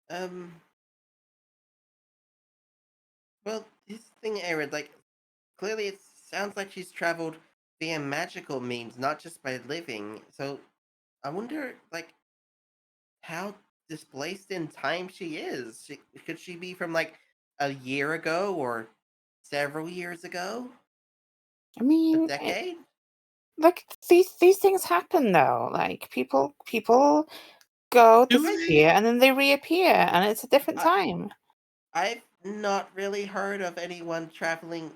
Um. Well, this thing, Aaron, like, clearly it sounds like she's traveled via magical means, not just by living. So, I wonder, like, how displaced in time she is. Could she be from, like, a year ago or several years ago? I A mean, decade? like these things happen though. Like people go Do disappear and then they reappear, and it's a different I- time. I've not really heard of anyone traveling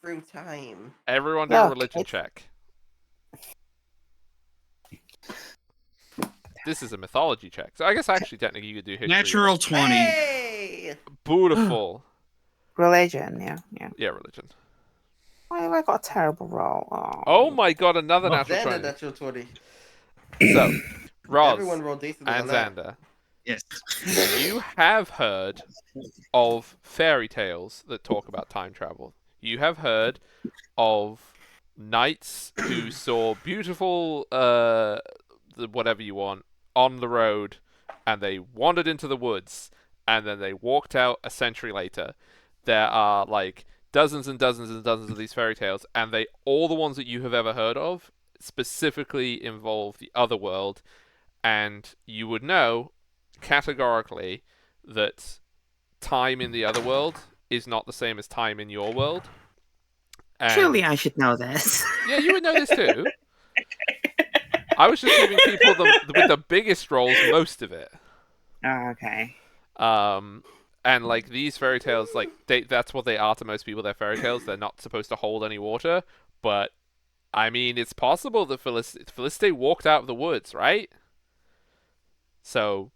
through time. Everyone do a Look, religion it's- check. This is a mythology check. So I guess actually technically you could do history. Natural 20. Hey! Beautiful. Religion, yeah. Yeah, religion. Why have I got a terrible roll? Oh my god, another Oh. natural Xander, 20. natural 20. So, Roz Everyone rolled decently and on that. Xander, Yes. you have heard of fairy tales that talk about time travel. You have heard of knights who saw beautiful, whatever you want, on the road, and they wandered into the woods, and then they walked out a century later. There are like dozens and dozens and dozens of these fairy tales, and all the ones that you have ever heard of specifically involve the other world, and you would know categorically that time in the other world is not the same as time in your world. And Surely I should know this. yeah, you would know this too. I was just giving people with the biggest rolls most of it. Oh, okay. And like these fairy tales, like that's what they are to most people. They're fairy tales. They're not supposed to hold any water, but I mean, it's possible that Felicite walked out of the woods, right? So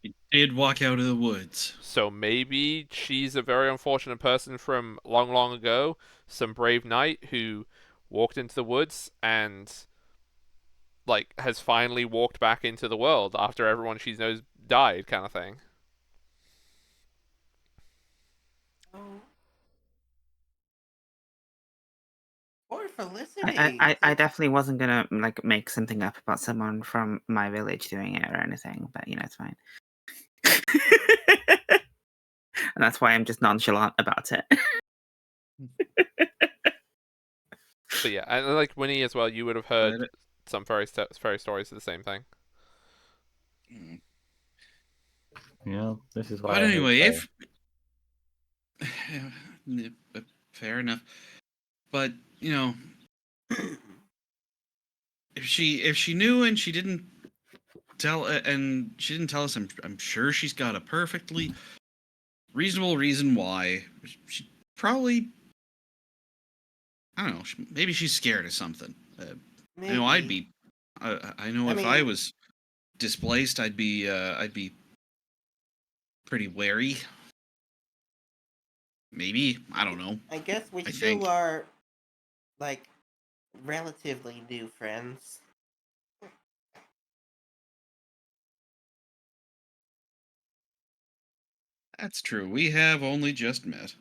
He did walk out of the woods. So maybe she's a very unfortunate person from long, long ago, some brave knight who walked into the woods and like has finally walked back into the world after everyone she knows died, kind of thing. Oh. Poor Felicity. I definitely wasn't gonna like make something up about someone from my village doing it or anything, but it's fine. And that's why I'm just nonchalant about it. But yeah, and like Winnie as well, you would have heard But, some fairy stories of the same thing. Yeah, this is why but I hate anyway, fire. if fair enough. But if she knew and she didn't tell us, I'm sure she's got a perfectly reasonable reason why. She probably, I don't know, maybe she's scared of something. I know I'd be. I know if I was displaced, I'd be pretty wary. Maybe, I don't know. I guess we I still think. are, like, relatively new friends. That's true. We have only just met.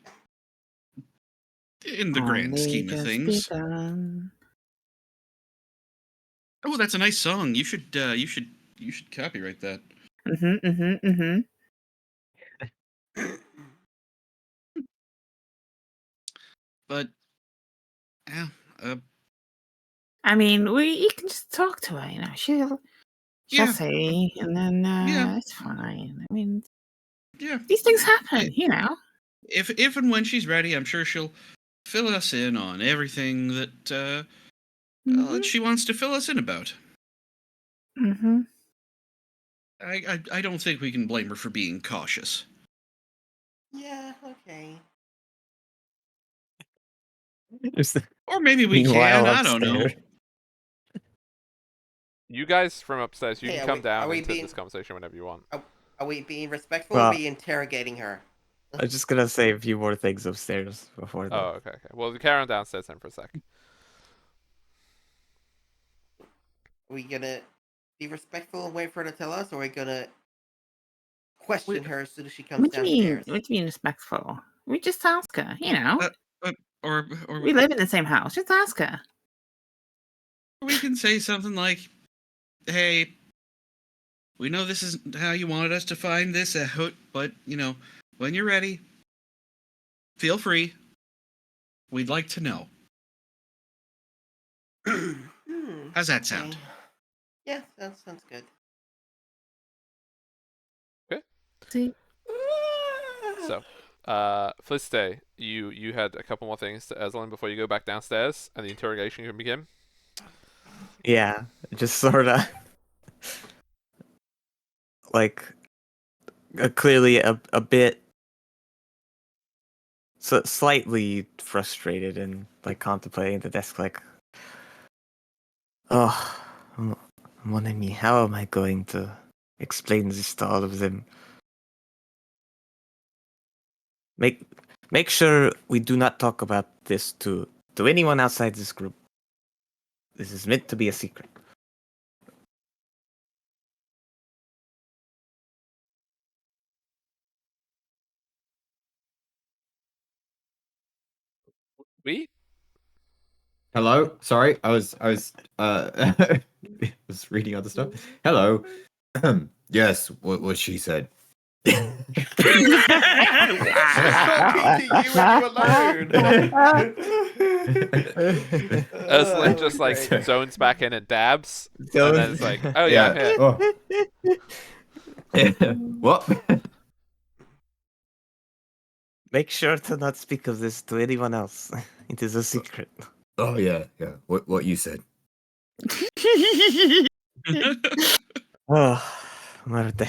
In the grand Only scheme of just things. begun. Oh, that's a nice song. You should copyright that. But yeah, I mean, you can just talk to her. She'll yeah, say, and then yeah, it's fine. I mean, yeah. these things happen. If and when she's ready, I'm sure she'll fill us in on everything that she wants to fill us in about. I don't think we can blame her for being cautious. Yeah, okay. Or maybe we Meanwhile, can. I don't know. upstairs. You guys from upstairs, you Hey, can are come we- down are we into being- this conversation whenever you want. Are we being respectful or Well- are we interrogating her? I was just gonna say a few more things upstairs before that. Oh, okay. Well, carry on downstairs then for a sec. Are we gonna be respectful and wait for her to tell us, or are we gonna question her as soon as she comes What do you mean? downstairs? What do you mean respectful? We just ask her. Or We live in the same house. Just ask her. we can say something like, "Hey, we know this isn't how you wanted us to find this out, but when you're ready, feel free. We'd like to know." How's that sound? Okay. Yeah, that sounds good. See? So, Felicite, you had a couple more things to Eslin before you go back downstairs, and the interrogation can begin. Yeah, just sort of like clearly a bit slightly frustrated and like contemplating the desk, like, oh, mon ami, how am I going to explain this to all of them? Make sure we do not talk about this to anyone outside this group. This is meant to be a secret. We? Hello. Sorry, I was was reading other stuff. Hello. Yes, what she said. Talking to you alone. Eslin just like Great. zones back in and dabs, and Zones. then it's like, oh yeah, I'm here. Oh. What? Make sure to not speak of this to anyone else. It is a secret. Oh yeah. What you said. Oh, Marte.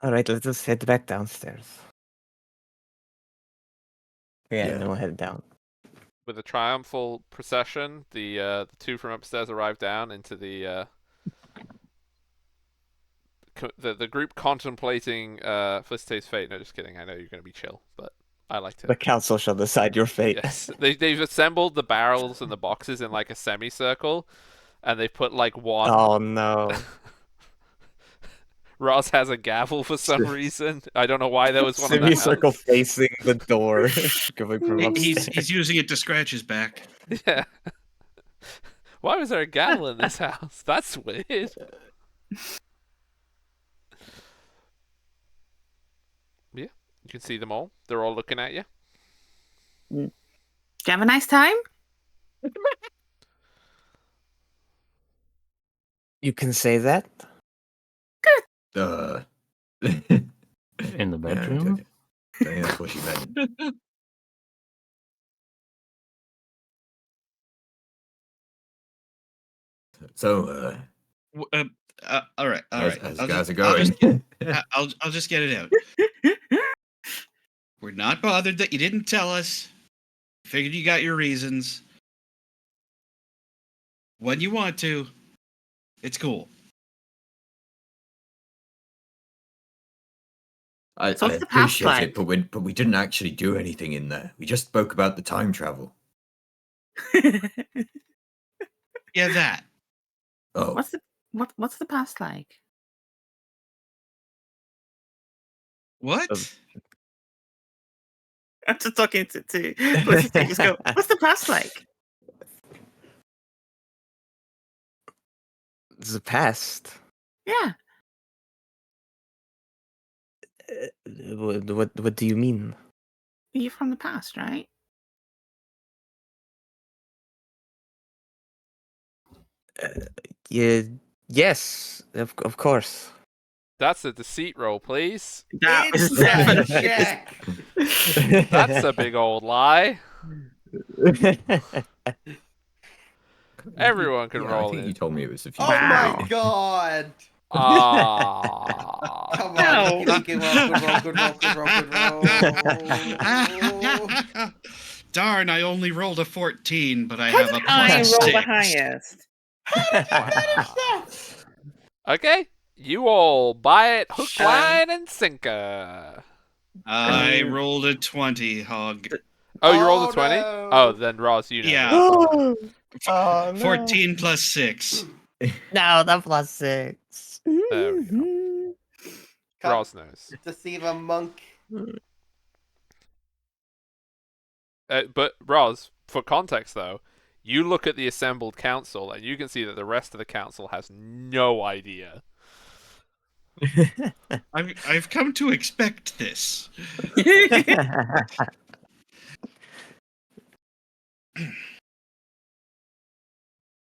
All right, let us head back downstairs. Yeah, Yeah. and then we'll head down. With a triumphal procession, the two from upstairs arrive down into the group contemplating Felicity's fate. No, just kidding. I know you're going to be chill, but I like to. The council shall decide your fate. Yes, they've assembled the barrels and the boxes in like a semicircle, and they put like one. Oh no! Ross has a gavel for some reason. I don't know why there was one in the Semicircle house. facing the door, going from upstairs. He's using it to scratch his back. Yeah. Why was there a gavel in this house? That's weird. Yeah, you can see them all. They're all looking at you. Did you have a nice time? You can say that. Uh, In the yeah, bedroom? I think that's what she meant. So, All right. how's I'll guys are just- going? I'll just get it out. We're not bothered that you didn't tell us. Figured you got your reasons. When you want to, it's cool. I So what's the past appreciate like? it, but we didn't actually do anything in there. We just spoke about the time travel. Yeah, that. Oh, what's the past like? What? I'm just talking to Felicity. Just go. What's the past like? The past. Yeah. What do you mean? You're from the past, right? Yeah. Yes. Of course. That's a deceit roll, please. That was It's a check. That's a big old lie. Everyone can yeah, roll I think it. you told me it was a few. Oh Wow. my god! Ah. Come No. on, good roll. Darn, I only rolled a 14, but I How have did a I plus roll 6. the highest? Okay, you all buy it hook, Um, line, and sinker. I rolled a 20, hog. Oh, you rolled a Oh, 20? no. Oh, then Ross, you know. Yeah. Oh, no. 14 plus 6. No, the plus 6. There we go. Come Ross knows. deceive a monk. But Ross, for context though, you look at the assembled council and you can see that the rest of the council has no idea. I've come to expect this.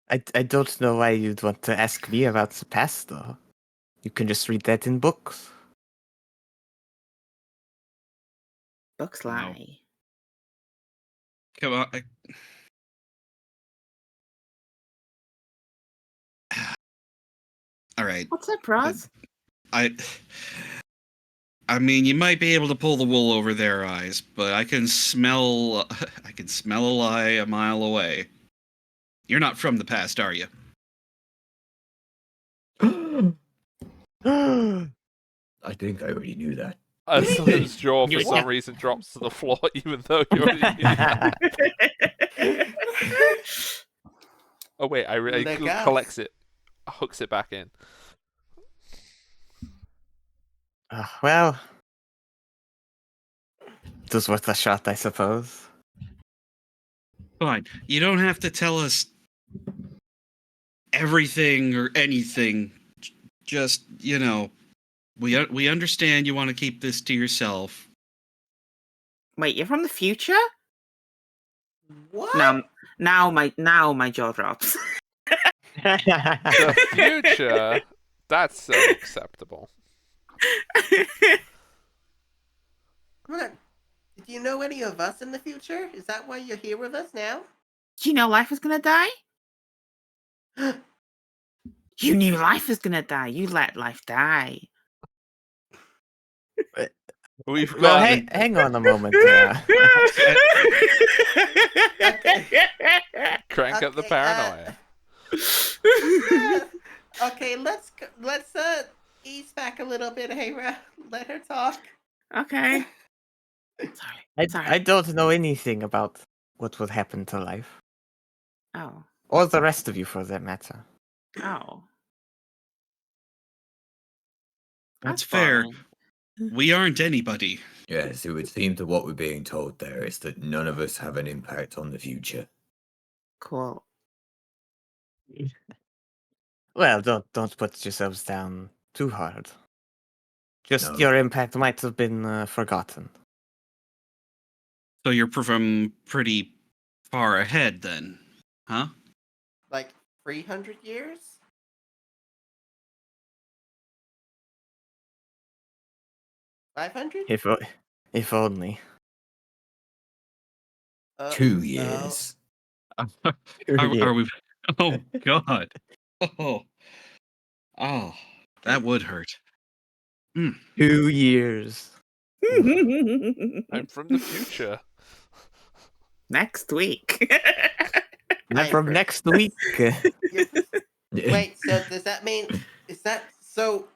I don't know why you'd want to ask me about the past, though. You can just read that in books. Books No. lie. Come on. All right. What's up, Ross? I mean, you might be able to pull the wool over their eyes, but I can smell a lie a mile away. You're not from the past, are you? I think I already knew that. Slim's jaw for You some what? reason drops to the floor, even though you already knew that. Oh wait, I Legas. collects it, hooks it back in. Well, it was worth a shot, I suppose. Fine. You don't have to tell us everything or anything. Just, we understand you want to keep this to yourself. Wait, you're from the future? What? Now my jaw drops. The future, that's unacceptable. What? Do you know any of us in the future? Is that why you're here with us now? Do you know life was gonna die? You knew life was gonna die. You let life die. We've Well, got hang on a moment. Back up the Okay, paranoia. yeah. Okay, let's ease back a little bit, Hera. Let her talk. Okay. I Sorry. don't know anything about what would happen to life, Oh. or the rest of you for that matter. Oh. That's fair. fine. We aren't anybody. Yes, it would seem that what we're being told there is that none of us have an impact on the future. Cool. Well, don't put yourselves down too hard. Just No. your impact might have been forgotten. So you're from pretty far ahead then, huh? Like 300 years? $500? If only. 2 No. years. Are we? Oh God. Oh, oh, that would hurt. 2 years. I'm from the future. Next week. Not I from for- next week. Wait, so does that mean is that so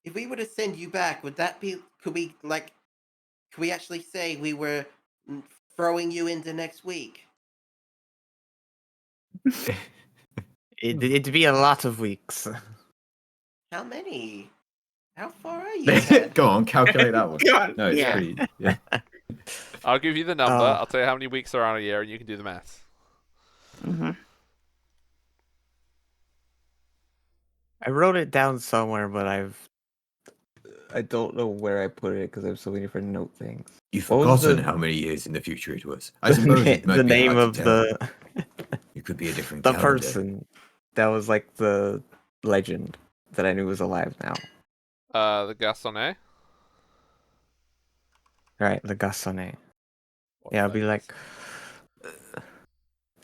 if we were to send you back, would that be could we actually say we were throwing you into next week? It'd be a lot of weeks. How many? How far are you ahead? Go on, calculate that one. God, No, it's yeah. pretty. Yeah. I'll give you the number. Oh. I'll tell you how many weeks there are in a year, and you can do the math. Mhm. I wrote it down somewhere, but I don't know where I put it because I have so many different note things. You've What was forgotten the- how many years in the future it was. I suppose it might the be name hard to of tell. the It could be a different the calendar. person that was like the legend that I knew was alive now. The Gastonnet. Right, the Gastonnet. What Yeah, I'll that be is. like,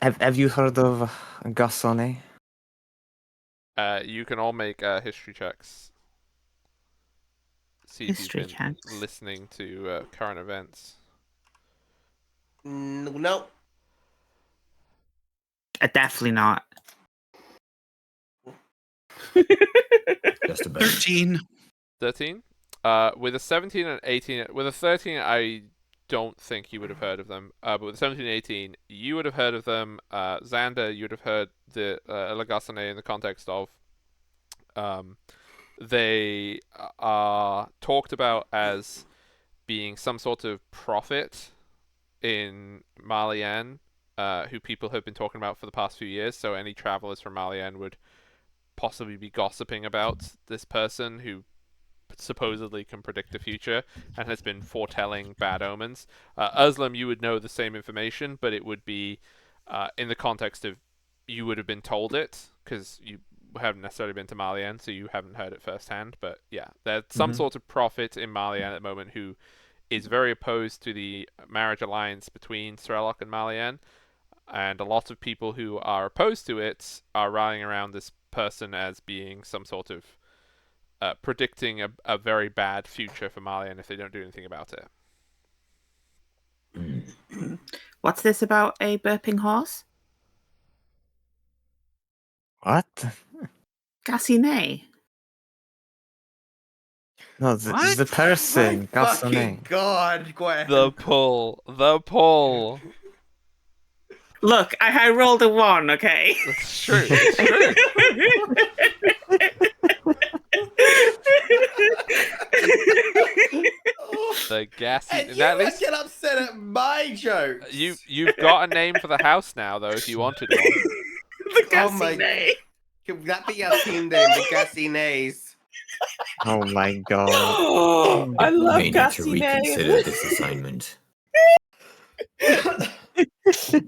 have you heard of Gastonnet? You can all make history checks. See if History you've been checks. listening to current events. No. Definitely not. Just about. 13. 13. With a 17 and 18, with a 13, I don't think you would have heard of them. But with 17 and 18, you would have heard of them. Xander, you would have heard the Legasane in the context of they are talked about as being some sort of prophet in Malian, who people have been talking about for the past few years. So any travelers from Malian would possibly be gossiping about this person who supposedly can predict the future and has been foretelling bad omens. Uslam, you would know the same information, but it would be in the context of you would have been told it because you haven't necessarily been to Malian, so you haven't heard it firsthand. But yeah, there's some sort of prophet in Malian at the moment who is very opposed to the marriage alliance between Strelok and Malian, and a lot of people who are opposed to it are rallying around this person as being some sort of predicting a very bad future for Malian if they don't do anything about it. What's this about a burping horse? What? Gassinet. No, What? the person, My fucking Gastonnet. god, Gwen. The pull. Look, I rolled a 1, okay? It's true. It's true. The gassy. And you At would least get upset at my jokes. you've got a name for the house now, though, if you wanted one. The Oh my- Gassinet. Could that be our team name, the Gassy Nays? Oh my god. Oh, I love May need to reconsider Gassinet. this assignment.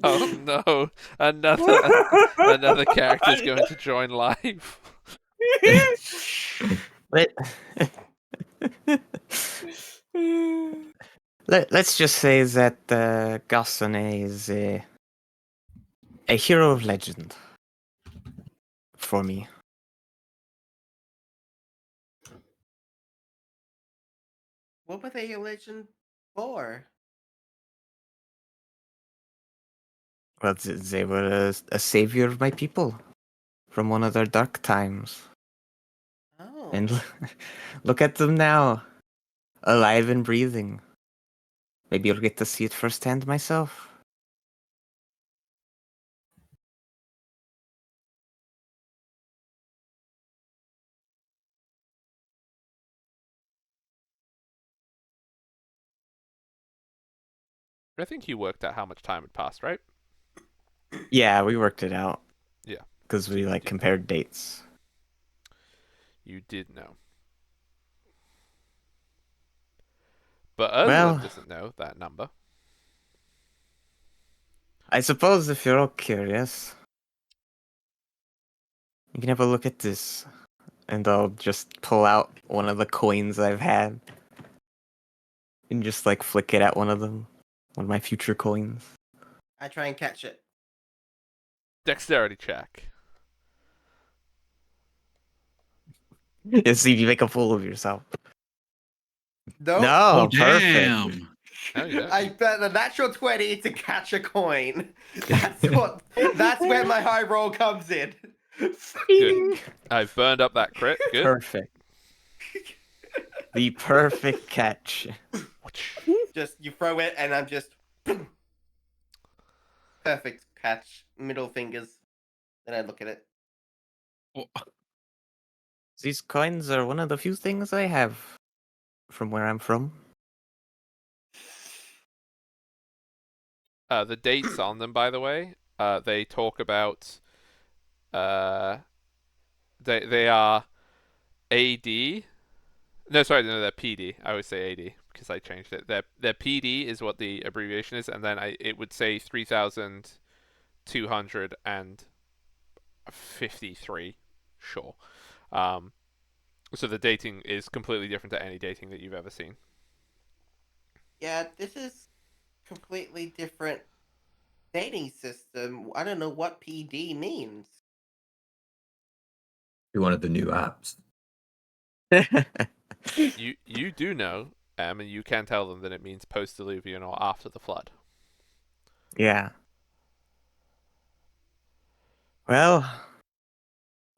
Oh no! Another character's going to join live. Let's just say that Gastonnet is a hero of legend for me. What were they a legend for? Well, they were a savior of my people from one of their dark times. Oh. And look at them now, alive and breathing. Maybe I'll get to see it firsthand myself. I think you worked out how much time had passed, right? Yeah, we worked it out. Yeah. Because we You like did know. compared dates. You did know. But Ursula Well, doesn't know that number. I suppose if you're all curious, you can have a look at this. And I'll just pull out one of the coins I've had. And just like flick it at one of them. One of my future coins. I try and catch it. Dexterity check. You see, you make a fool of yourself. No. No, Oh, perfect. damn. Oh, you don't. I bet the natural 20 to catch a coin. That's where my high roll comes in. Good. I've burned up that crit. Good. Perfect. The perfect catch. Just you throw it and I'm just perfect catch. Middle fingers. Then I look at it. Oh, These coins are one of the few things I have from where I'm from. The dates on them, by the way, they talk about. They are AD. No, sorry, no, they're PD. I always say AD because I changed it. Their PD is what the abbreviation is, and then it would say 3,253. Sure. So the dating is completely different to any dating that you've ever seen. Yeah, this is completely different dating system. I don't know what PD means. You're one of the new apps. You do know, and you can tell them that it means post-diluvian or after the flood. Yeah. Well,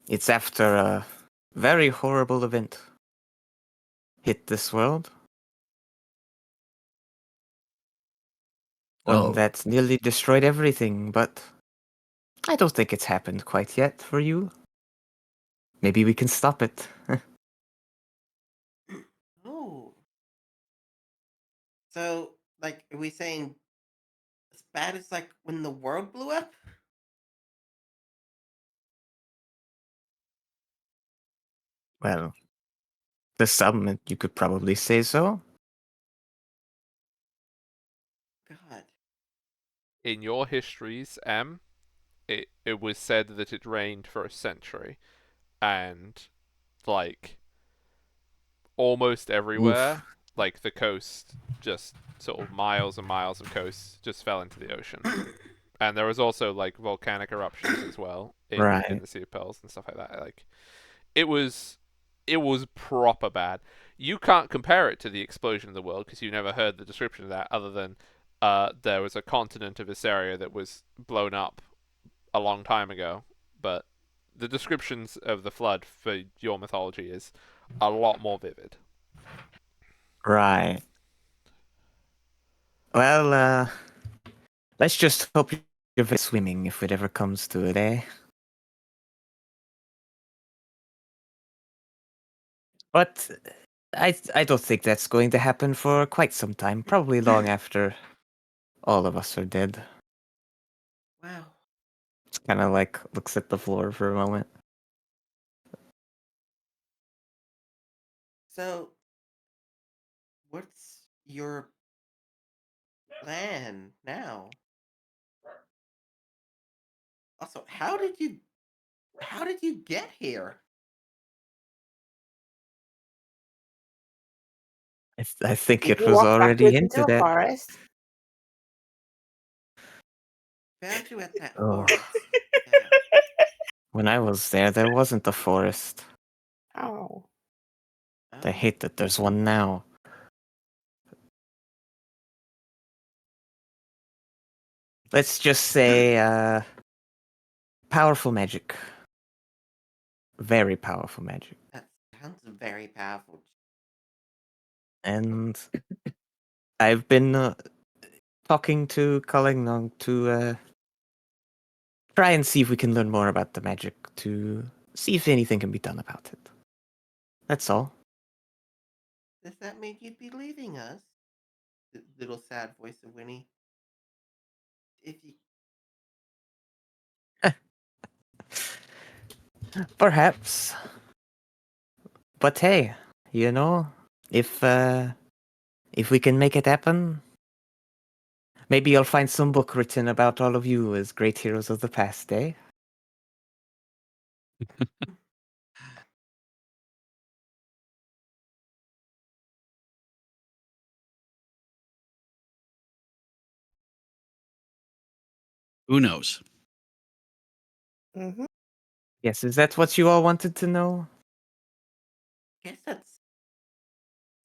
it's after a very horrible event hit this world. One Oh. that nearly destroyed everything, but I don't think it's happened quite yet for you. Maybe we can stop it. Oh. So, like, are we saying as bad as like when the world blew up? Well, to some, you could probably say so. God. In your histories, it was said that it rained for a century, and like almost everywhere, Oof. like the coast, just sort of miles and miles of coast just fell into the ocean. And there was also like volcanic eruptions as well in Right. the Sea of Pearls and stuff like that. Like it was proper bad. You can't compare it to the explosion of the world because you never heard the description of that, other than there was a continent of Issaria that was blown up a long time ago. But the descriptions of the flood for your mythology is a lot more vivid. Right. Well, let's just hope you're very swimming if it ever comes to it, eh? But I don't think that's going to happen for quite some time. Probably long after all of us are dead. Wow. It's kind of like looks at the floor for a moment. So, what's your plan now? Also, how did you get here? I think Did it you was walk already backwards into hinted a at. forest? Found you at that Oh. forest. Yeah. When I was there wasn't a forest. Oh. I Oh. hate that there's one now. let's just say powerful magic. Very powerful magic. That sounds very powerful. And I've been talking to Kalingnong to try and see if we can learn more about the magic, to see if anything can be done about it. That's all. Does that mean you'd be leaving us? The little sad voice of Winnie. If you Perhaps. But hey, you know, if we can make it happen, maybe you'll find some book written about all of you as great heroes of the past, eh? Who knows? Mm-hmm. Yes, is that what you all wanted to know? guess that's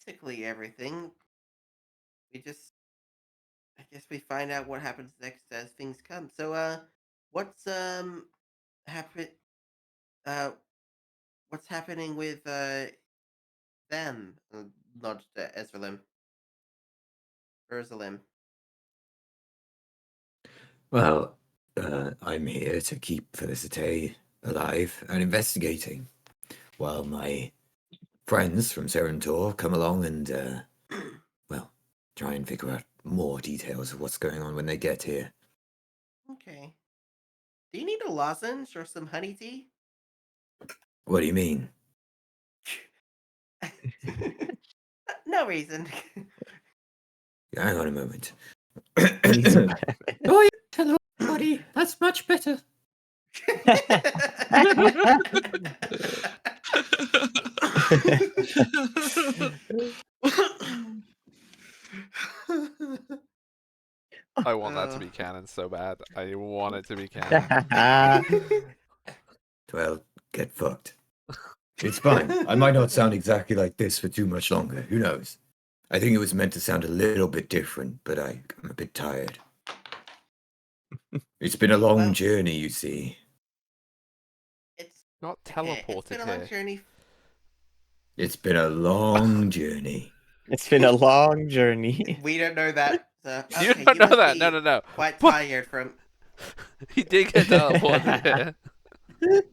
basically everything. We just I guess we find out what happens next as things come. So what's happen uh what's happening with them? Not Ezrelim. Urzalim. Well, I'm here to keep Felicite alive and investigating, while my friends from Serentor come along and, well, try and figure out more details of what's going on when they get here. Okay. Do you need a lozenge or some honey tea? What do you mean? No reason. Hang on a moment. Needs a- Oh, yeah, hello, buddy. That's much better. I want that to Oh. be canon so bad. I want it to be canon. Well, get fucked. It's fine. I might not sound exactly like this for too much longer. Who knows? I think it was meant to sound a little bit different, but I'm a bit tired. It's been a long Well- journey, you see. It's Not okay. It's teleported been a long here. journey. It's been a long journey. It's been a long journey. We don't know that. So, You okay, don't know must that. be No, no, no. Quite What? tired from. He did get teleported here.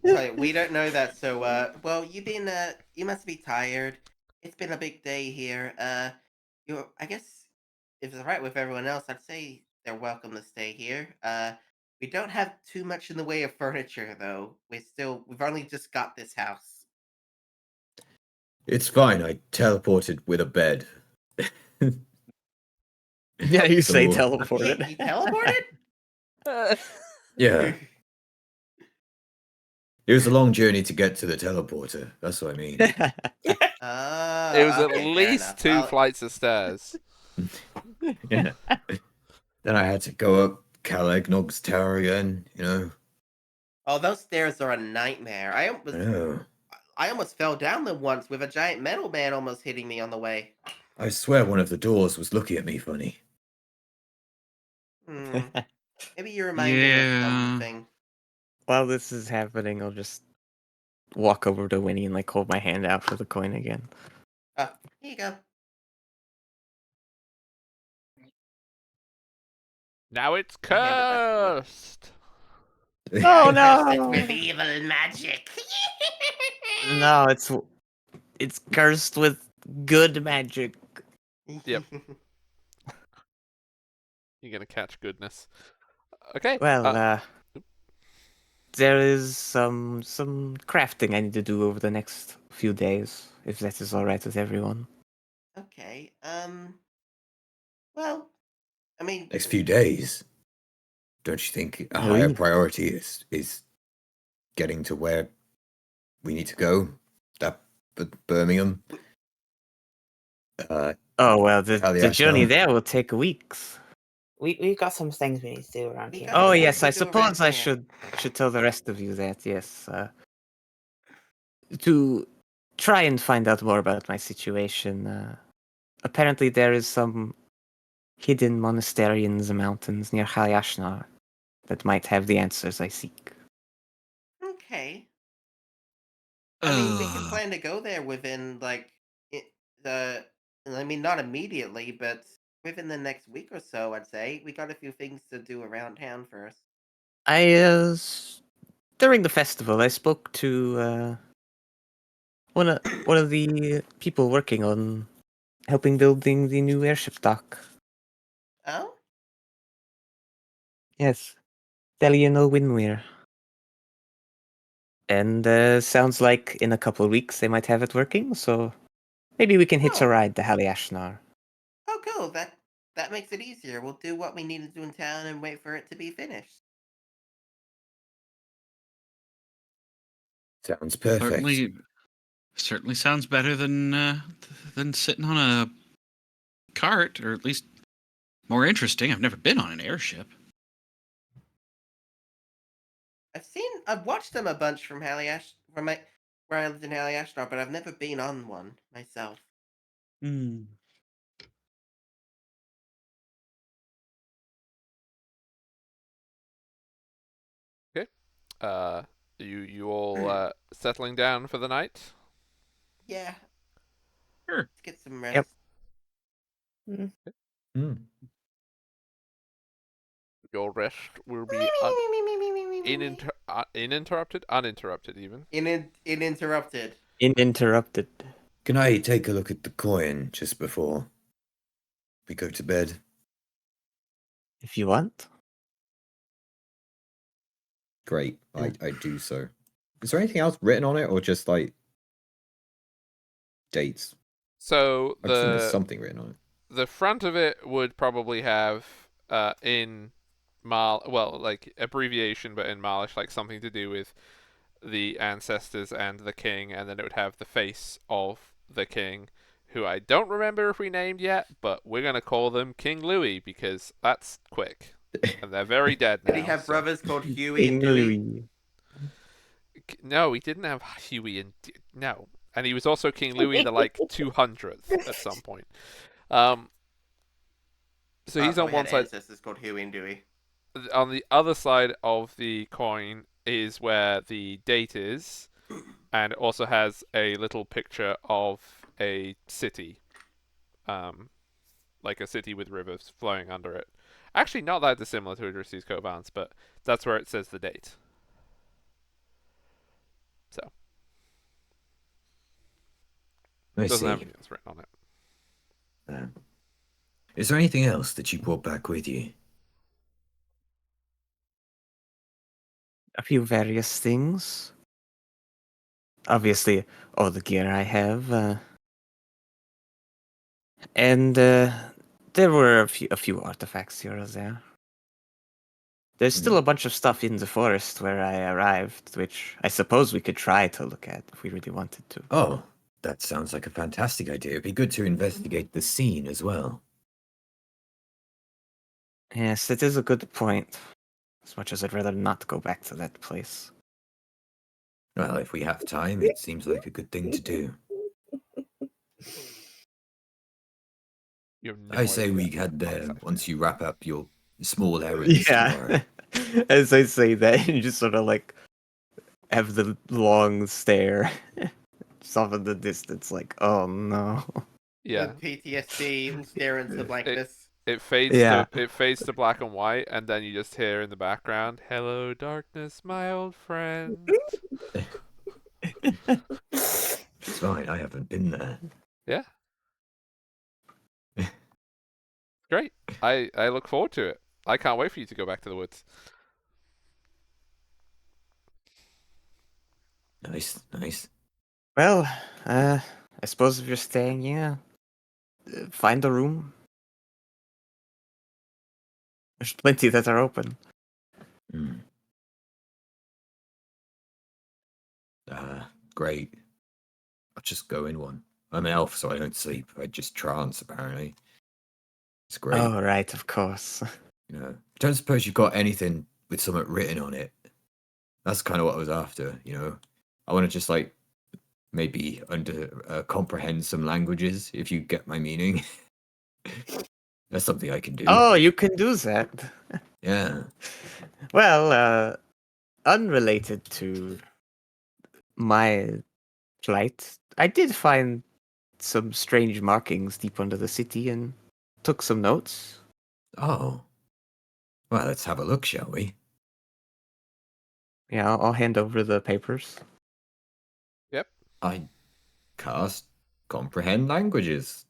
Sorry, we don't know that. So, well, you must be tired. It's been a big day here. I guess if it's alright with everyone else, I'd say they're welcome to stay here. We don't have too much in the way of furniture, though. We've only just got this house. It's fine. I teleported with a bed. Yeah, you say So, teleported. You teleported? Yeah. It was a long journey to get to the teleporter. That's what I mean. It was at Okay, fair least enough. 2 Well, flights of stairs. Yeah. Then I had to go up Calagnog's tower again, you know? Oh, those stairs are a nightmare. I almost fell down them once with a giant metal man almost hitting me on the way. I swear one of the doors was looking at me funny. Maybe you remind him of something. While this is happening, I'll just walk over to Winnie and like hold my hand out for the coin again. Here you go. Now it's I hand it back to Winnie. cursed. Oh, Cursed it no! with evil magic. No, it's cursed with good magic. Yep. You're gonna catch goodness. Okay. Well, there is some crafting I need to do over the next few days, if that is all right with everyone. Okay. Well, I mean, Next few days. Don't you think a higher Oui. priority is getting to where we need to go? That Birmingham? Oh well, the Aliashna? journey there will take weeks. We've got some things we need to do around We here. got Oh some yes, things I to do around suppose I here. should tell the rest of you that, yes. To try and find out more about my situation. Apparently there is some hidden monastery in the mountains near Halyashnar that might have the answers I seek. Okay. I mean, we can plan to go there within the. I mean, not immediately, but within the next week or so. I'd say we got a few things to do around town first. During the festival, I spoke to one of the people working on helping building the new airship dock. Oh, Yes, Deliano Winweir. And sounds like in a couple of weeks they might have it working, so maybe we can hitch a Oh. ride to Halyashnar. oh, cool. That makes it easier. We'll do what we need to do in town and wait for it to be finished. Sounds perfect. Certainly sounds better than sitting on a cart, or at least more interesting. I've never been on an airship. I've watched them a bunch from where I lived in Halyashtar, but I've never been on one myself. Okay. You all settling down for the night? Yeah, Sure. let's get some rest. Yep. Hmm. Your rest will be uninterrupted even. Uninterrupted. Uninterrupted. Can I take a look at the coin just before we go to bed? If you want. Great, I do so. Is there anything else written on it, or just like dates? So I assume there's something written on it. the front of it would probably have in like abbreviation, but in Malish, like something to do with the ancestors and the king, and then it would have the face of the king, who I don't remember if we named yet, but we're gonna call them King Louis because that's quick, and they're very dead now. Did he have so- brothers called Huey and Dewey? No, he didn't have Huey and no, and he was also King Louis the like 200th at some point. So he's on we one had side. ancestors called Huey and Dewey. On the other side of the coin is where the date is, and it also has a little picture of a city, like a city with rivers flowing under it. Actually, not that dissimilar to Idris's Covans, but that's where it says the date. So I it doesn't have see. anything else written on it. Is there anything else that you brought back with you? A few various things. Obviously, all the gear I have. And there were a few artifacts here or there. There's still a bunch of stuff in the forest where I arrived, which I suppose we could try to look at if we really wanted to. Oh, that sounds like a fantastic idea. It'd be good to investigate the scene as well. Yes, that is a good point. As much as I'd rather not go back to that place. Well, if we have time, it seems like a good thing to do. You have no I say idea we what head the there fuck's once you wrap up your small errands tomorrow. As I say that, you just sort of like have the long stare. Just off in the distance, like, oh no. Yeah. The PTSD will stare into blankness. It fades Yeah. to black and white, and then you just hear in the background, "Hello, darkness, my old friend." It's fine, I haven't been there. Yeah. Great. I look forward to it. I can't wait for you to go back to the woods. Nice, nice. Well, I suppose if you're staying here, find a room. There's plenty that are open. Great. I'll just go in one. I'm an elf, so I don't sleep. I just trance, apparently. It's great. Oh, right, of course. You know, don't suppose you've got anything with something written on it. That's kind of what I was after, you know. I want to just like maybe comprehend some languages, if you get my meaning. That's something I can do. Oh, you can do that. Yeah. Well, unrelated to my flight, I did find some strange markings deep under the city and took some notes. Oh. Well, let's have a look, shall we? Yeah, I'll hand over the papers. Yep. I cast comprehend languages.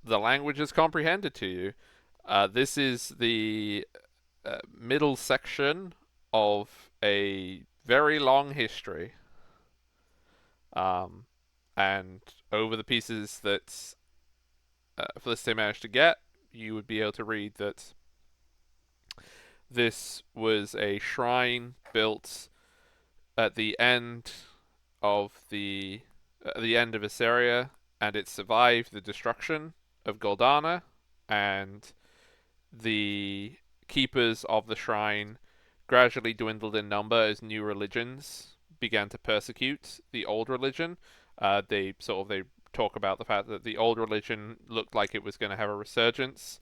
The language is comprehended to you. This is the middle section of a very long history. And over the pieces that Felicity managed to get, you would be able to read that this was a shrine built at the end of the end of Assyria, and it survived the destruction of Goldana, and the keepers of the shrine gradually dwindled in number as new religions began to persecute the old religion. They talk about the fact that the old religion looked like it was going to have a resurgence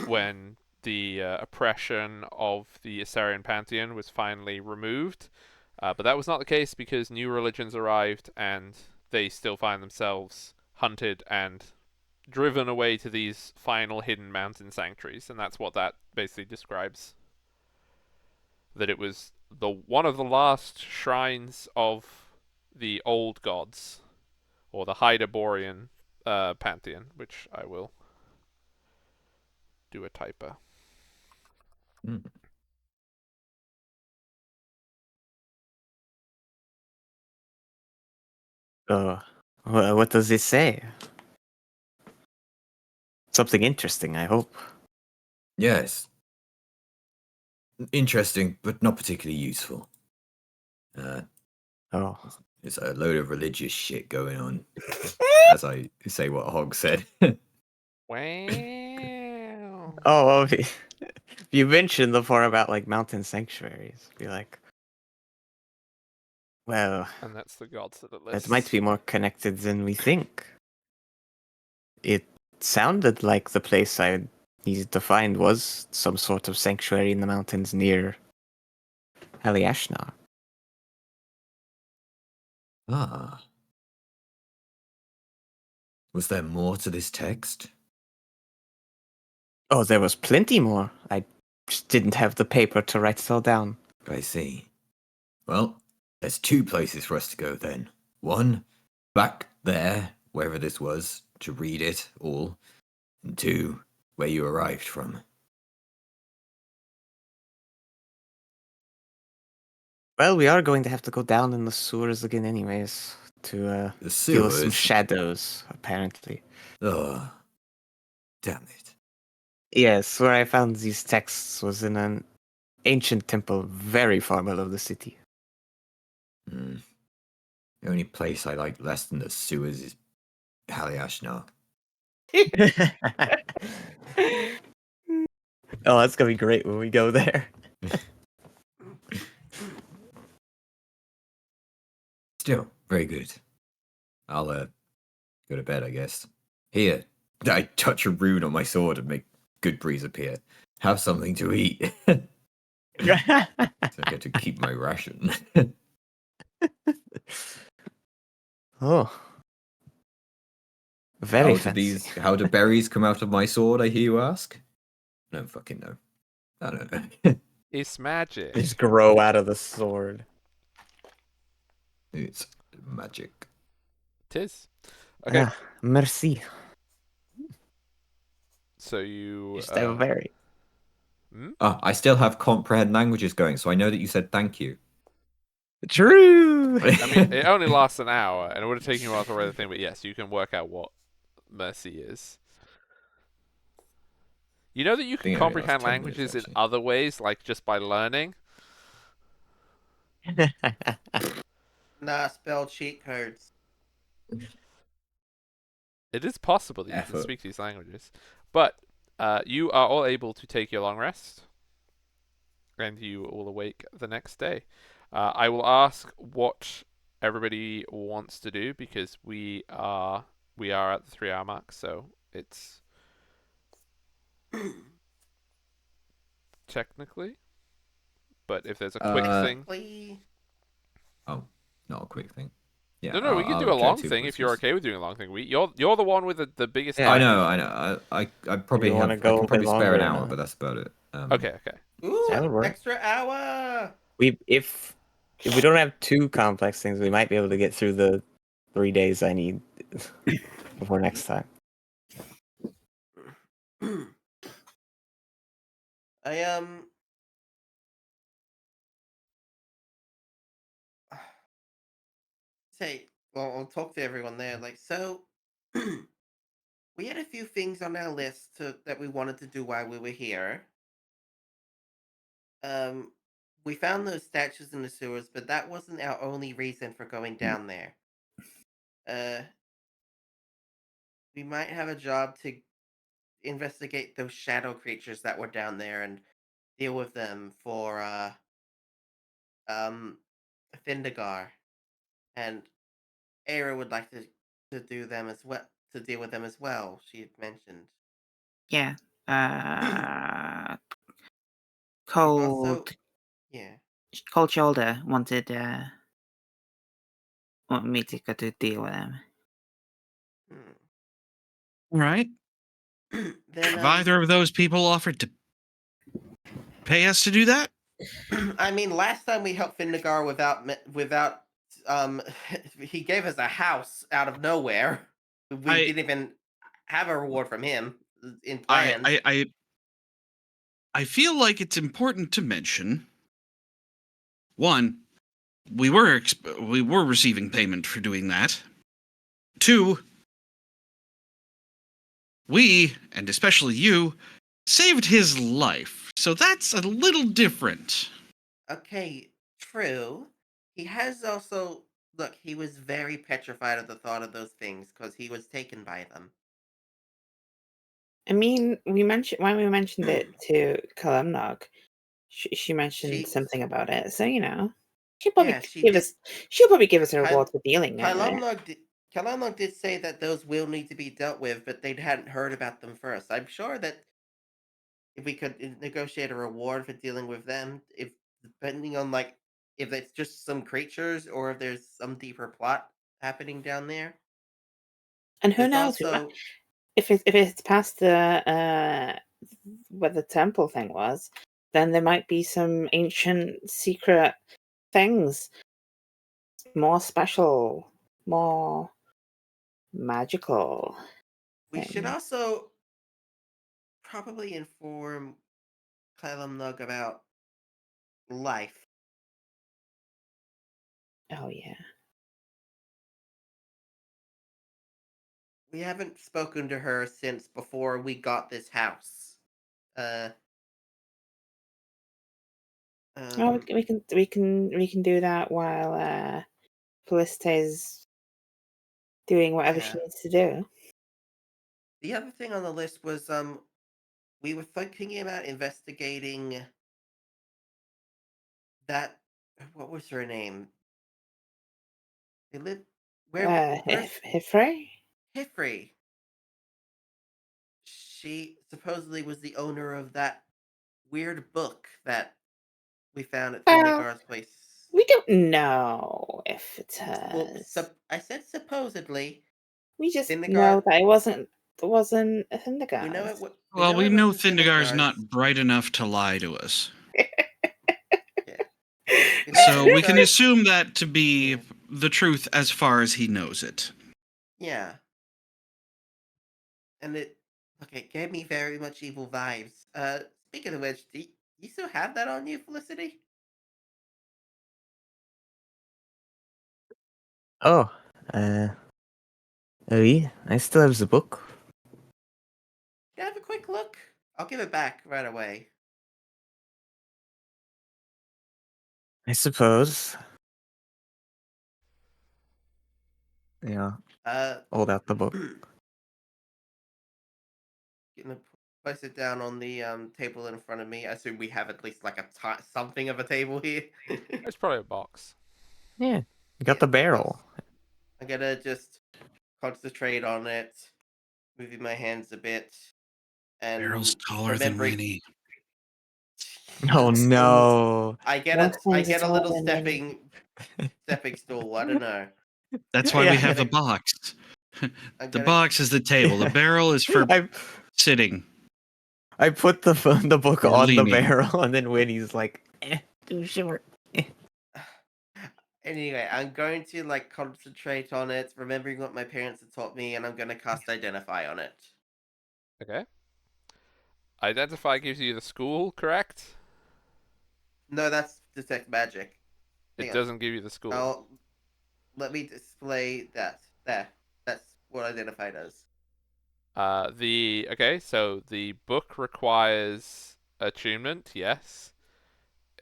when the oppression of the Assyrian pantheon was finally removed. But that was not the case because new religions arrived and they still find themselves hunted and driven away to these final hidden mountain sanctuaries, and that's what that basically describes. That it was the one of the last shrines of the old gods, or the Hyperborean pantheon, which I will do a typo. Hmm. What does it say? Something interesting, I hope. Yes. Interesting, but not particularly useful. Oh. There's a load of religious shit going on, as I say what Hog said. Wow. Oh, well, you mentioned before about like mountain sanctuaries. Be like, well, And that's the gods that it that lists. might be more connected than we think. It sounded like the place I needed to find was some sort of sanctuary in the mountains near Haliashnar. Ah. Was there more to this text? Oh, there was plenty more. I just didn't have the paper to write it all down. I see. Well, there's two places for us to go then. One, back there, wherever this was, to read it all. And two, where you arrived from. Well, we are going to have to go down in the sewers again anyways to The deal with some sewers? shadows, apparently. Oh, damn it. Yes, where I found these texts was in an ancient temple very far below the city. Hmm. The only place I like less than the sewers is Haliashnar. Oh, that's gonna be great when we go there. Still, very good. I'll go to bed, I guess. Here, I touch a rune on my sword and make good breeze appear. Have something to eat. So I get to keep my ration. Oh, very How do fancy. how do berries come out of my sword, I hear you ask? No fucking no. I don't know. It's magic. Just grow out of the sword. It's magic. Tis. Okay, Ah, merci. so you. Just a very. I still have comprehend languages going, so I know that you said thank you. True. I mean, it only lasts an hour, and it would have taken you a while to write the thing, but yes, you can work out what mercy is. You know that you I can think it only lasts comprehend 10 minutes, languages in actually. other ways, like just by learning? Nah, spell cheat codes. It is possible that you can Effort. speak these languages. But you are all able to take your long rest, and you will awake the next day. I will ask what everybody wants to do because we we are at the 3-hour mark, so it's technically. But if there's a quick thing, Technically, Oh, not a quick thing. Yeah, no, we can do a go long 2 thing points if you're first. okay with doing a long thing. You're the one with the biggest Yeah. I time. know, I know. I probably wanna have. I go can a bit probably spare an longer or hour, not? but that's about it. Okay. ooh, That'll an work. extra hour. If we don't have too complex things, we might be able to get through the 3 days I need before next time. I say, well, I'll talk to everyone there. Like, so, we had a few things on our list that we wanted to do while we were here. Um, we found those statues in the sewers, but that wasn't our only reason for going down there. We might have a job to investigate those shadow creatures that were down there and deal with them for um Thindagar. And Era would like to do them as well, to deal with them as well. She had mentioned. Yeah. We've also, Cold yeah. Cold Shoulder wanted me to go to deal with them. All right. Then Have either of those people offered to pay us to do that? I mean, last time we helped Finnegar without he gave us a house out of nowhere. We I- didn't even have a reward from him in I, plans. I, I, I feel like it's important to mention. One, we were receiving payment for doing that. Two, we, and especially you, saved his life. So that's a little different. Okay, true. He has also look. He was very petrified at the thought of those things because he was taken by them. I mean, we mentioned it to Kalemnog. She mentioned She, something about it, so she'll probably yeah, she give did. us she'll probably give us a Kyl- reward for dealing with it. Kalamnog did say that those will need to be dealt with, but they hadn't heard about them first. I'm sure that if we could negotiate a reward for dealing with them, if depending on like if it's just some creatures or if there's some deeper plot happening down there. And who There's knows also if it's past the what the temple thing was, then there might be some ancient secret things, more special, more magical we should things. also probably inform Kalamnog about life. Oh yeah. We haven't spoken to her since before we got this house. Uh, Oh, um, we can do that while Felicity's doing whatever she yeah. needs to do. The other thing on the list was we were thinking about investigating that. What was her name? They live where's Hifrey? Hifrey? She supposedly was the owner of that weird book that we found at Well, Finnegar's place. we don't know if it's Well, hers. I said supposedly. We just know Finnegar. that it wasn't a We know Thunderguard. it. We Well, know we it know wasn't Thindagar's not Finnegar's. bright enough to lie to us. Yeah. We know So we can Finnegar's- assume that to be Yeah. the truth as far as he knows it. Yeah. And it gave me very much evil vibes. Speaking of which, do you still have that on you, Felicity? Oh, oui, I still have the book. Can I have a quick look? I'll give it back right away. I suppose. Yeah, hold out the book. Gonna place it down on the table in front of me. I assume we have at least like something of a table here. It's probably a box. Yeah, you got Yeah, the barrel. I'm gonna just concentrate on it, moving my hands a bit, Barrel's and taller than remembering. Winnie. Oh no. I get Most things are a taller little than Winnie. stepping stool. I don't know. That's why Yeah. we have the Gonna- box. I'm The gonna. box is the table. The barrel is for I sitting I put the book or on the leaning. barrel, and then Winnie's like, too short. Anyway, I'm going to like concentrate on it, remembering what my parents had taught me, and I'm gonna cast Identify on it. Okay. Identify gives you the school, correct? No, that's Detect Magic. It Hang on. doesn't give you the school. I'll let me display that. There. That's what Identify does. So the book requires attunement, yes.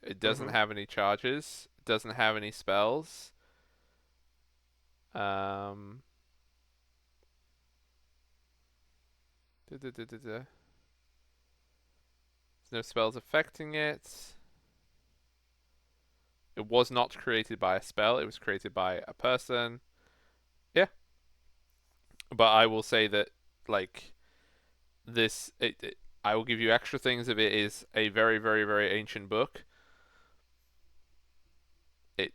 It doesn't Mhm. have any charges. It doesn't have any spells. Um. There's no spells affecting it. It was not created by a spell. It was created by a person. Yeah. But I will say that, like, I will give you extra things if it is a very, very, very ancient book. It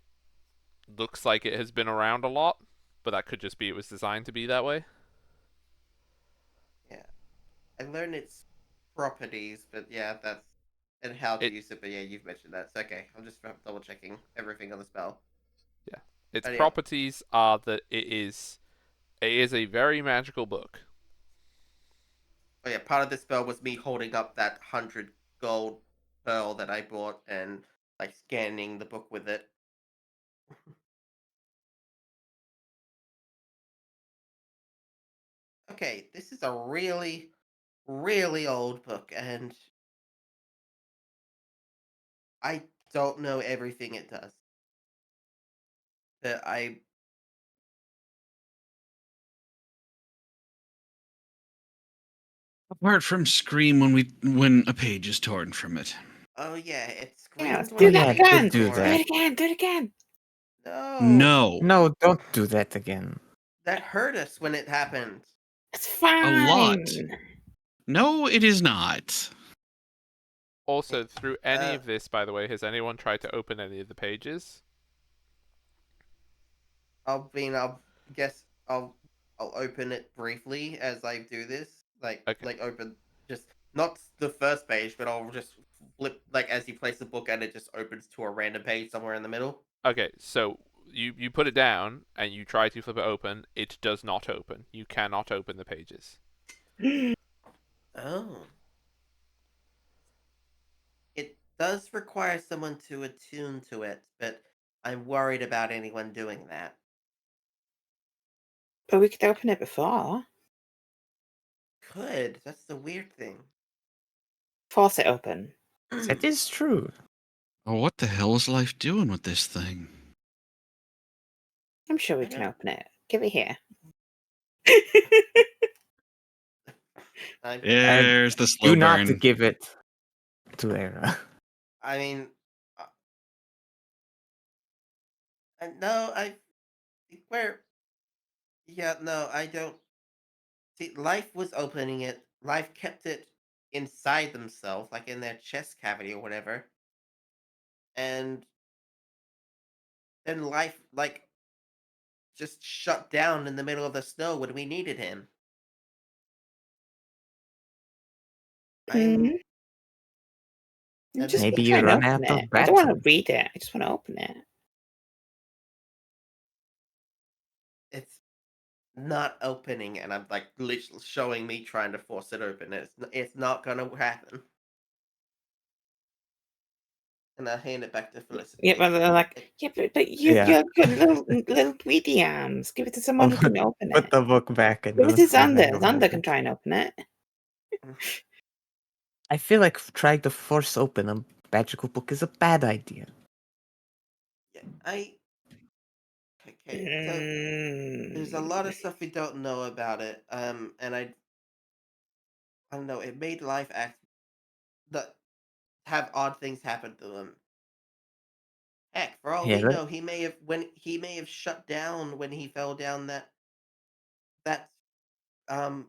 looks like it has been around a lot, but that could just be it was designed to be that way. Yeah. I learned its properties, but yeah, that's and how to It use it. But yeah, you've mentioned that. So okay, I'm just double checking everything on the spell. Yeah. Its And yeah. properties are that it is a very magical book. Oh yeah, part of the spell was me holding up that 100 gold pearl that I bought and like scanning the book with it. Okay, this is a really, really old book, and I don't know everything it does. That I Apart from scream when a page is torn from it. oh yeah, it Yeah, screams do when that I again. do Do that. it again. Do it again. No, No. No, don't do that again. that hurt us when it happened. It's A lot. fine. No, it is not. Also, through any Uh, of this, by the way, has anyone tried to open any of the pages? I'll guess I'll open it briefly as I do this. Okay. Like open just not the first page, but I'll just flip like as you place the book and it just opens to a random page somewhere in the middle. Okay, so you put it down and you try to flip it open. It does not open. You cannot open the pages. Oh. It does require someone to attune to it, but I'm worried about anyone doing that. But we could open it before. Could. That's the weird thing. Force it open. That is true. Oh, what the hell is life doing with this thing? I'm sure we I can don't- open it. Give it here. I There's the slow Do not burn. give it to Era. I mean no, I where yeah, no, I don't see life was opening it. Life kept it inside themselves, like in their chest cavity or whatever. And then life like just shut down in the middle of the snow when we needed him. I'm I'm a just bit Maybe gonna you try and run open out of it. I don't want to battery. read it. I just want to open it. it's not opening, and I'm like literally showing me trying to force it open. It's not gonna happen. And I hand it back to Yeah, Felicity. but they're like, yeah, but you've Yeah. got little greedy arms. Give it to someone who can open Put it. the book back and Give it to swing Xander. over Xander it. can try and open it. I feel like trying to force open a magical book is a bad idea. Yeah, okay. So there's a lot of stuff we don't know about it. And I don't know. It made life act that have odd things happen to him. Heck, for all Yeah, we know, he may have shut down when he fell down that that um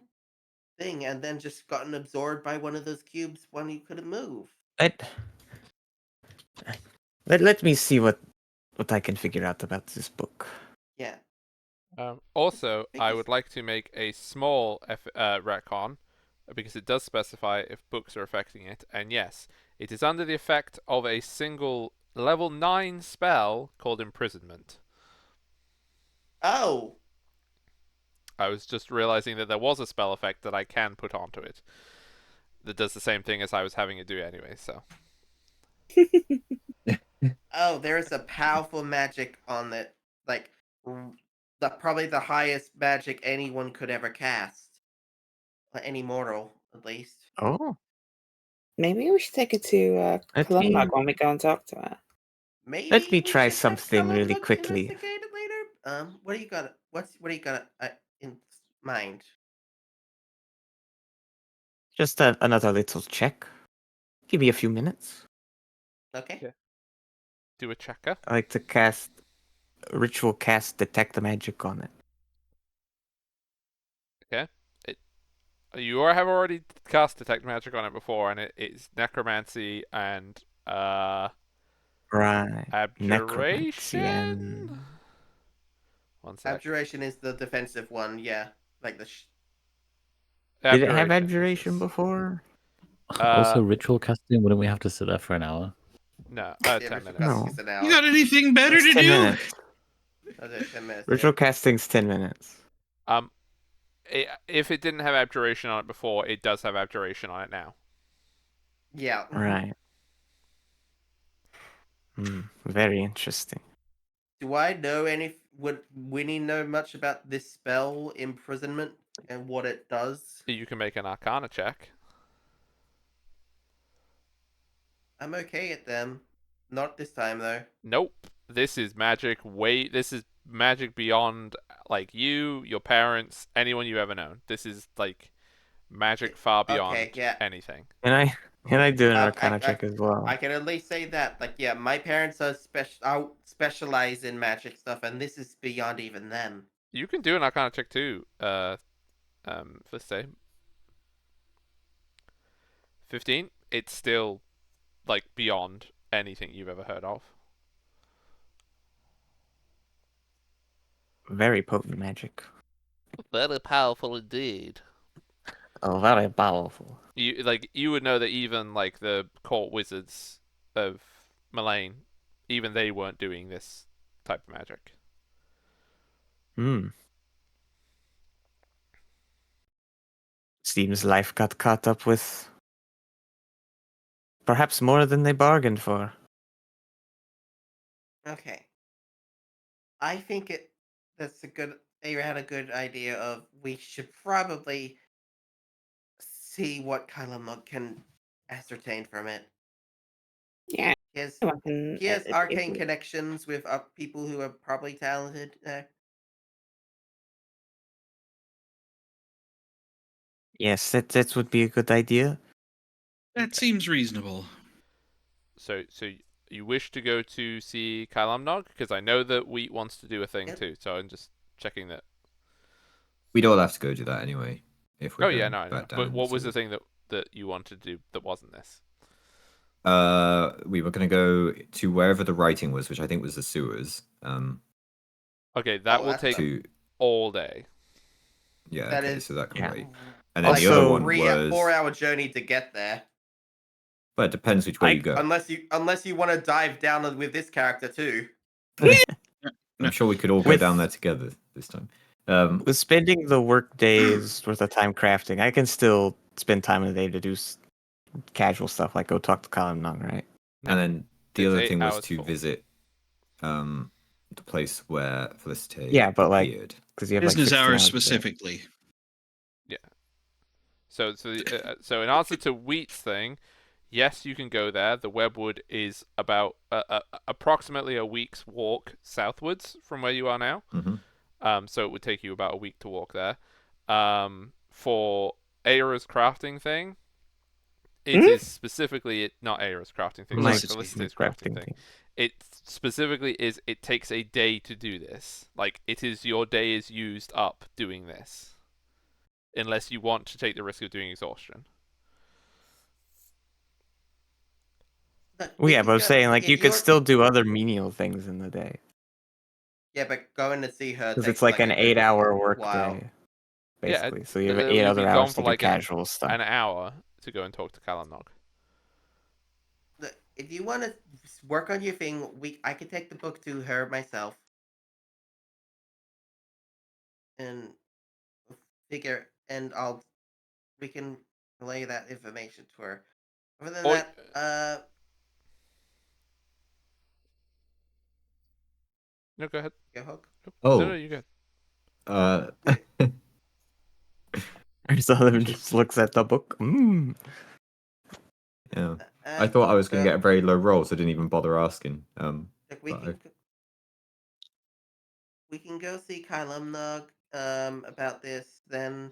thing and then just gotten absorbed by one of those cubes when you couldn't move. Let, let me see what I can figure out about this book. Yeah. Also, I Because would like to make a small retcon because it does specify if books are affecting it, and yes, it is under the effect of a single level 9 spell called Imprisonment. oh, I was just realizing that there was a spell effect that I can put onto it that does the same thing as I was having it do anyway, so. oh, there's a powerful magic on it, like probably the highest magic anyone could ever cast, any mortal at least. Oh, Maybe we should take it to let Columnark me when we go and talk to her. Maybe we try should have something really Kalumdok quickly. investigate it later. What do you got? What do you got in mind? Just another little check. Give me a few minutes. Okay. Yeah. Do a checker. I like to cast ritual cast detect the magic on it. Okay. You have already cast Detect Magic on it before, and it's Necromancy and Right. Necromancy Abjuration? and One sec. Abjuration is the defensive one, yeah. Like the. did it have Abjuration. abjuration before? Also, ritual casting, wouldn't we have to sit there for an hour? No, Yeah, 10 ritual minutes. casting No. is an You hour. got anything better It's to 10 do? minutes. Oh, that's 10 minutes. Ritual casting's 10 minutes. If it didn't have Abjuration on it before, it does have Abjuration on it now. Yeah. Right. Very interesting. Do I know any? Would Winnie know much about this spell, imprisonment, and what it does? You can make an Arcana check. I'm okay at them. Not this time though. Nope. This is magic. This is magic beyond like you, your parents, anyone you ever known. This is like magic far beyond Okay, yeah. anything. And I do an I- arcana I- check as well. I can at least say that. Like, yeah, my parents are specialize in magic stuff, and this is beyond even them. You can do an Arcana check too. Let's say 15. It's still like beyond anything you've ever heard of. Very potent magic. Very powerful indeed. Oh, very powerful. You would know that even like the court wizards of Mullane, even they weren't doing this type of magic. Seems life got caught up with perhaps more than they bargained for. Okay. I think that's a good. You had a good idea of we should probably see what Kyla can ascertain from it. Yeah, He has, I can, he has if arcane we- connections with people who are probably talented. Yes, that would be a good idea. That seems reasonable. So you wish to go to see Kylamnog? Because I know that Wheat wants to do a thing Yep. too, so I'm just checking that. We'd all have to go do that anyway. If we're Oh yeah, going no, I know. back down. But what was so- the thing that you wanted to do that wasn't this? We were going to go to wherever the writing was, which I think was the sewers. Okay, that Oh, will that's take To all day. yeah, That okay, is- so that can Yeah. wait. And then like the other Also- one a was. 4-hour journey to get there. But it depends which way you go. Unless you want to dive down with this character too. I'm sure we could all go With- down there together this time. With spending the work days worth of time crafting, I can still spend time in the day to do casual stuff like go talk to Colin Nung, right? And then the It's other 8 thing was hours to full. visit the place where Felicite Yeah, but, like, appeared. Because you have Business like 16 hours hours a day. specifically. So in answer to Wheat's thing, yes, you can go there. The Webwood is about approximately a week's walk southwards from where you are now. Mhm. So it would take you about a week to walk there. For Aira's crafting thing, It Hmm? is specifically not Aira's crafting thing. Sorry, Felicity. Felicity's My crafting thing. It specifically is. It takes a day to do this. Like it is your day is used up doing this, unless you want to take the risk of doing exhaustion. Look, Well, we yeah, can but I'm go saying like if you could you're. still do other menial things in the day Yeah, but going to see her because takes it's like an a good 8-hour work while. day, basically. Yeah, So you have 8 you'll other be hours gone to for do like casual stuff. an hour to go and talk to Kalamnog. Look, if you want to work on your thing, I could take the book to her myself and figure, and we can relay that information to her. Other than Or that, no, go ahead. go Hook. No, Oh, you go. uh, Sullivan just looks at the book. yeah. I thought I was going to get a very low roll, so I didn't even bother asking. Look, we but can we can go see Kylemnog about this. Then,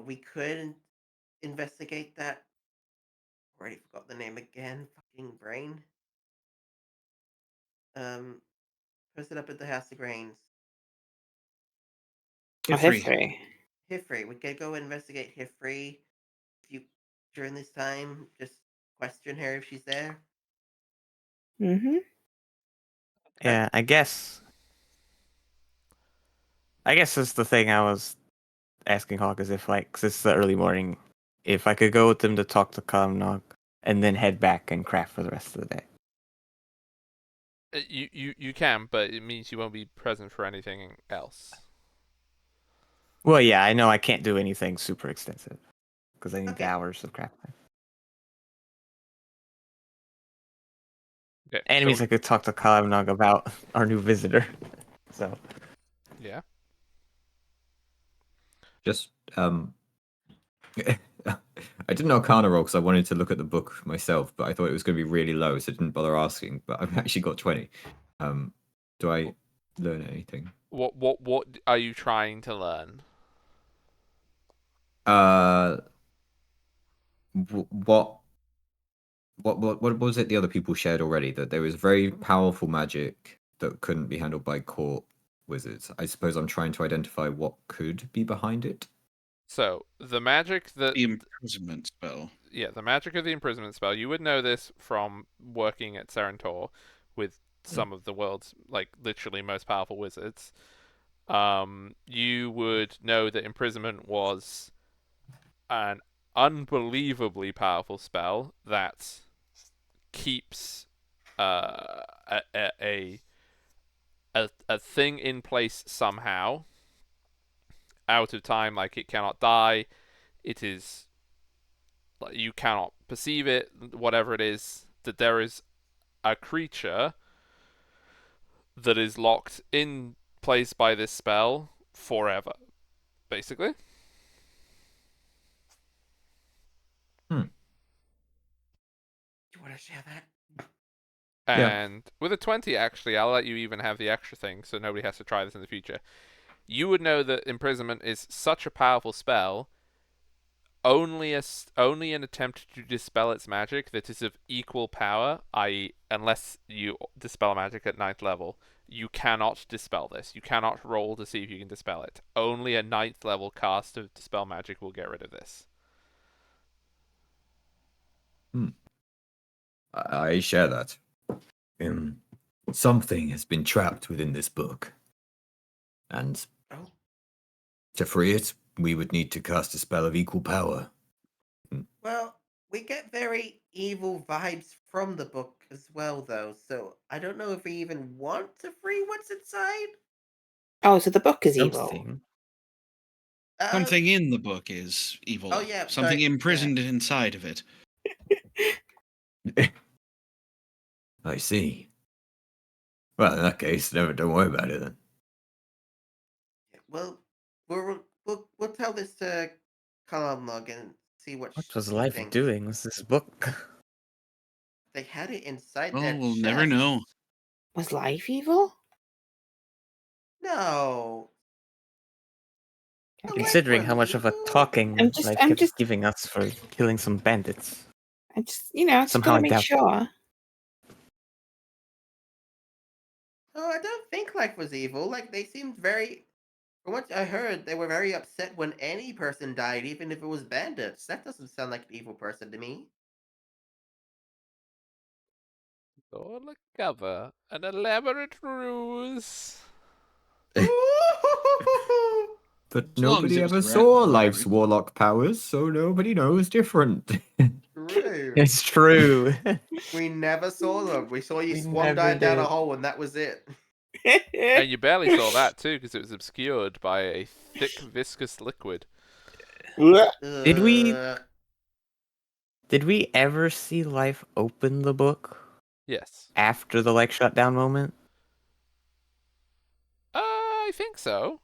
we could investigate that. Already forgot the name again. Fucking brain. Post it up at the House of Grains. Oh, Hifrey. Hifrey. Hifrey. We could go investigate Hifrey. If you during this time, just question her if she's there. Mm-hmm. Yeah, I guess. That's the thing I was asking Hawk is if like, 'cause it's the early morning, if I could go with them to talk to Kalamnog and then head back and craft for the rest of the day. You can, but it means you won't be present for anything else. Well, yeah, I know I can't do anything super extensive because I need the Okay. hours of crafting. Okay. And it means I could talk to Kalamnog about our new visitor. So Yeah. just I didn't know Arcana roll because I wanted to look at the book myself, but I thought it was going to be really low, so I didn't bother asking. But I've actually got 20. Do I learn anything? What are you trying to learn? What what was it the other people shared already? That there was very powerful magic that couldn't be handled by court wizards. I suppose I'm trying to identify what could be behind it. So the magic that The imprisonment spell. yeah, the magic of the imprisonment spell. You would know this from working at Serentor with some of the world's like literally most powerful wizards. You would know that imprisonment was an unbelievably powerful spell that keeps a a thing in place somehow out of time. Like it cannot die. It is like you cannot perceive it. Whatever it is, that there is a creature that is locked in place by this spell forever, basically. Do you want to share that? And with a 20, actually, I'll let you even have the extra thing so nobody has to try this in the future. You would know that imprisonment is such a powerful spell, only an attempt to dispel its magic that is of equal power, i.e., unless you dispel magic at 9th level, you cannot dispel this. You cannot roll to see if you can dispel it. Only a 9th level cast of dispel magic will get rid of this. I share that. Something has been trapped within this book, and to free it, we would need to cast a spell of equal power. Well, we get very evil vibes from the book as well, though, so I don't know if we even want to free what's inside. Oh, so the book is evil. something. Something in the book is evil. Oh, yeah, Something sorry, imprisoned inside of it. I see. Well, in that case, don't worry about it then. Well, we'll tell this to Kalamnog and see what What was she life thinks. doing with this book? They had it inside Well, their we'll never know. chest. Was life evil? No. Considering how much of a talking I'm just- life I'm kept just- giving us for killing some bandits. I just, just Somehow gotta I make doubt- sure. Oh, I don't think life was evil. Like, they seemed very. From what I heard, they were very upset when any person died, even if it was bandits. That doesn't sound like an evil person to me. All a cover, an elaborate ruse. But As long as nobody it was ever the saw rat Life's virus. warlock powers, so nobody knows different. True. It's true. We never saw them. We saw you We swan never dive down a did. hole, and that was it. And you barely saw that too, because it was obscured by a thick, viscous liquid. Did we- Ugh. Did we ever see Life open the book Yes. after the shutdown moment? I think so.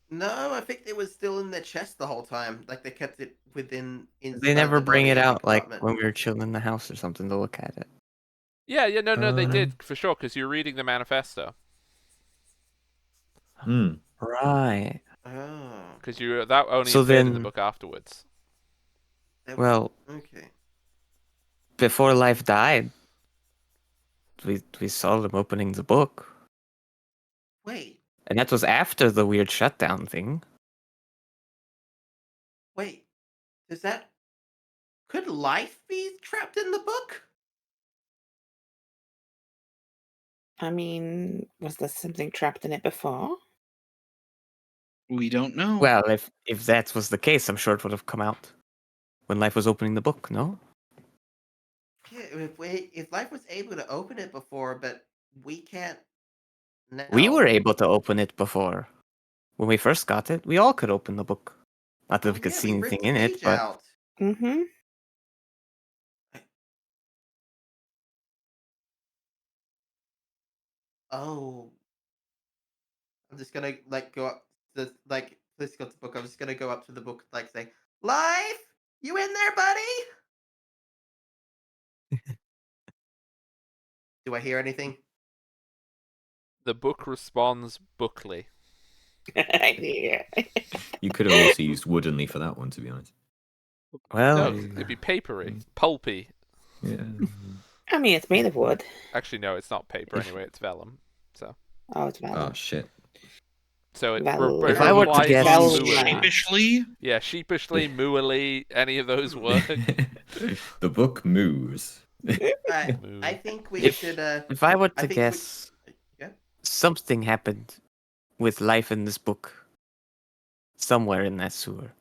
No, I think it was still in their chest the whole time. Like they kept it within. They never the bring body it in the out compartment. when we were chilling in the house or something to look at it. Yeah, no, they Uh, did for sure, because you're reading the manifesto. Hmm. Right. Oh. Because that only So appeared in the then- book afterwards. Well, Okay. before Life died, we saw them opening the book. Wait. And that was after the weird shutdown thing. Wait. Does that? Could life be trapped in the book? I mean, was there something trapped in it before? We don't know. Well, if that was the case, I'm sure it would have come out when Life was opening the book, no? Yeah. If life was able to open it before, but we can't. Now. We were able to open it before. When we first got it, we all could open the book. Not that Oh, we could yeah, see we ripped anything the in it, page but out. Mm-hmm. Oh. I'm just gonna go up to let's go to the book. I'm just gonna go up to the book say, Life, you in there, buddy? Do I hear anything? The book responds bookly. Yeah. You could have also used woodenly for that one, to be honest. well, No, it'd be papery, pulpy. Yeah. I mean, it's made of wood. Actually, no, it's not paper anyway. It's vellum. So, Oh, it's Oh vellum. shit. it Vellum. If I were to replies guess- Vellum. Sheepishly, Yeah, sheepishly, mooily, any of those work. The book moves. I think we If- should. if I were I to think guess, Yeah. something happened with Life in this book somewhere in that sewer.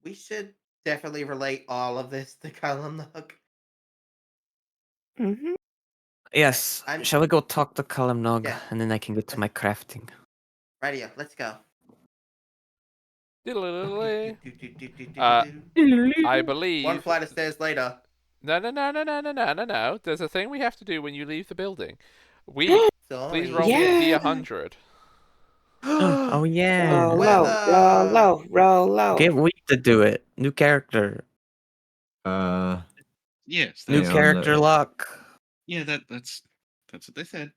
We should definitely relate all of this to Kalamnog. Mm-hmm. Yes. I'm- Shall we go talk to Kalamnog, Yeah. and then I can get to my crafting? Radio, let's go. Diddle-diddle-diddle. Do-do-do-do-do-do-do. I One believe. flight of stairs later. No. There's a thing we have to do when you leave the building. Please Sorry. roll me a Yeah. D100. Oh yeah. Roll Well, low, roll low, roll low. Get Wheat to do it. New character. yes, New Hang on, character let- lock. yeah, that's what they said.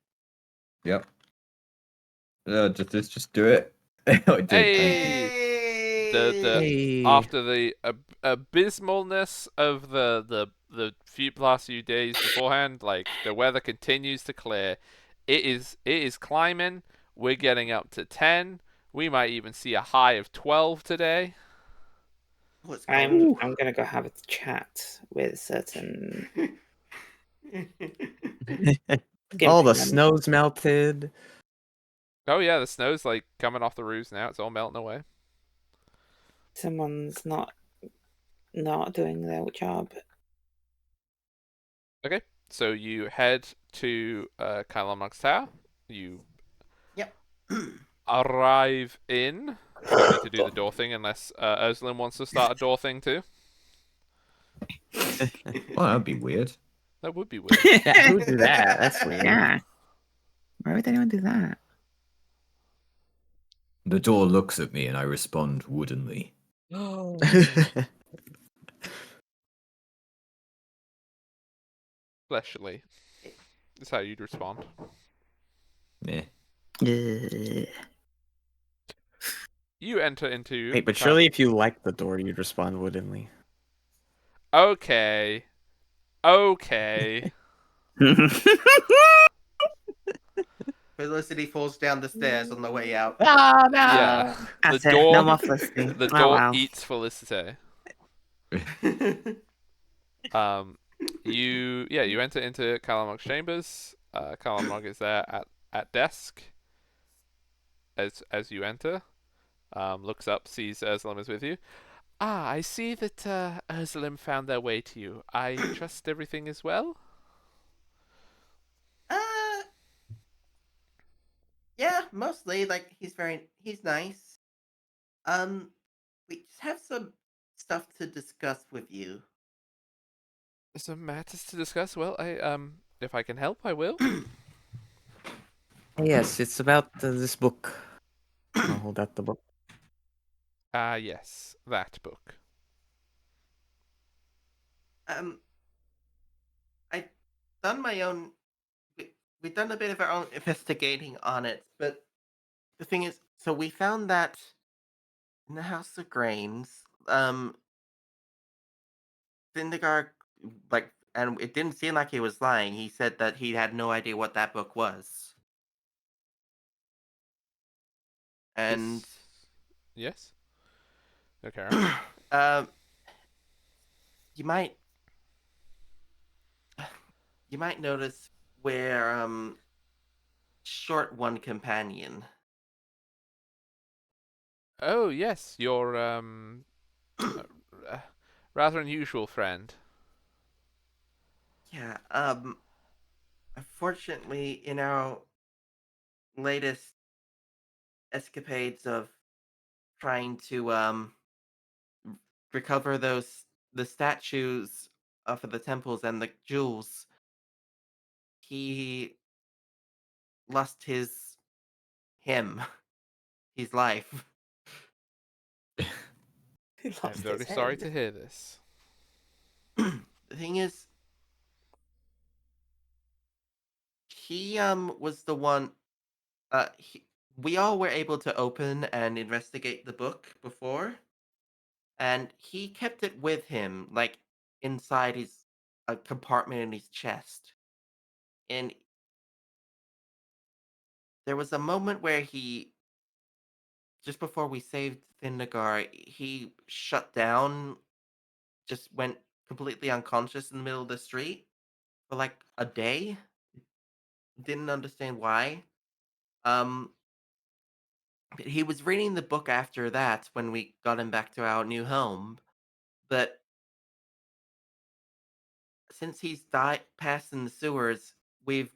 Yep. Just do it. Oh, it did. Hey! The Hey. after the abysmalness of the last few days beforehand, the weather continues to clear. It is climbing. We're getting up to 10. We might even see a high of 12 today. What's I'm gonna go have a chat with certain. All the Skimpy man. snow's melted. Oh yeah, the snow's coming off the roofs now. It's all melting away. Someone's not doing their job. Okay, so you head to Kylamnok's tower. You Yep. arrive in. You don't need to do the door thing unless Özlem wants to start a door thing too. Well, that'd be weird. That would be weird. Yeah, who would do that? That's weird. Yeah. Why would anyone do that? The door looks at me and I respond woodenly. Fleshly. That's how you'd respond. Yeah. You enter into. Wait, but surely if you liked the door, you'd respond woodenly. Okay. Okay. Felicity falls down the stairs on the way out. Ah, no! Yeah. The That's it. No door. more Felicity. The Oh door wow. eats Felicity. You enter into Calamog's chambers. Calamog is there at desk as you enter. Looks up, sees Ursulim is with you. Ah, I see that Ursulim found their way to you. I trust everything is well. uh, yeah, mostly. Like he's nice. We just have some stuff to discuss with you. Some matters to discuss. Well, if I can help, I will. Yes, it's about this book. I'll hold out the book. Yes, that book. Um, I done my own. We've done a bit of our own investigating on it, but the thing is, so we found that in the House of Grains, Syndergaard, like, and it didn't seem like he was lying. He said that he had no idea what that book was, and Yes. Okay. um, you might you might notice where short one companion. Oh yes, your rather unusual friend. Yeah, unfortunately, in our latest escapades of trying to recover the statues for the temples and the jewels, he lost him his life. He I'm lost very his sorry head. to hear this. The thing is, he was the one. We all were able to open and investigate the book before, and he kept it with him, like inside his a compartment in his chest. And there was a moment where he, just before we saved Thinagar, he shut down, just went completely unconscious in the middle of the street for like a day. Didn't understand why. Um, but he was reading the book after that when we got him back to our new home. But since he's died, passed in the sewers, we've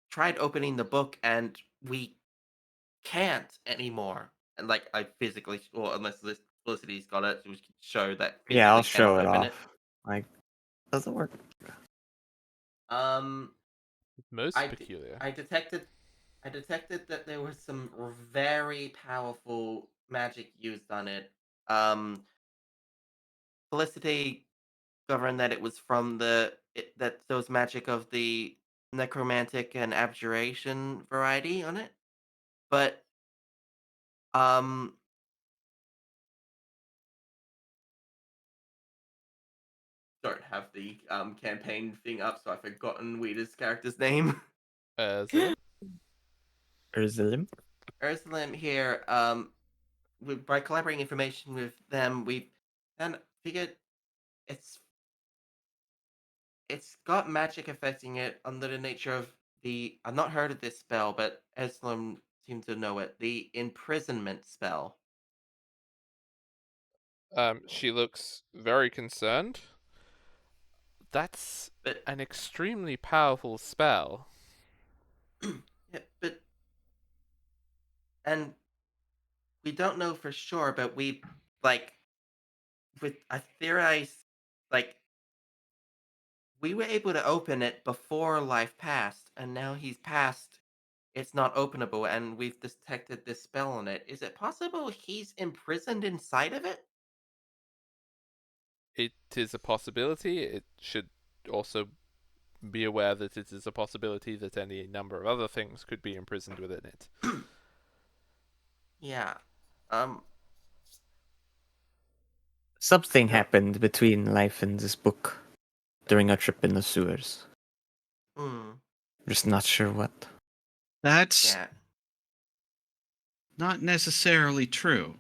tried opening the book and we can't anymore. And like I physically, well, unless this Felicity's got it, we can show that Yeah, I'll physically show cannot it open it. off. Like, doesn't work. Um, Most peculiar. I detected that there was some very powerful magic used on it. Felicity governed that it was from that those magic of the necromantic and abjuration variety on it, but um, don't have the campaign thing up, so I've forgotten Weeda's character's name. Ursulim? Ursulim? Ursulim here. By collaborating information with them, we then figured it's it's got magic affecting it under the nature of the. I've not heard of this spell, but Ursulim seems to know it. The imprisonment spell. She looks very concerned. That's But an extremely powerful spell. yeah, but and we don't know for sure, but we like with I theorize like we were able to open it before life passed, and now he's passed. It's not openable, and we've detected this spell on it. Is it possible he's imprisoned inside of it? It is a possibility. It should also be aware that it is a possibility that any number of other things could be imprisoned within it. Yeah. Something No. happened between Life and this book during our trip in the sewers. Just not sure what. That's Yeah. not necessarily true.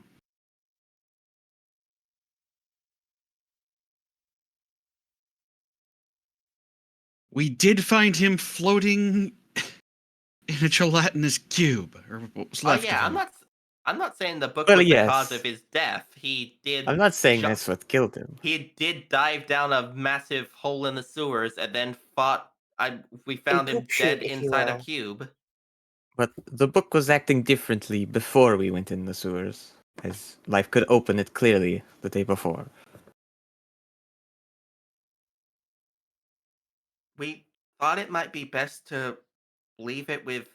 We did find him floating in a gelatinous cube, or what was Oh left yeah, of him. I'm not saying the book Well, was the cause yes. of his death. He did. I'm not saying that's what killed him. He did dive down a massive hole in the sewers and then fought. We found him poop shoot, dead if you inside a will. cube. But the book was acting differently before we went in the sewers, as Life could open it clearly the day before. We thought it might be best to leave it with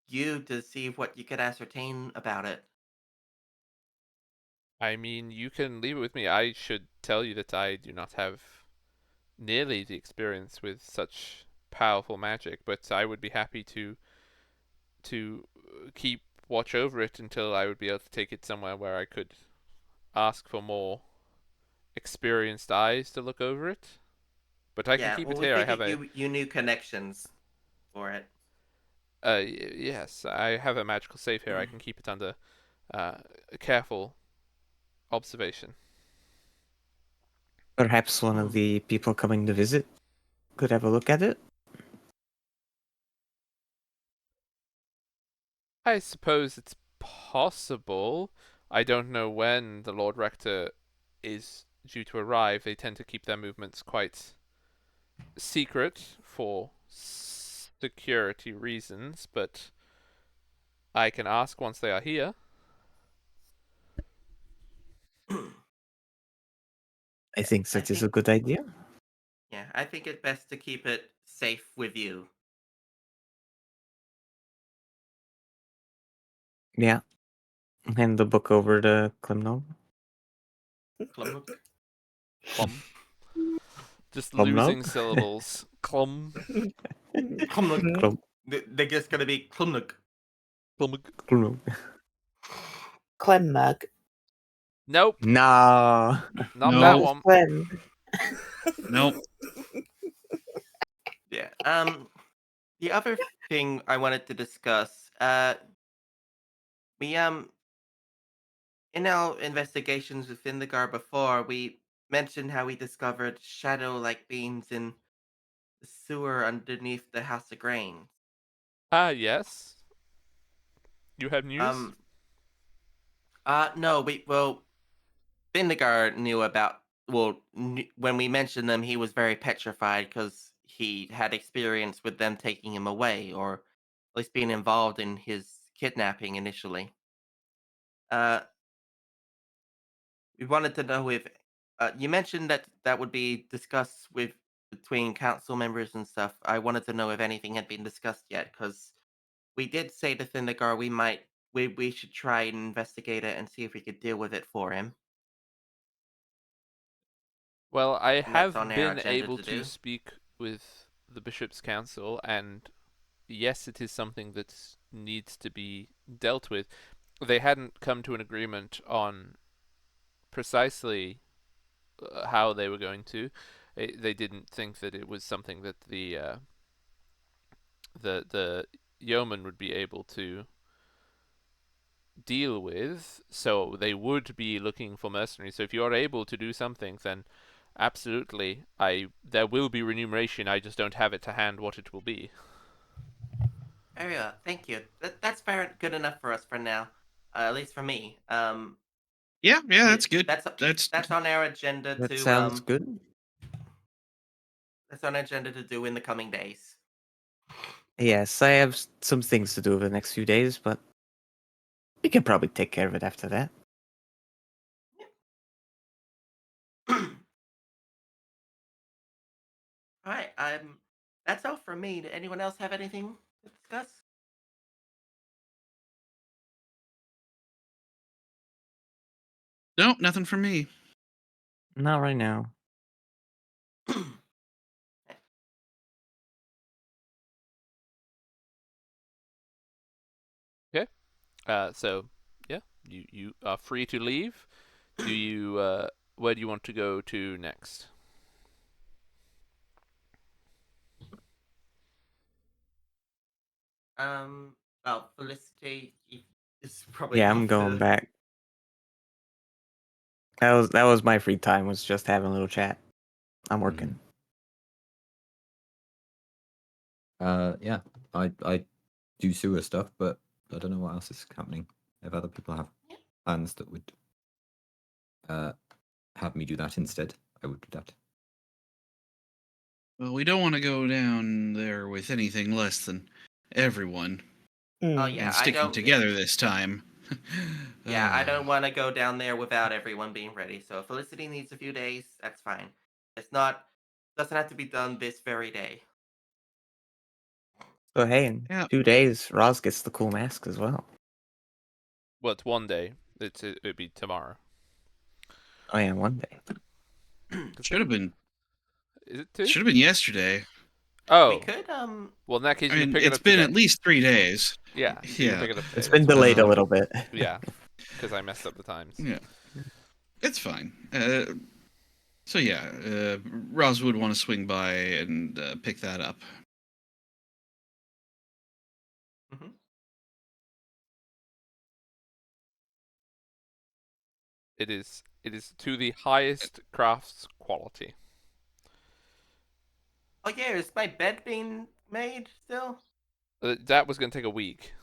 you to see what you could ascertain about it. I mean, you can leave it with me. I should tell you that I do not have nearly the experience with such powerful magic, but I would be happy to keep watch over it until I would be able to take it somewhere where I could ask for more experienced eyes to look over it. But I can Yeah, keep well, it we here. I have figured you knew connections for it. yes, I have a magical safe here. I can keep it under careful observation. Perhaps one of the people coming to visit could have a look at it? I suppose it's possible. I don't know when the Lord Rector is due to arrive. They tend to keep their movements quite secret for security reasons, but I can ask once they are here. I think that is a good idea. Yeah, I think it's best to keep it safe with you. Yeah. Hand the book over to Klimno. Clum. Clum. Just Clum losing note? syllables. Clum. Clumnug. Clum. They're just gonna be Clumnug. Clum. Clum. Clem mug. Nope. No. Not No. that That was one. Clem. Nope. Yeah. The other thing I wanted to discuss, we in our investigations with Findegar before, we mentioned how we discovered shadow-like beings in the sewer underneath the House of Grain. Ah, yes. You have news? No, Findegar knew about. When we mentioned them, he was very petrified because he had experience with them taking him away, or at least being involved in his kidnapping initially. We wanted to know if you mentioned that would be discussed with between council members and stuff. I wanted to know if anything had been discussed yet, because we did say to Findegar we should try and investigate it and see if we could deal with it for him. Well, I And that's have on our been agenda able to to do. speak with the Bishop's Council, and yes, it is something that needs to be dealt with. They hadn't come to an agreement on precisely how they were going to. They didn't think that it was something that the yeoman would be able to deal with, so they would be looking for mercenaries. So if you are able to do something, then absolutely, there will be remuneration. I just don't have it to hand what it will be. Very well, thank you. That's fair, good enough for us for now, at least for me. Yeah, that's good. That's on our agenda That to sounds good. That's on our agenda to do in the coming days. Yes, I have some things to do over the next few days, but we can probably take care of it after that. All right, that's all from me. Did anyone else have anything to discuss? Nope, nothing from me. Not right now. So yeah, you are free to leave. Do you where do you want to go to next? Well, Felicity is probably Yeah, I'm off going to. back. That was my free time. Was just having a little chat. I'm working. Yeah, I do sewer stuff, but I don't know what else is happening. If other people have plans that would have me do that instead, I would do that. Well, we don't want to go down there with anything less than everyone Oh Mm. yeah, and I sticking don't. together this time. Yeah, I don't want to go down there without everyone being ready. So if Felicity needs a few days, that's fine. It's not doesn't have to be done this very day. So hey, in Yeah. 2 days, Roz gets the cool mask as well. Well, it's one day. It'd be tomorrow. Oh yeah, one day. Should have been Is it two? should have been yesterday. Oh, We could well, in that case, I you can mean, pick it it's up been today. at least 3 days. Yeah, so you can Yeah. pick it up today. It's been that's fine. delayed a little bit. Yeah, because I messed up the times. Yeah. It's fine. So yeah, Roz would want to swing by and pick that up. Mhm. It is to the highest crafts quality. Oh yeah, is my bed being made still? That was going to take a week.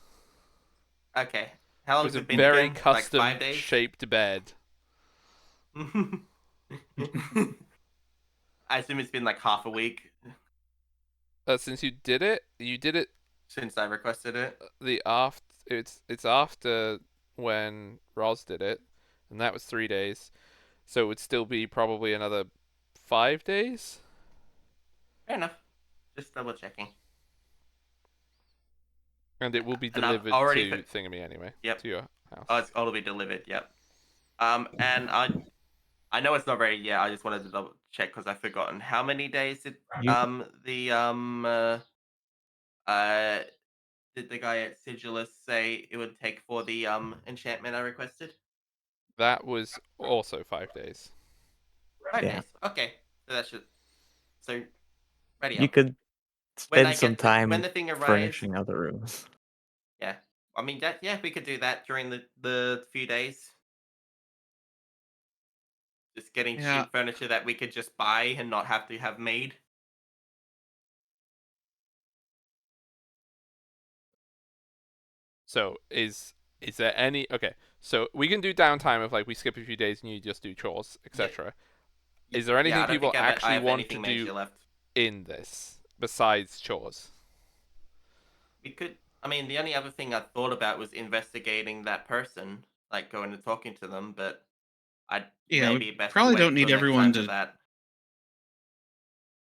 Okay. How It long was has a it been very again? Like custom 5 days? shaped bed. I assume it's been like half a week Since you did it since I requested it. it's after when Roz did it, and that was 3 days. So it would still be probably another 5 days. Fair enough. Just double checking. And it will be And I've delivered already to Thingamy anyway. Yep. To your house. Oh, it's all to be delivered. Yep. And I know it's not very. Yeah, I just wanted to double check because I've forgotten how many days did the uh did the guy at Sigilus say it would take for the enchantment I requested? That was also 5 days. 5 days. Okay, so that should so ready You up. could When spend I some get when time the thing arrives. furnishing other rooms. Yeah, I mean that. Yeah, we could do that during the few days. Just getting Yeah. cheap furniture that we could just buy and not have to have made. So is there any okay? So we can do downtime if like we skip a few days and you just do chores, etc. Is there anything Yeah, I don't people think I actually have want anything to major do left. in this besides chores? We could. I mean, the only other thing I thought about was investigating that person, like going and talking to them. But I'd Yeah, maybe we best to probably wait don't need till next everyone time for to. that.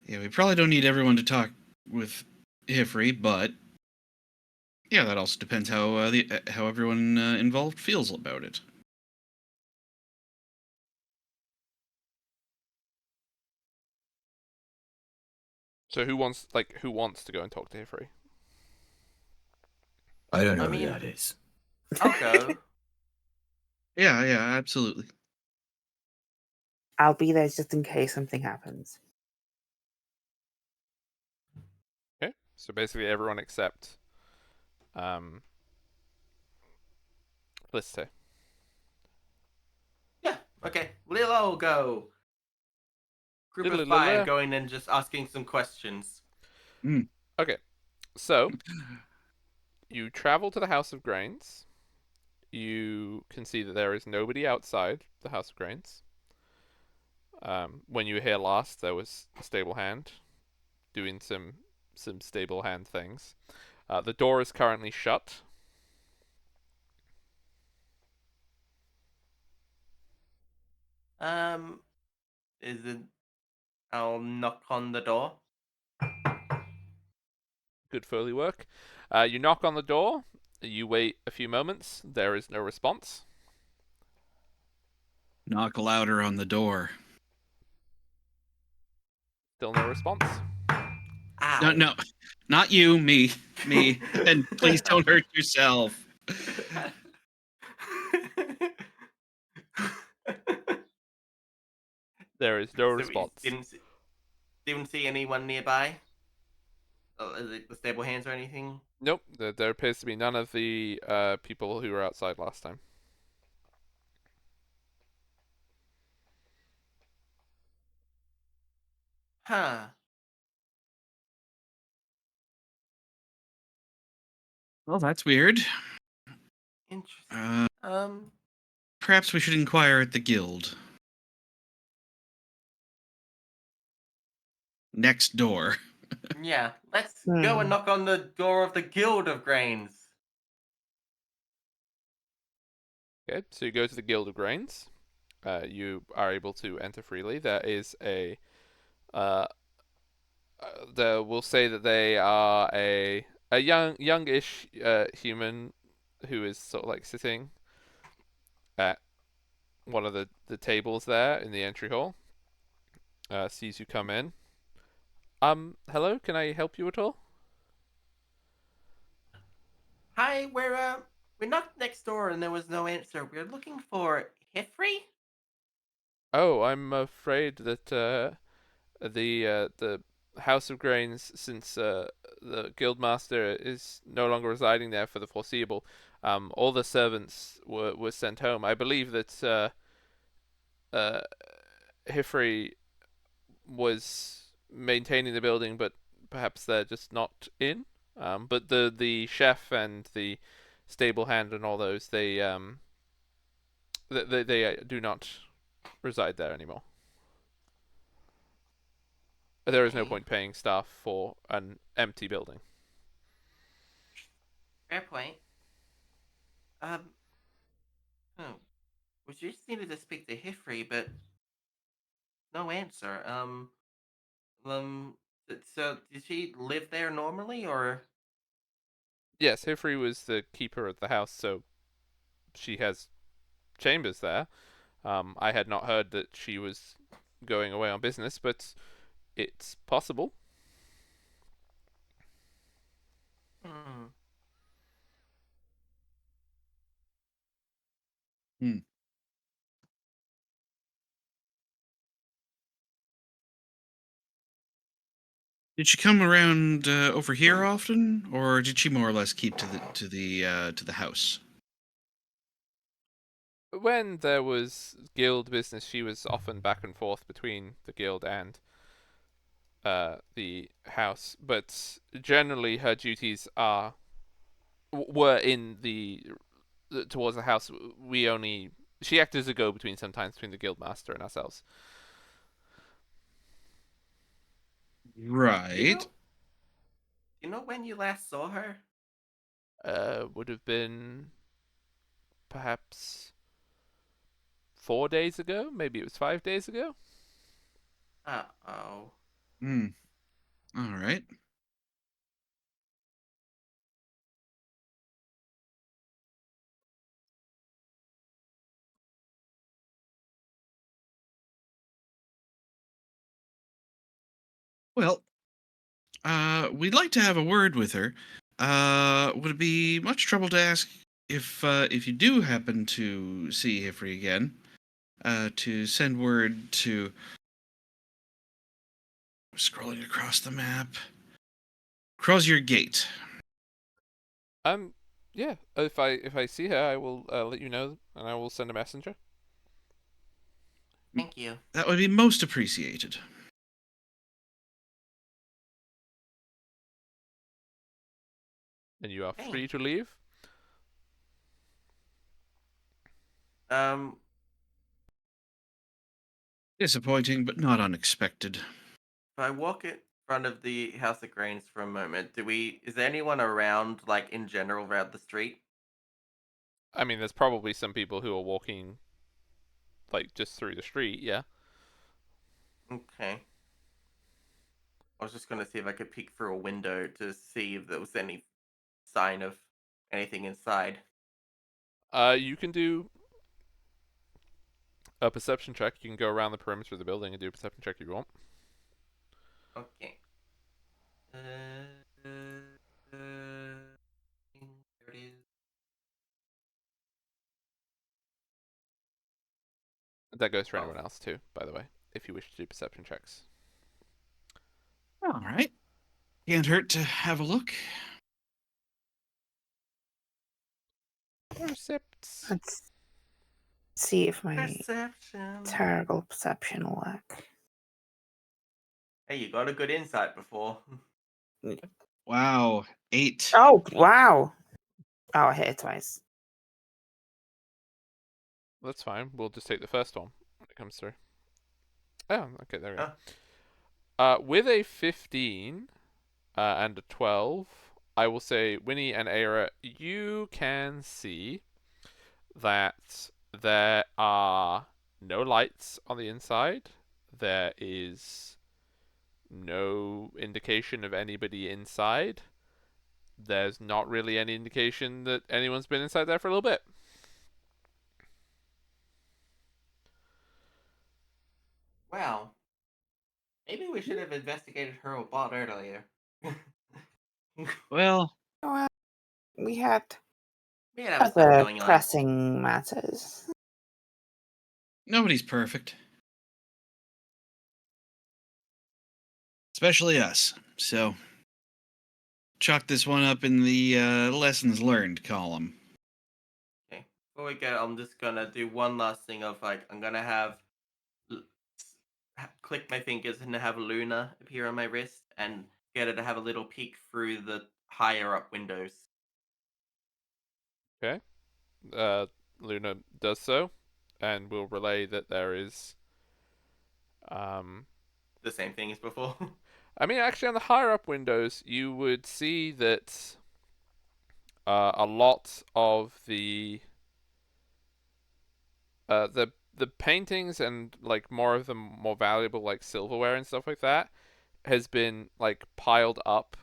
Yeah, we probably don't need everyone to talk with Hifri, but yeah, that also depends how how everyone involved feels about it. So who wants to go and talk to Hifri? I don't know I who mean- that is. I'll go. Yeah, absolutely. I'll be there just in case something happens. Okay. So basically everyone except Felicity. Yeah. Okay. Lilo, go. Group of Lilo. 5 going and just asking some questions. Okay. So you travel to the House of Grains. You can see that there is nobody outside the House of Grains. When you were here last, there was a stable hand doing some stable hand things. The door is currently shut. Is it? I'll knock on the door. Good Foley work. You knock on the door. You wait a few moments. There is no response. Knock louder on the door. Still no response. Ow. No, not you, me, and please don't hurt yourself. There is no So we response. didn't see anyone nearby? The stable hands or anything? Nope, there appears to be none of the people who were outside last time. Huh. Well, that's weird. Interesting. Perhaps we should inquire at the guild. Next door. Yeah, let's go and knock on the door of the Guild of Grains. Okay, so you go to the Guild of Grains. You are able to enter freely. There is uh, we'll say that they are a youngish human who is sort of like sitting at one of the tables there in the entry hall. Sees you come in. Hello, can I help you at all? Hi, we knocked next door and there was no answer. We're looking for Hifrey? Oh, I'm afraid that the House of Grains, since the guildmaster is no longer residing there for the foreseeable, all the servants were sent home. I believe that uh, Hifrey was maintaining the building, but perhaps they're just not in. But the chef and the stable hand and all those, they do not reside there anymore. There is no Okay. point paying staff for an empty building. Fair point. Oh, we just needed to speak to Hifrey, but no answer. Um, so did she live there normally, or? Yes, Hifrey was the keeper of the house, so she has chambers there. I had not heard that she was going away on business, but it's possible. Hmm. Hmm. Did she come around over here often, or did she more or less keep to the house? When there was guild business, she was often back and forth between the guild and the house, but generally her duties were in the towards the house. We only She acted as a go between sometimes between the guild master and ourselves. Do you know? Right. Do you know when you last saw her? Would have been perhaps 4 days ago. Maybe it was 5 days ago. Oh. Hmm. All right. Well, we'd like to have a word with her. Would it be much trouble to ask if you do happen to see Hifrey again, to send word to scrolling across the map, Crozier Gate. Yeah. If I see her, I will let you know, and I will send a messenger. Thank you. That would be most appreciated. And you are Okay. free to leave. Um, Disappointing, but not unexpected. if I walk in front of the House of Grains for a moment, is there anyone around, like, in general, around the street? I mean, there's probably some people who are walking like just through the street. Yeah. Okay. I was just gonna see if I could peek through a window to see if there was any sign of anything inside. You can do a perception check. You can go around the perimeter of the building and do a perception check if you want. Okay. There it is. That goes for Oh, anyone else too, by the way. if you wish to do perception checks. All right. Can't hurt to have a look. Percepts. Let's see if my Perception. terrible perception will work. Hey, you got a good insight before. Wow, 8. Oh, wow. Oh, I hit it twice. That's fine. We'll just take the first one when it comes through. Oh, okay, there we go. With a 15 and a 12, I will say, Winnie and Aira, you can see that there are no lights on the inside. There is no indication of anybody inside. There's not really any indication that anyone's been inside there for a little bit. Well, maybe we should have investigated her a lot earlier. Well, We had We had other stuff other going on. pressing matters. nobody's perfect. Especially us. So, chalk this one up in the lessons learned column. Okay. Before we go, I'm just gonna do one last thing of like I'm gonna have click my fingers and have Luna appear on my wrist and get her to have a little peek through the higher up windows. Okay. Luna does so, and will relay that there is. The same thing as before. I mean, actually, on the higher up windows, you would see that a lot of the paintings and like more of the more valuable like silverware and stuff like that has been like piled up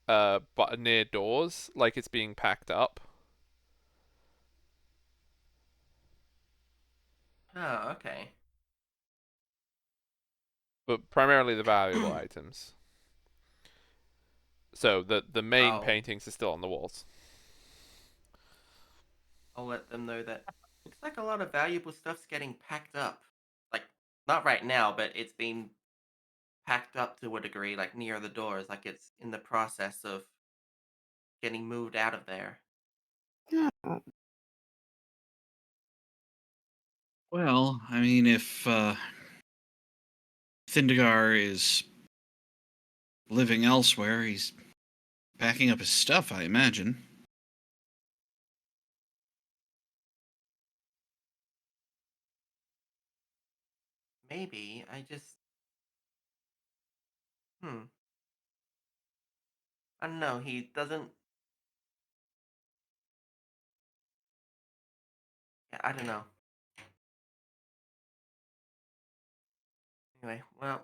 but near doors, like it's being packed up. Oh, okay. But primarily the valuable items. So the main Wow. paintings are still on the walls. I'll let them know that looks like a lot of valuable stuff's getting packed up. Like, not right now, but it's been packed up to a degree, like near the doors, like it's in the process of getting moved out of there. Oh, Well, I mean, if Thindagar is living elsewhere, he's packing up his stuff, I imagine. Maybe, I just... I don't know, he doesn't... Yeah, I don't know. Anyway, well,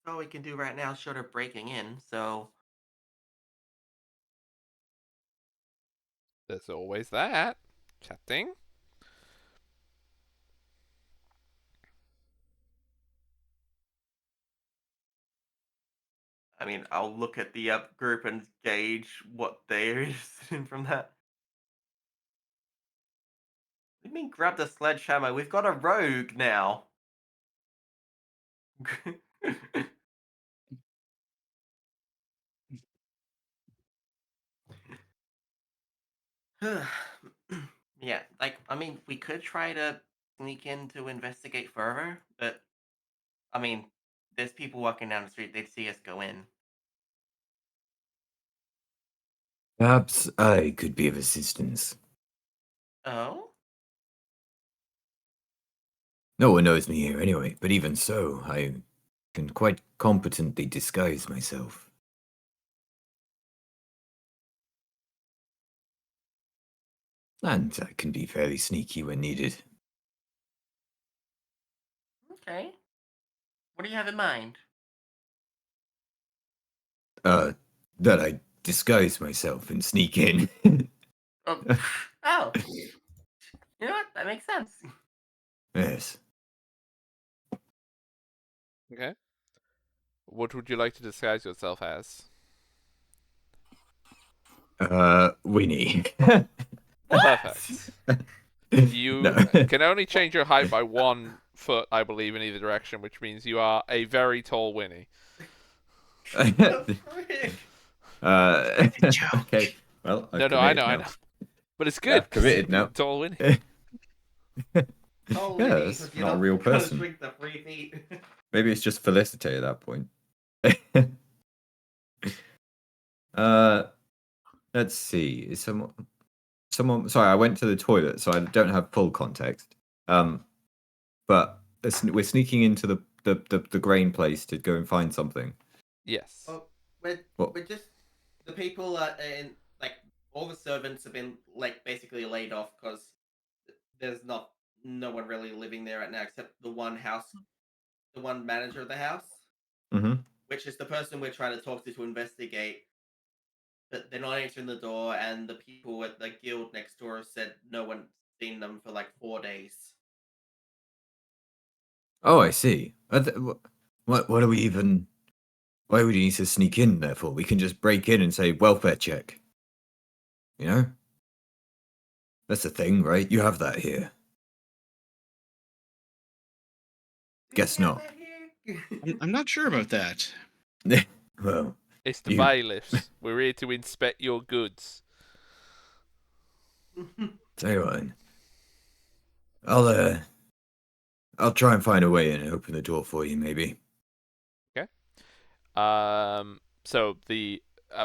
that's all we can do right now short of breaking in, so... There's always that. Chatting. I mean, I'll look at the up group and gauge what they're interested in from that. What do you mean grab the sledgehammer? We've got a rogue now. Yeah, like, I mean, we could try to sneak in to investigate further, but, I mean, there's people walking down the street, they'd see us go in. Perhaps I could be of assistance. Oh? No one knows me here anyway, but even so, I can quite competently disguise myself. And I can be fairly sneaky when needed. Okay. What do you have in mind? That I disguise myself and sneak in. Oh, oh. You know what? That makes sense. Yes. Okay. What would you like to disguise yourself as? Winnie. What? Perfect. You No. can only change your height by 1 foot, I believe, in either direction, which means you are a very tall Winnie. Okay. Well, I've No, I committed know, I now. know. But it's Yeah, good. I've committed now. Tall Winnie. Oh, Yeah, Winnie, that's 'cause you're not a real gonna person. shrink the 3 feet. Maybe it's just Felicity at that point. uh, let's see. Is someone? Sorry, I went to the toilet, so I don't have full context. But we're sneaking into the grain place to go and find something. Yes. Oh, we're What? we're just the people in like all the servants have been like basically laid off because there's no one really living there right now except the one manager of the house, Mm-hmm. which is the person we're trying to talk to investigate. But they're not answering the door, and the people at the guild next door said no one's seen them for like 4 days. Oh, I see. What do we even? Why would you need to sneak in there for? We can just break in and say welfare check. You know? That's the thing, right? You have that here. Guess not. I'm not sure about that. Well, It's the you- bailiffs. We're here to inspect your goods. tell you what. I'll try and find a way in and open the door for you, maybe. So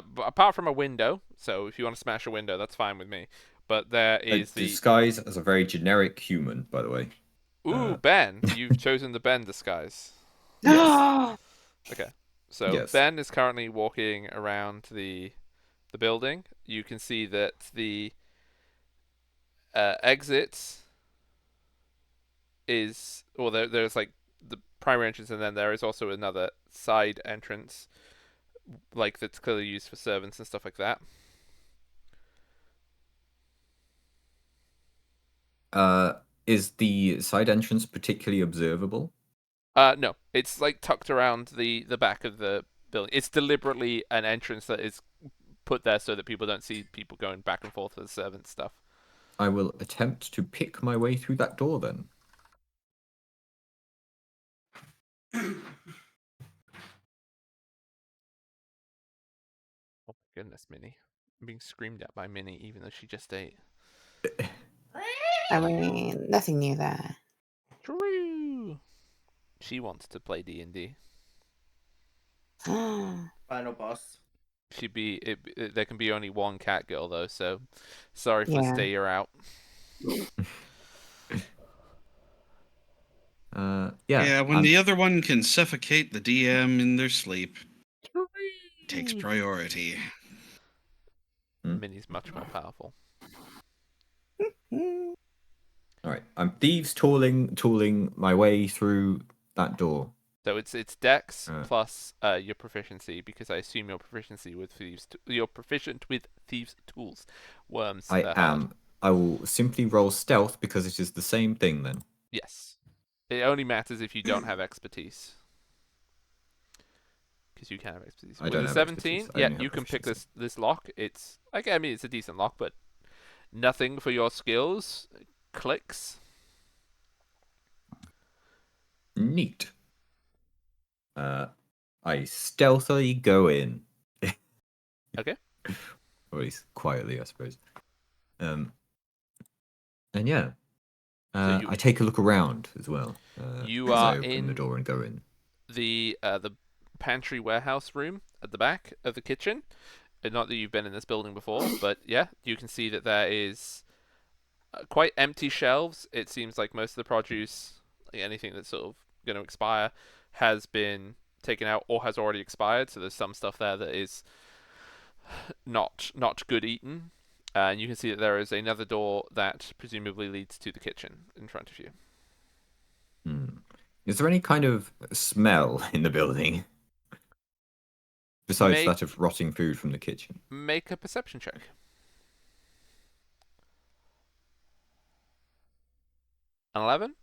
apart from a window, so if you want to smash a window, that's fine with me. But there is the disguise as a very generic human, by the way. Ben. You've chosen the Ben disguise. Yes. Okay. So Yes. Ben is currently walking around the building. You can see that the exit is there's like the primary entrance, and then there is also another side entrance, like that's clearly used for servants and stuff like that. Is the side entrance particularly observable? No, it's like tucked around the back of the building. It's deliberately an entrance that is put there so that people don't see people going back and forth with the servant stuff. I will attempt to pick my way through that door then. Oh my goodness, Minnie. I'm being screamed at by Minnie even though she just ate. I mean, nothing new there. True. She wants to play D&D. Final boss. There can be only one cat girl though, so sorry for Yeah. stay you're out. Yeah, when the other one can suffocate the DM in their sleep, takes priority. Minnie's much more powerful. All right, I'm thieves tooling my way through that door. So it's Dex plus your proficiency, because I assume your proficiency with you're proficient with thieves tools. Worms. I they're am. hard. I will simply roll stealth because it is the same thing then. Yes. It only matters if you don't have expertise. Because you can have expertise. I With don't a have 17, expertise. I yeah, only have you can pick proficiency. this lock. It's it's a decent lock, but nothing for your skills clicks. Neat. I stealthily go in. Okay. Or at least quietly, I suppose. And yeah. I take a look around as well. You as are I open the in door and go in. the pantry warehouse room at the back of the kitchen. Not that you've been in this building before, but yeah, you can see that there is quite empty shelves. It seems like most of the produce, like anything that's sort of going to expire, has been taken out or has already expired. So there's some stuff there that is not good eaten. And you can see that there is another door that presumably leads to the kitchen in front of you. Is there any kind of smell in the building? Besides that of rotting food from the kitchen. Make a perception check. 11?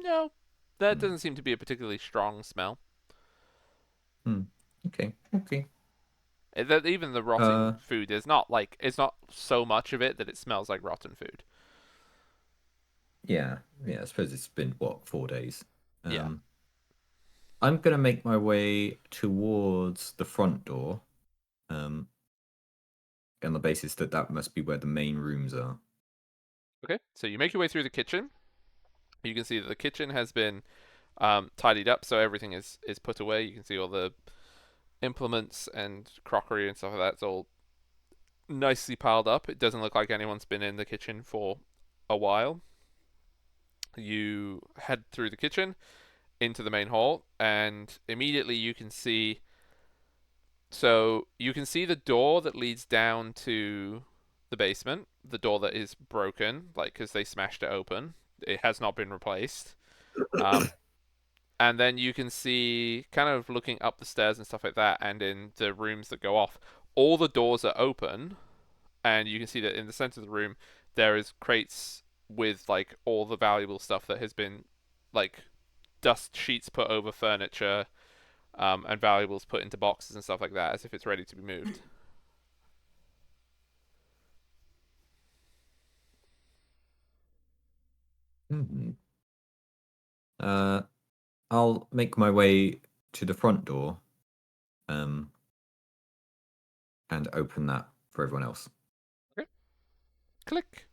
No. That doesn't seem to be a particularly strong smell. Okay. Even the rotting food is not it's not so much of it that it smells like rotten food. Yeah, I suppose it's been 4 days. Yeah. I'm gonna make my way towards the front door, on the basis that that must be where the main rooms are. Okay, so you make your way through the kitchen. You can see that the kitchen has been tidied up, so everything is put away. You can see all the implements and crockery and stuff like that. It's all nicely piled up. It doesn't look like anyone's been in the kitchen for a while. You head through the kitchen into the main hall, and immediately you can see. So you can see the door that leads down to the basement. The door that is broken, like because they smashed it open. It has not been replaced. And then you can see, kind of looking up the stairs and stuff like that, and in the rooms that go off, all the doors are open, and you can see that in the center of the room there is crates with like all the valuable stuff that has been like dust sheets put over furniture, and valuables put into boxes and stuff like that, as if it's ready to be moved. Hmm. I'll make my way to the front door, and open that for everyone else. Okay. Click.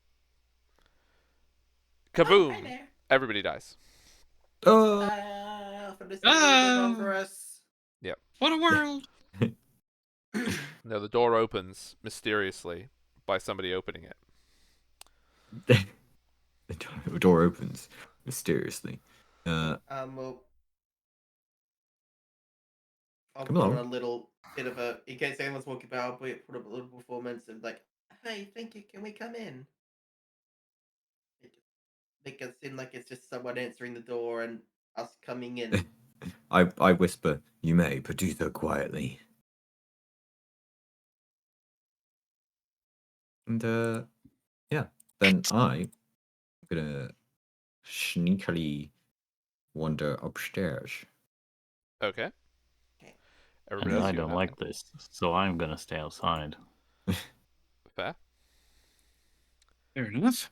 Oh, Kaboom! hi there. Everybody dies. Oh, For this oh. For us. Yep. What a world! No, the door opens mysteriously by somebody opening it. the door opens mysteriously. Well, I'll Come put along. on a little bit of a, in case anyone's walking by, I'll put up a little performance and like, hey, thank you, can we come in? Make it seem like it's just someone answering the door and us coming in. I whisper, "You may, but do so quietly." And yeah, then I'm gonna sneakily wander upstairs. Okay. Okay. Everybody And else, I you don't have like nothing. this, so I'm gonna stay outside. Fair. Fair enough.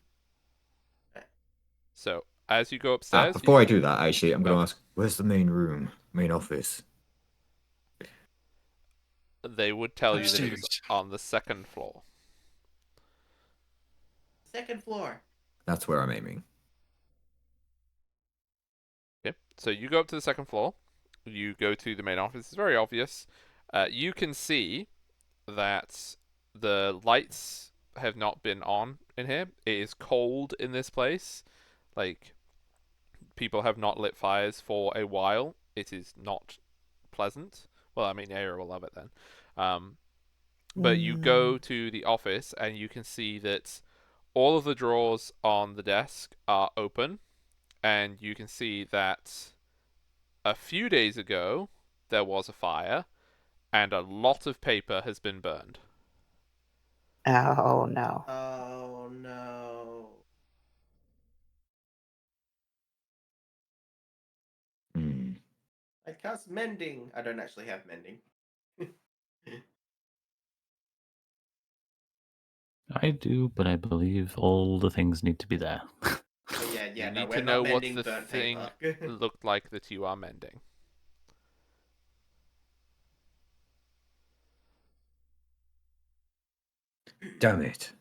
So as you go upstairs, Before I do that, actually, I'm gonna Oh. ask, "Where's the main room, main office?" They would tell you that it was Upstairs. on the second floor. Second floor. That's where I'm aiming. Okay. So you go up to the second floor. You go to the main office. It's very obvious. You can see that the lights have not been on in here. It is cold in this place. Like, people have not lit fires for a while. It is not pleasant. Well, I mean, Aira will love it then. But you go to the office and you can see that all of the drawers on the desk are open, and you can see that a few days ago there was a fire and a lot of paper has been burned. Oh no. Oh no. Hmm. I cast mending. I don't actually have mending. I do, but I believe all the things need to be there. But yeah, You no, need we're to not know what mending the burnt thing paper. looked like that you are mending. Damn it!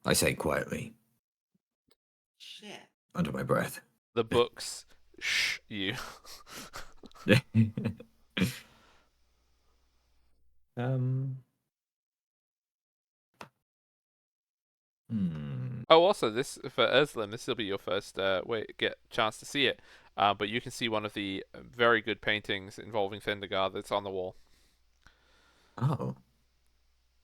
I say quietly, Shit. under my breath. The books shh you. um. Hmm. Oh, also, this for Erslim, this will be your first get chance to see it. But you can see one of the very good paintings involving Thundergar that's on the wall. Oh.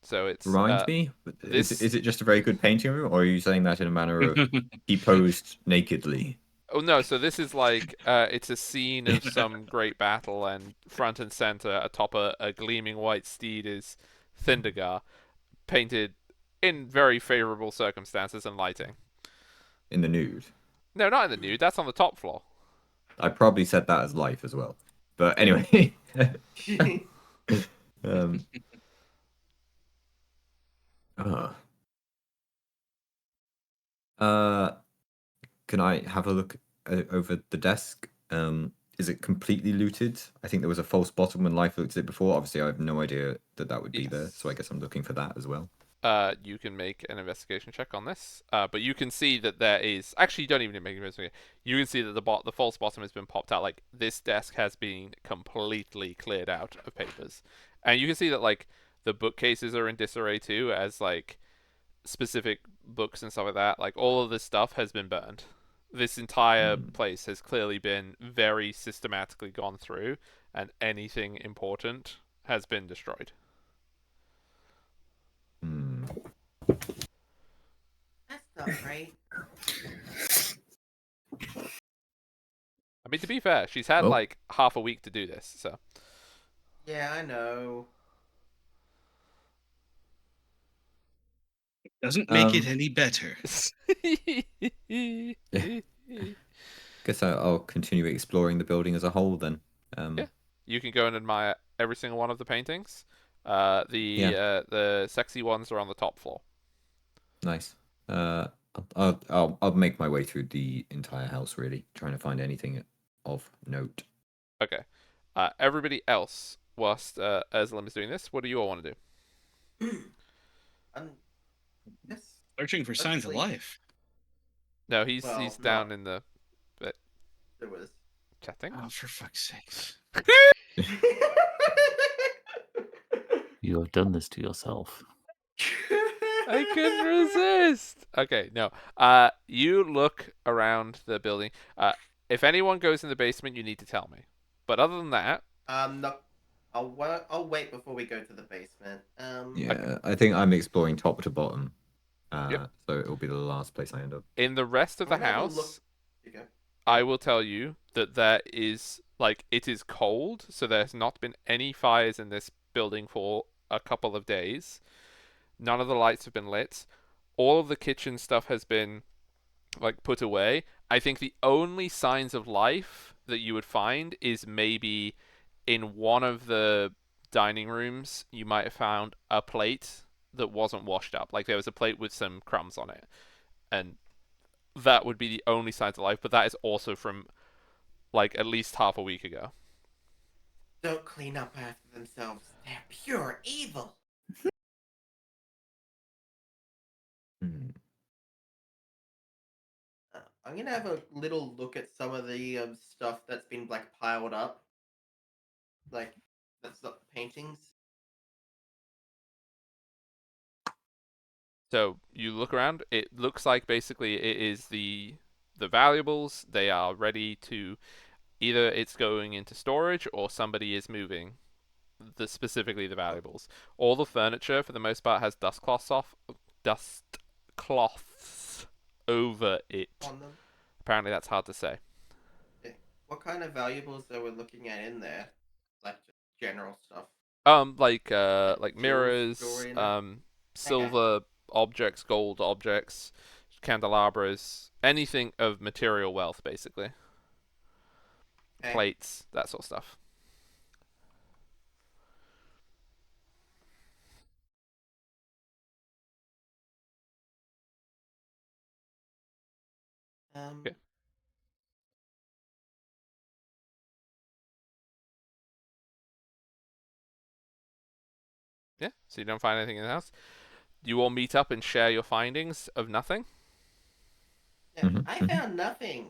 So it's Remind me, this. is it just a very good painting room, or are you saying that in a manner of he posed nakedly? Oh no! So this is like it's a scene of some great battle, and front and center, atop a gleaming white steed, is Thundergar, painted in very favorable circumstances and lighting. In the nude? No, not in the nude. That's on the top floor. I probably said that as life as well. But anyway. um, uh, can I have a look over the desk. Is it completely looted? I think there was a false bottom when Life looked at it before. Obviously, I have no idea that would be there, so I guess I'm looking for that as well. You can make an investigation check on this, but you can see that there is actually you don't even need to make an investigation. You can see that the false bottom has been popped out. Like this desk has been completely cleared out of papers, and you can see that like the bookcases are in disarray too, as like specific books and stuff like that. Like all of this stuff has been burned. This entire place has clearly been very systematically gone through, and anything important has been destroyed. That's not right. I mean, to be fair, she's had Well. like half a week to do this, so. Yeah, I know. Doesn't make it any better. Guess I'll continue exploring the building as a whole then. Yeah, you can go and admire every single one of the paintings. The sexy ones are on the top floor. Nice. I'll make my way through the entire house, really, trying to find anything of note. Okay. Everybody else, whilst Aslam is doing this, what do you all want to do? Yes. Searching for signs of life. No, he's down in the There was chatting. Oh, for fuck's sakes! You have done this to yourself. I couldn't resist. Okay, no. You look around the building. If anyone goes in the basement, you need to tell me. But other than that, no. I'll wait before we go to the basement. Yeah, Okay. I think I'm exploring top to bottom. Yep. So it'll be the last place I end up. In the rest of the house, I will tell you that there is it is cold, so there's not been any fires in this building for a couple of days. None of the lights have been lit. All of the kitchen stuff has been put away. I think the only signs of life that you would find is maybe in one of the dining rooms you might have found a plate that wasn't washed up. Like there was a plate with some crumbs on it. And that would be the only signs of life, but that is also from at least half a week ago. Don't clean up after themselves. They're pure evil. I'm gonna have a little look at some of the stuff that's been piled up. That's not paintings. So you look around. It looks like basically it is the valuables. They are ready to either it's going into storage or somebody is moving specifically the valuables. All the furniture for the most part has dust cloths over it. On them. Apparently that's hard to say. What kind of valuables are we looking at in there? Just general stuff. Like mirrors, jewelry, silver objects, gold objects, candelabras, anything of material wealth, basically. Okay. Plates, that sort of stuff. Okay. Yeah, so you don't find anything in the house. You all meet up and share your findings of nothing. Yeah, I found nothing.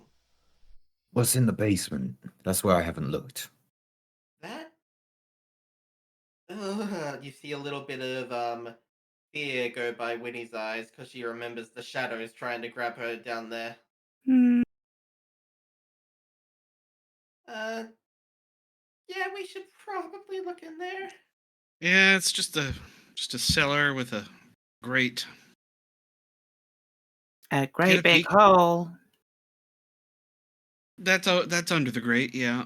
What's in the basement? That's where I haven't looked. That? You see a little bit of fear go by Winnie's eyes because she remembers the shadows trying to grab her down there. Yeah, we should probably look in there. Yeah, it's just a cellar with a grate. A great big hole. That's under the grate, yeah.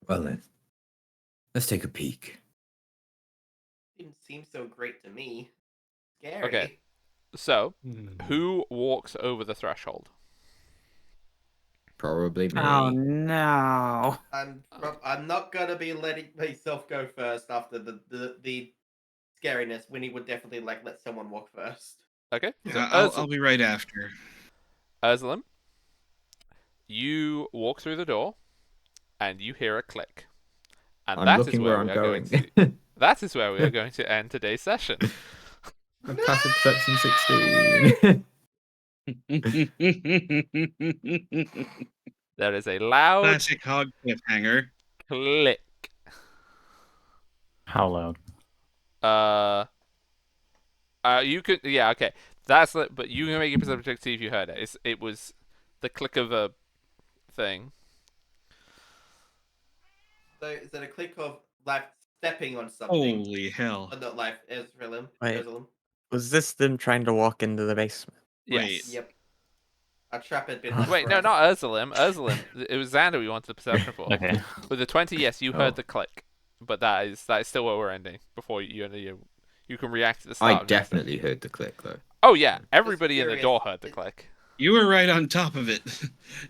Well then, let's take a peek. Didn't seem so great to me. Scary. Okay. So, who walks over the threshold? Probably me. Oh no! I'm not gonna be letting myself go first after the scariness. Winnie would definitely let someone walk first. Okay. So I'll be right after. Ursuline, you walk through the door, and you hear a click. And I'm that is looking where where we I'm are going going. to. That is where we are going to end today's session. Passive perception 16. There is a loud Classic hog cliffhanger. click. How loud? You could, yeah, okay. But you can make a perception check to see if you heard it. It was the click of a thing. So is it a click of life stepping on something? Holy hell. But not life is Rillim. Wait. Was this them trying to walk into the basement? Wait. Yes. Yep. A trap had been Wait, no, not Ursuline. Ursuline. It was Xander we wanted the perception for. Okay. With the 20, yes, you heard Oh. the click, but that is still where we're ending. Before you can react at the start. I of the next definitely heard the click though. Oh yeah, everybody in the curious. door heard the click. You were right on top of it.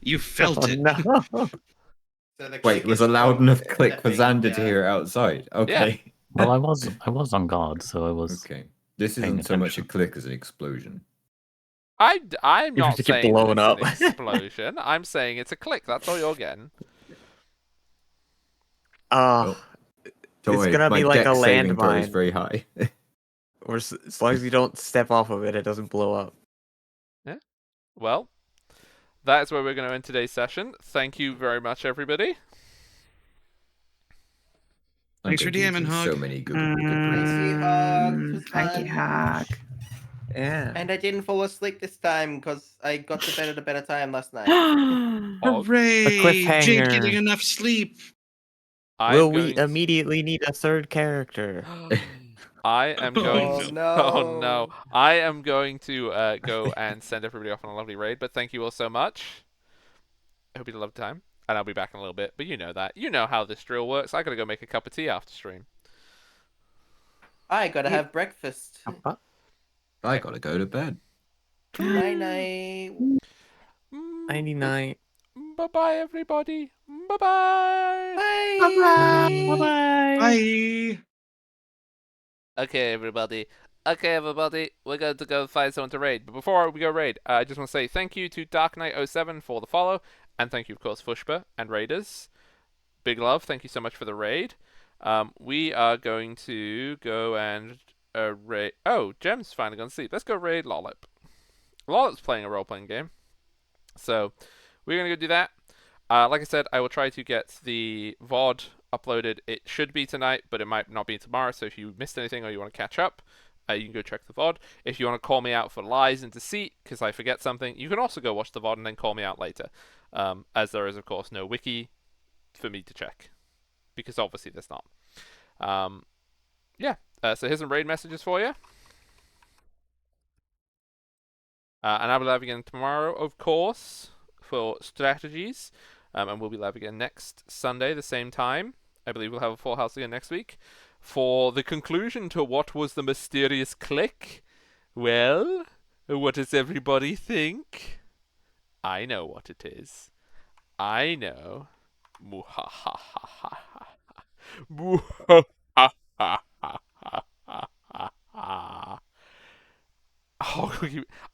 You felt Oh, it. no. So the Wait, click was is a loud from enough click for stepping, Xander to hear it outside? Okay. Well, I was on guard, so I was. Okay. This Paying isn't so much a attention. click as an explosion. I'm You have not to keep saying blowing that up. it's an explosion. I'm saying it's a click. That's all you're getting. Don't It's worry, gonna my be like a dex saving throw is landmine. very high. Or as long as you don't step off of it, it doesn't blow up. Well, that is where we're going to end today's session. Thank you very much, everybody. I'm Thanks for going to DMing, do Hog. so many good brains. Thank you, Hog. It was Thank you, fun. Hawk. Yeah. And I didn't fall asleep this time because I got to bed at a better time last night. Hog, Hooray! Jake cliffhanger. getting enough sleep. Will we immediately need a third character? I am going Oh, to. no. Oh no! I am going to go and send everybody off on a lovely raid. But thank you all so much. I hope you had a lovely time, and I'll be back in a little bit. But you know that. You know how this drill works. I gotta go make a cup of tea after stream. I gotta have breakfast. I gotta go to bed. Night night. 99. Bye bye, everybody. Bye bye. Bye. Bye-bye. Bye. Okay, everybody. We're going to go find someone to raid. But before we go raid, I just want to say thank you to Dark Knight 07 for the follow, and thank you, of course, Fushba and Raiders. Big love. Thank you so much for the raid. We are going to go and raid. Oh, Gem's finally gone to sleep. Let's go raid Lollip. Lollip's playing a role-playing game, so we're gonna go do that. Like I said, I will try to get the VOD uploaded. It should be tonight, but it might not be tomorrow. So if you missed anything or you want to catch up, you can go check the VOD. If you want to call me out for lies and deceit because I forget something, you can also go watch the VOD and then call me out later. As there is, of course, no wiki for me to check because obviously there's not. Yeah. So here's some raid messages for you. And I'll be live again tomorrow, of course, for strategies. And we'll be live again next Sunday, the same time. I believe we'll have a full house again next week. For the conclusion to what was the mysterious click, well, what does everybody think? I know what it is. I know. Oh,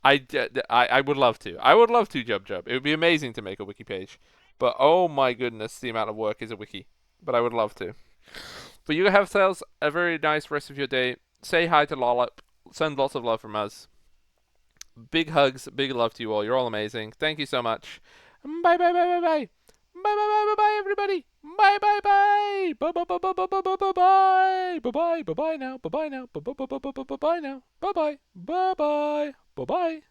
I would love to. I would love to, Jub Jub. It would be amazing to make a wiki page. But oh my goodness, the amount of work is a wiki. But I would love to. But you have yourselves a very nice rest of your day. Say hi to Lollip. Send lots of love from us. Big hugs, big love to you all. You're all amazing. Thank you so much. Bye bye bye bye bye. Bye bye bye bye bye everybody. Bye bye bye. Bye bye bye bye bye bye bye bye. Bye bye bye bye now. Bye bye now. Bye bye bye bye bye bye bye now. Bye bye. Bye bye. Bye bye.